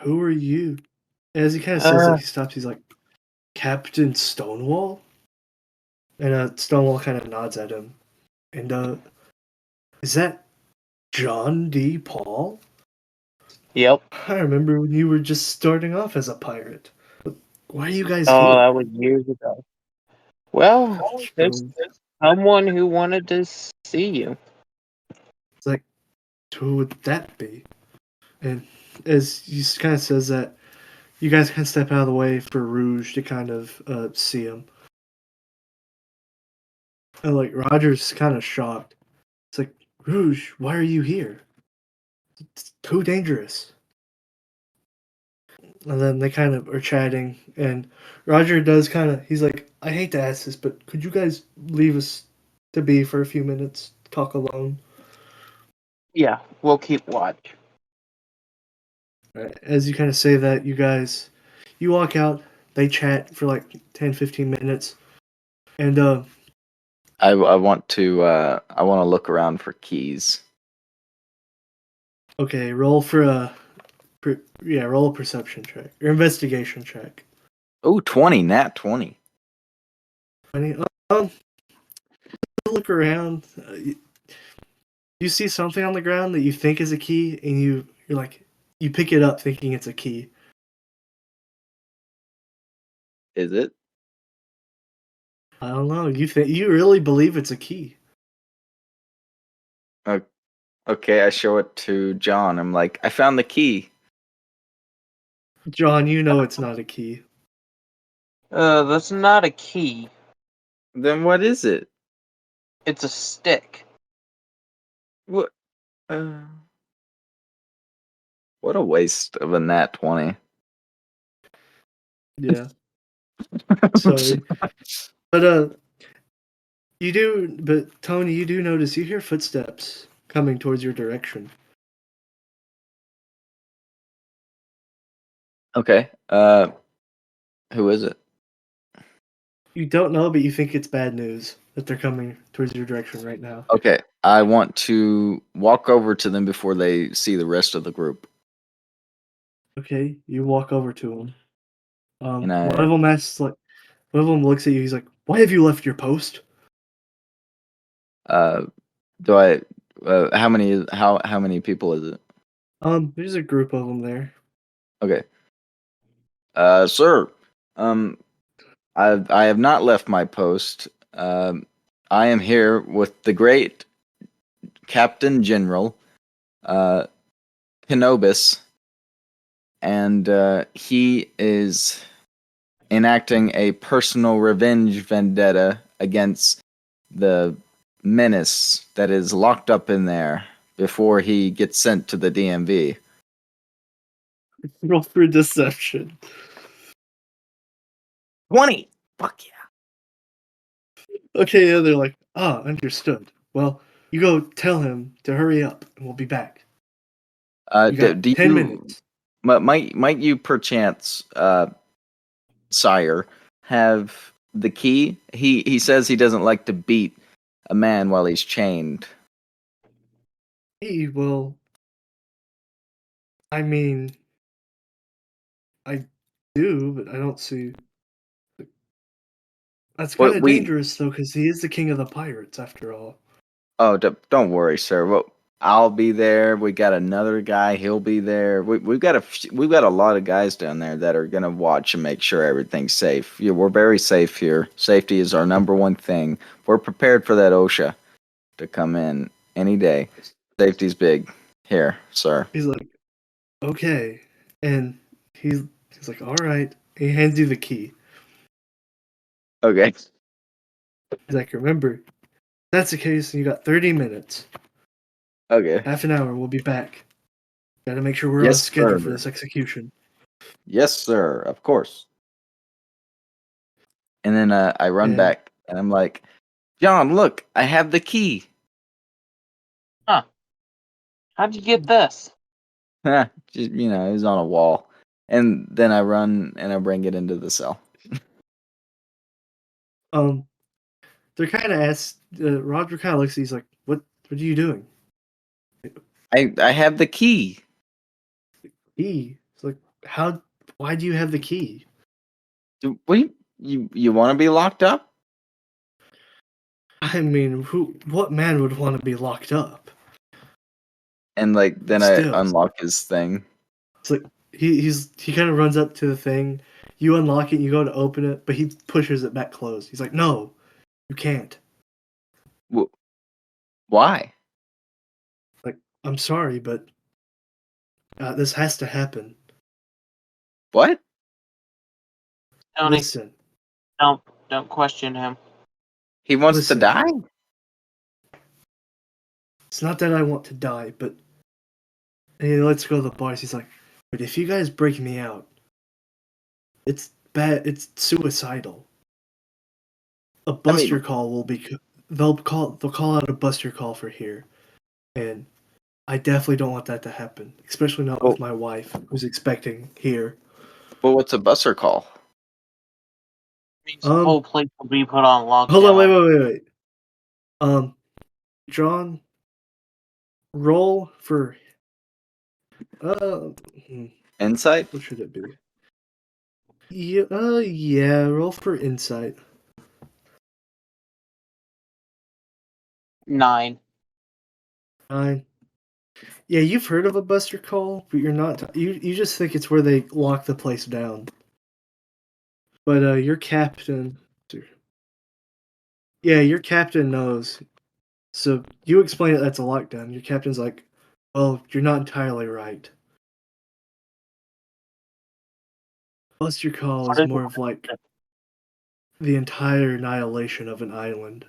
Who are you? As he kind of says that, he stops. He's like, "Captain Stonewall?" And Stonewall kind of nods at him. And is that John D. Paul? Yep. I remember when you were just starting off as a pirate. Why are you guys Oh, here? that was years ago. Well, there's So someone who wanted to see you. it's like, who would that be? And as he kind of says that, you guys can step out of the way for Rouge to kind of see him. And like Roger's kind of shocked. It's like, Rouge, why are you here? It's too dangerous. And then they kind of are chatting, and Roger does kind of. He's like, I hate to ask this, but could you guys leave us to be for a few minutes, talk alone? Yeah, we'll keep watch. Right. As you kind of say that, you walk out. They chat for like 10, 15 minutes, and I want to look around for keys. okay, roll for roll a perception check or investigation check. Oh, 20, nat 20. Um, look around. You see something on the ground that you think is a key, and you're like, you pick it up thinking it's a key. Is it? I don't know. You really believe it's a key? Okay, I show it to John. I'm like, I found the key. John, you know it's not a key. That's not a key. Then what is it? It's a stick. What? Uh, what a waste of a nat 20. Yeah. Sorry. But Tony, you do notice you hear footsteps coming towards your direction. Okay. Who is it? You don't know, but you think it's bad news that they're coming towards your direction right now. Okay, I want to walk over to them before they see the rest of the group. Okay, you walk over to them. And One of them looks at you. He's like, "Why have you left your post?" do I? How many? How many people is it? There's a group of them there. Okay. Sir, um, I have not left my post. I am here with the great Captain General uh, Kenobis, and he is enacting a personal revenge vendetta against the menace that is locked up in there before he gets sent to the DMV. Roll for deception. 20! Fuck yeah. Okay, yeah, they're like, understood. Well, you go tell him to hurry up, and we'll be back. You got Do 10 you minutes. might you perchance, sire, have the key? He says he doesn't like to beat a man while he's chained. Hey, well, I mean, I do, but I don't see. That's kind What of we dangerous, though, because he is the king of the pirates, after all. Oh, don't worry, sir. Well, I'll be there. We got another guy. He'll be there. We've got a lot of guys down there that are gonna watch and make sure everything's safe. Yeah, we're very safe here. Safety is our number one thing. We're prepared for that OSHA to come in any day. Safety's big here, sir. He's like, okay, and he's like, all right. He hands you the key. Okay. He's like, remember, that's the case, and you got 30 minutes. Okay. Half an hour, we'll be back. Gotta make sure we're on Yes, schedule sir. for this execution. Yes, sir. Of course. And then I run And back and I'm like, John, look, I have the key. How'd you get this? Just, it was on a wall. And then I run and I bring it into the cell. they're kind of asked. Roger kind of looks. He's like, "What? What are you doing?" I have the key. He's like, "How? Why do you have the key?" What you want to be locked up? I mean, who? What man would want to be locked up? And like then I Still, unlock his thing. it's like he kind of runs up to the thing. You unlock it. You go to open it, but he pushes it back closed. He's like, "No, you can't." Why? Like, I'm sorry, but this has to happen. What? Tony, Listen, don't question him. He wants to listen. die? It's not that I want to die, but and he lets go of the bars. He's like, but if you guys break me out, it's bad. It's suicidal. A I mean, buster call will be. They'll call out a buster call for here, and I definitely don't want that to happen. Especially not well, with my wife, who's expecting here. what's a busser call? Means the whole place will be put on Hold on, lockdown. wait. John, roll for. Hmm, Insight? what should it be? Yeah, roll for insight. 9. 9. Yeah, you've heard of a buster call, but you're not. You just think it's where they lock the place down. But your captain. Yeah, your captain knows. So you explain it. That's a lockdown. Your captain's like, "Oh, you're not entirely right. Buster call What is is more of like the entire annihilation of an island.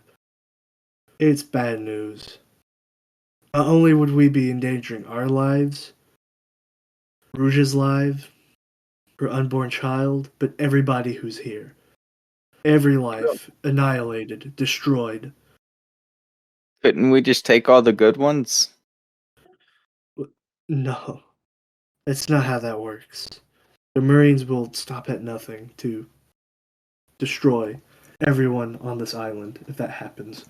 It's bad news. Not only would we be endangering our lives, Rouge's life, her unborn child, but everybody who's here. Every life annihilated, destroyed. Couldn't we just take all the good ones? No, that's not how that works. The Marines will stop at nothing to destroy everyone on this island if that happens.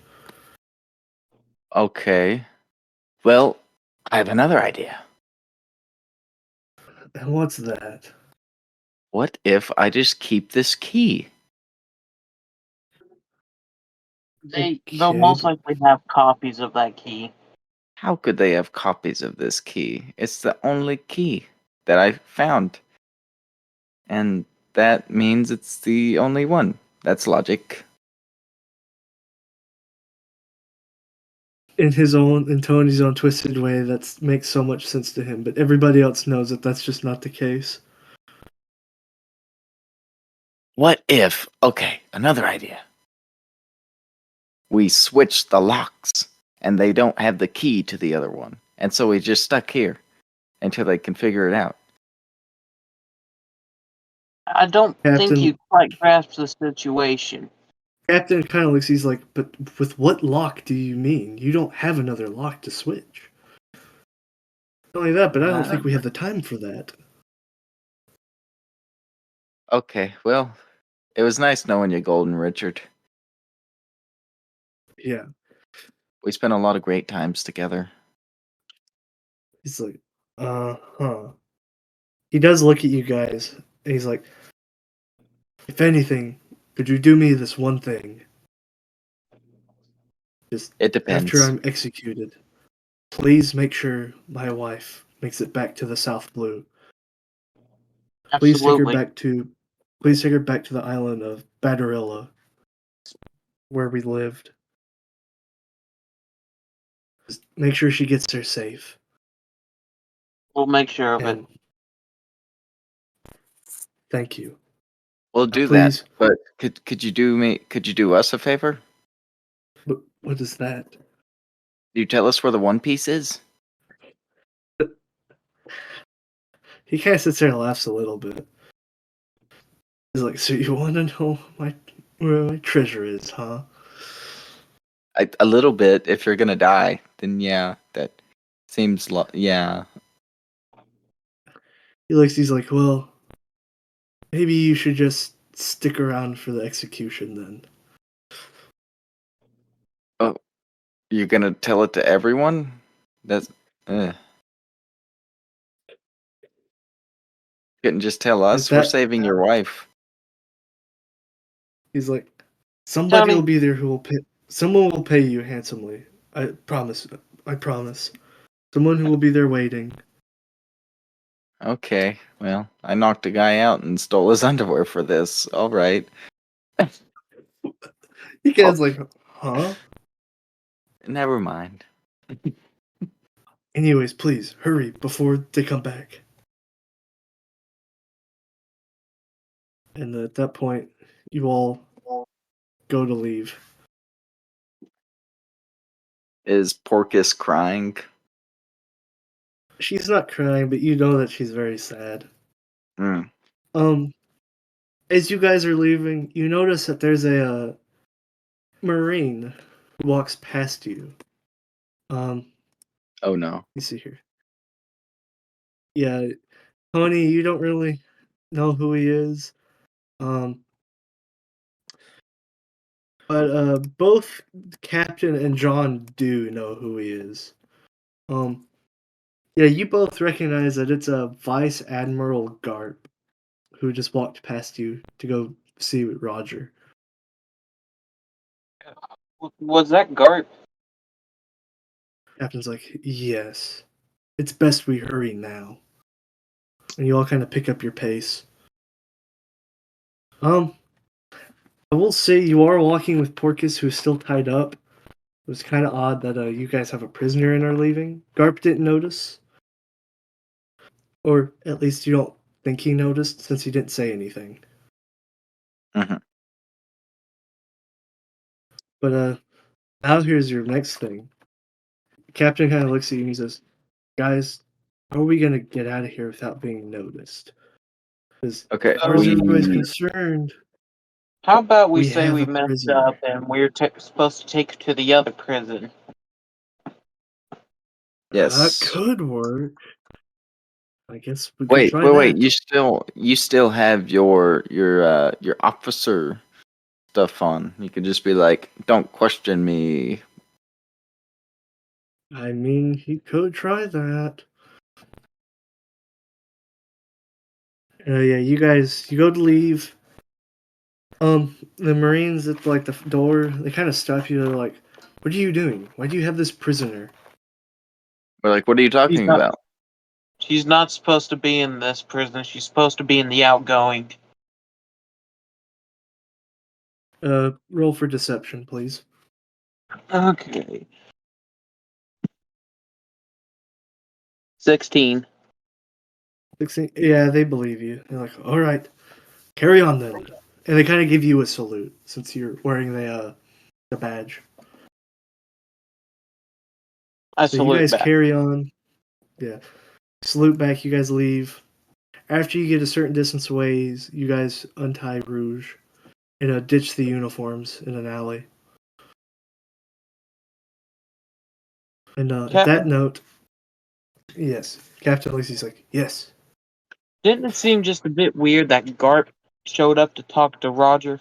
Okay. Well, I have another idea. And what's that? What if I just keep this key? They'll Okay, most but likely have copies of that key. How could they have copies of this key? It's the only key that I found. And that means it's the only one. That's logic. In Tony's own twisted way, that makes so much sense to him, but everybody else knows that that's just not the case. What if? Okay, another idea. We switch the locks, and they don't have the key to the other one, and so we just stuck here until they can figure it out. I don't think Captain- you quite grasp the situation. Captain kind of looks, he's like, but with what lock do you mean? You don't have another lock to switch. Not only that, but I don't think we have the time for that. Okay, well, it was nice knowing you, Golden Richard. Yeah. We spent a lot of great times together. He's like, huh. He does look at you guys, and he's like, if anything, could you do me this one thing? Just It depends. after I'm executed, please make sure my wife makes it back to the South Blue. Please take her Absolutely. back to the island of Badarilla, where we lived. Just make sure she gets there safe. We'll make sure of it. And thank you. We'll do please. that. But could you do us a favor? What is that? Could you tell us where the One Piece is? He kind of sits there and laughs a little bit. He's like, so you want to know where my treasure is, huh? A little bit. If you're gonna die, then yeah, that seems yeah. He's like, well, maybe you should just stick around for the execution then. Oh, you're gonna tell it to everyone? That's couldn't just tell us. We're saving your wife. He's like, somebody Tony. will be there who will pay. Someone will pay you handsomely. I promise. I promise. Someone who will be there waiting. Okay, well, I knocked a guy out and stole his underwear for this. All right. You guys like, huh? Never mind. Anyways, please hurry before they come back. And at that point, you all go to leave. Is Porcus crying? She's not crying, but you know that she's very sad. Mm. As you guys are leaving, you notice that there's a Marine who walks past you. Oh no. Let me see here. Yeah, Tony, you don't really know who he is. But both Captain and John do know who he is. Yeah, you both recognize that it's a Vice Admiral Garp who just walked past you to go see Roger. Was that Garp? Captain's like, yes. It's best we hurry now. And you all kind of pick up your pace. I will say you are walking with Porcus, who's still tied up. It was kind of odd that you guys have a prisoner and are leaving. Garp didn't notice. Or at least you don't think he noticed, since he didn't say anything. Mm-hmm. But now here's your next thing. Captain kind of looks at you and he says, guys, how are we going to get out of here without being noticed? Because Okay. as far as everybody's concerned, How about we we say have we a messed prisoner. up and we're supposed to take her to the other prison? Yes. That could work. I guess we could try wait. that. You still have your officer stuff on. You could just be like, don't question me. I mean, he could try that. Yeah, you go to leave. The Marines at like the door, they kind of stop you. They're like, "What are you doing? Why do you have this prisoner?" We're like, what are you talking about? She's not supposed to be in this prison. She's supposed to be in the outgoing. Roll for deception, please. Okay. 16. 16. Yeah, they believe you. They're like, all right, carry on then. And they kind of give you a salute since you're wearing the badge. I So you salute guys back. carry on. Yeah. Salute back. You guys leave. After you get a certain distance away, you guys untie Rouge and ditch the uniforms in an alley. And at that Captain, note, yes, Captain Lacey's like, yes. didn't it seem just a bit weird that Garp showed up to talk to Roger?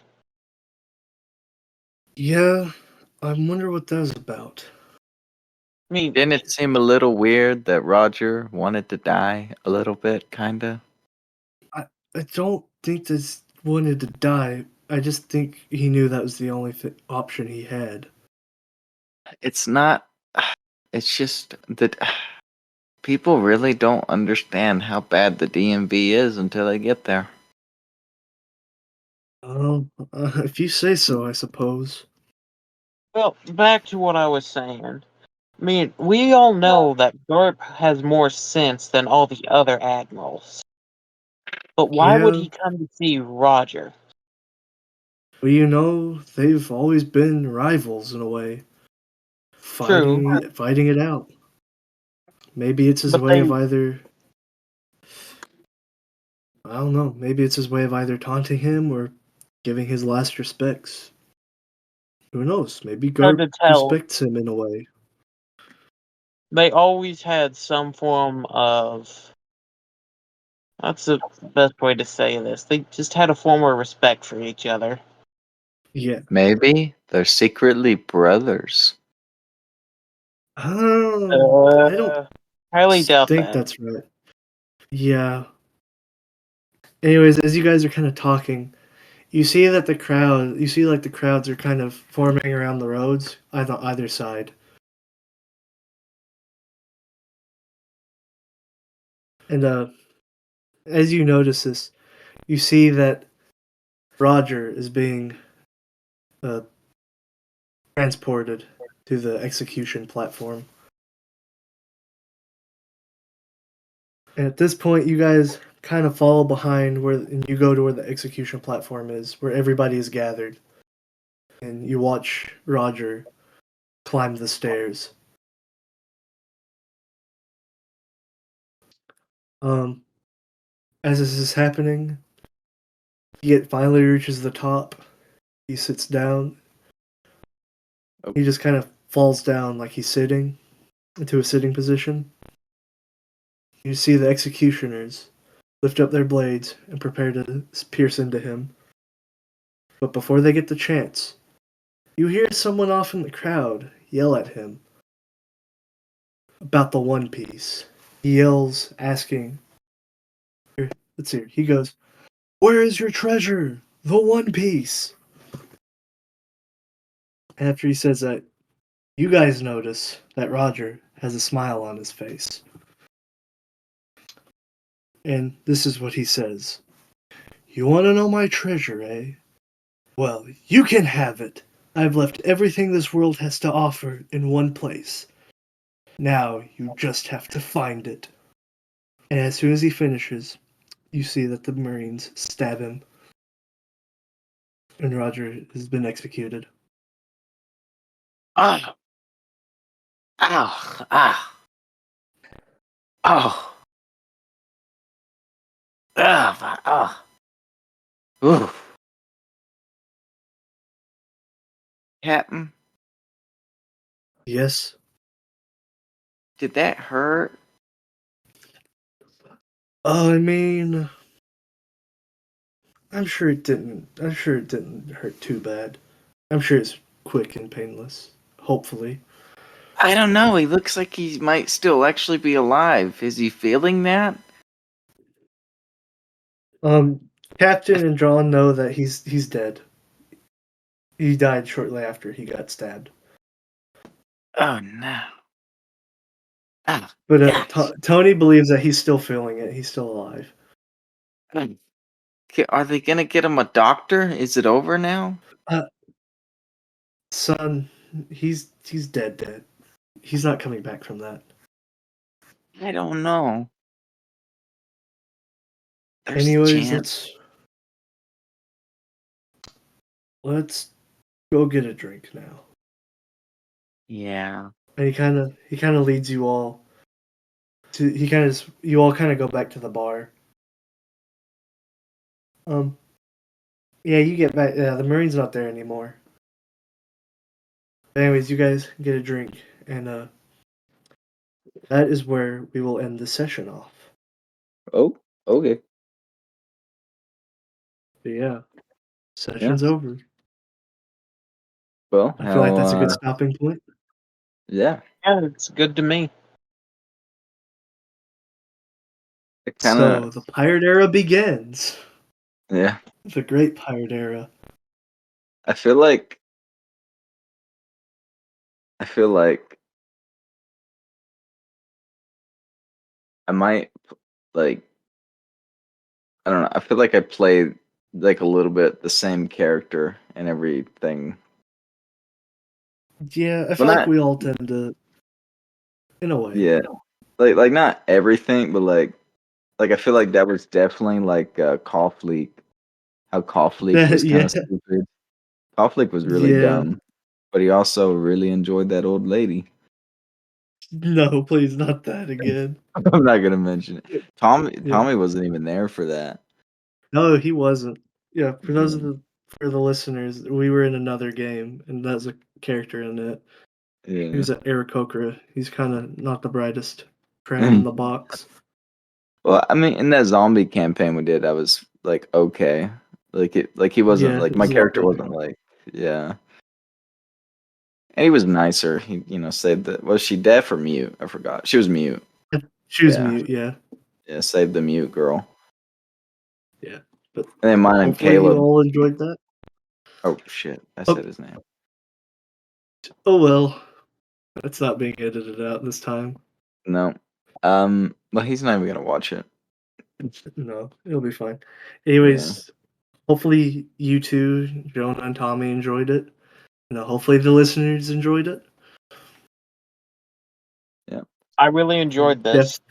Yeah, I wonder what that was about. I mean, Didn't it seem a little weird that Roger wanted to die a little bit, kinda? I don't think this wanted to die. I just think he knew that was the only option he had. It's not. It's just that people really don't understand how bad the DMV is until they get there. Oh, if you say so, I suppose. well, back to what I was saying. I mean, we all know that Garp has more sense than all the other admirals. But why would Yeah, he come to see Roger? well, they've always been rivals in a way, True, fighting it out. Maybe it's his but way they of either, I don't know, maybe it's his way of either taunting him or giving his last respects. Who knows? Maybe hard Garp to tell. respects him in a way. They always had some form of. That's the best way to say this. They just had a form of respect for each other. Yeah. Maybe they're secretly brothers. I don't Uh, highly doubt think that. that's right. Yeah. Anyways, as you guys are kind of talking, you see that you see like the crowds are kind of forming around the roads on either side. And as you notice this, you see that Roger is being uh, transported to the execution platform. And at this point, you guys kind of follow behind and you go to where the execution platform is, where everybody is gathered. And you watch Roger climb the stairs. Um, as this is happening, he finally reaches the top. He sits down. He just kind of falls down like he's sitting into a sitting position. You see the executioners lift up their blades and prepare to pierce into him. But before they get the chance, you hear someone off in the crowd yell at him about the One Piece. He yells, asking, let's see, he goes, "Where is your treasure? The One Piece!" After he says that, you guys notice that Roger has a smile on his face. And this is what he says. "You want to know my treasure, eh? Well, you can have it. I've left everything this world has to offer in one place. Now you just have to find it." And as soon as he finishes, you see that the Marines stab him, and Roger has been executed. Ah, ow, ah, oh, ah. Ooh. Captain, Yes. did that hurt? I mean, I'm sure it didn't. I'm sure it didn't hurt too bad. I'm sure it's quick and painless. Hopefully. I don't know. He looks like he might still actually be alive. Is he feeling that? Um, Captain and John know that he's dead. He died shortly after he got stabbed. Oh no. Ah, But yes. Tony believes that he's still feeling it. He's still alive. Okay, are they gonna get him a doctor? Is it over now? son, he's dead. He's not coming back from that. I don't know. There's a Anyways, chance. let's go get a drink now. Yeah. And he kind of leads you all to you all kind of go back to the bar. Yeah, you get back. Yeah, the Marine's not there anymore. Anyways, you guys get a drink, and that is where we will end the session off. Oh, okay. So yeah, Yeah. session's over. Well, I feel like that's a good how, stopping point. yeah. Yeah, it's good to me. It kind So of, the pirate era begins. yeah. The great pirate era. I feel like, I feel like I might, like, I don't know. I feel like I played like a little bit the same character and everything. Yeah, I Well, feel like not, we all tend to, in a way. yeah. Like not everything, but like I feel like that was definitely like Cough Leak. How Cough Leak was kind Yeah, of stupid. Cough Leak was really yeah. dumb, but he also really enjoyed that old lady. No, please, not that again. I'm not gonna mention it. Tommy Yeah. Tommy wasn't even there for that. No, he wasn't. Yeah, for those of Yeah. the for the listeners, we were in another game, and that's a character in it. He Yeah. was at Aarakocra. He's kind of not the brightest crayon in the box. Well, I mean, in that zombie campaign we did, I was like okay. Like he wasn't Yeah, like it my was a lot character better. wasn't like yeah. And he was nicer. He saved the was she deaf or mute? I forgot. She was mute. She was Yeah. mute, yeah, Yeah, saved the mute girl. yeah. But And then mine and hopefully you Caleb. all enjoyed that. Oh shit, I Oh, said his name. oh well, it's not being edited out this time. No. Well he's not even gonna watch it. No, it'll be fine. Yeah. Anyways, hopefully you two, Jonah and Tommy, enjoyed it. Hopefully the listeners enjoyed it. Yeah. I really enjoyed Def- this.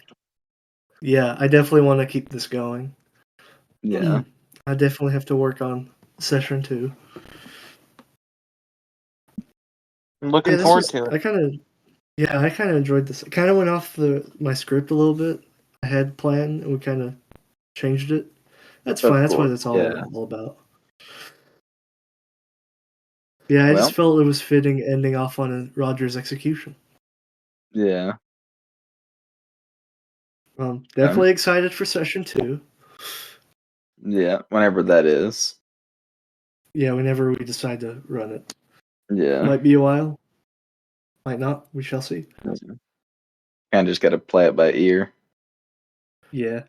yeah, I definitely want to keep this going. Yeah. I definitely have to work on session 2. I'm Yeah, looking this forward was to it. I kind of enjoyed this. It kind of went off my script a little bit. I had planned and we kind of changed it. That's Of fine. That's what course. it's Yeah. all about. Yeah, I just Well, felt it was fitting ending off on a Roger's execution. yeah. Um, Definitely excited for session 2. yeah, whenever that is. Yeah, whenever we decide to run it. Yeah. Might be a while. Might not. We shall see. Kind of just got to play it by ear. Yeah.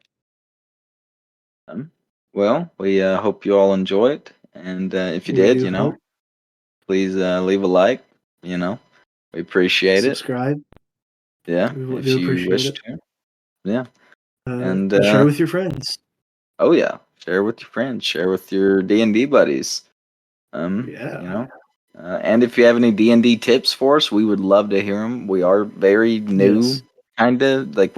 Um, well, we hope you all enjoy it, and if you We did, do hope. please leave a like. We appreciate it. Subscribe. Yeah, We if do you appreciate wish it. to. Yeah, and And share with your friends. oh yeah, share with your friends, share with your D&D buddies. Yeah. And if you have any D&D tips for us, we would love to hear them. We are very new, Yes. kind of like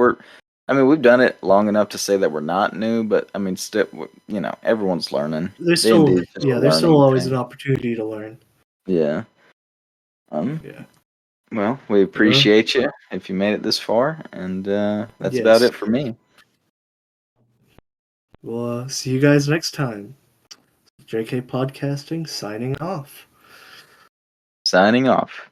I mean, we've done it long enough to say that we're not new, but I mean, still, everyone's learning. D&D is just a There's still learning always an thing. opportunity to learn. Yeah. Um. Yeah. Well, we Well, appreciate you if you made it this far, and that's about yes. it for me. We'll see you guys next time. JK Podcasting signing off. Signing off.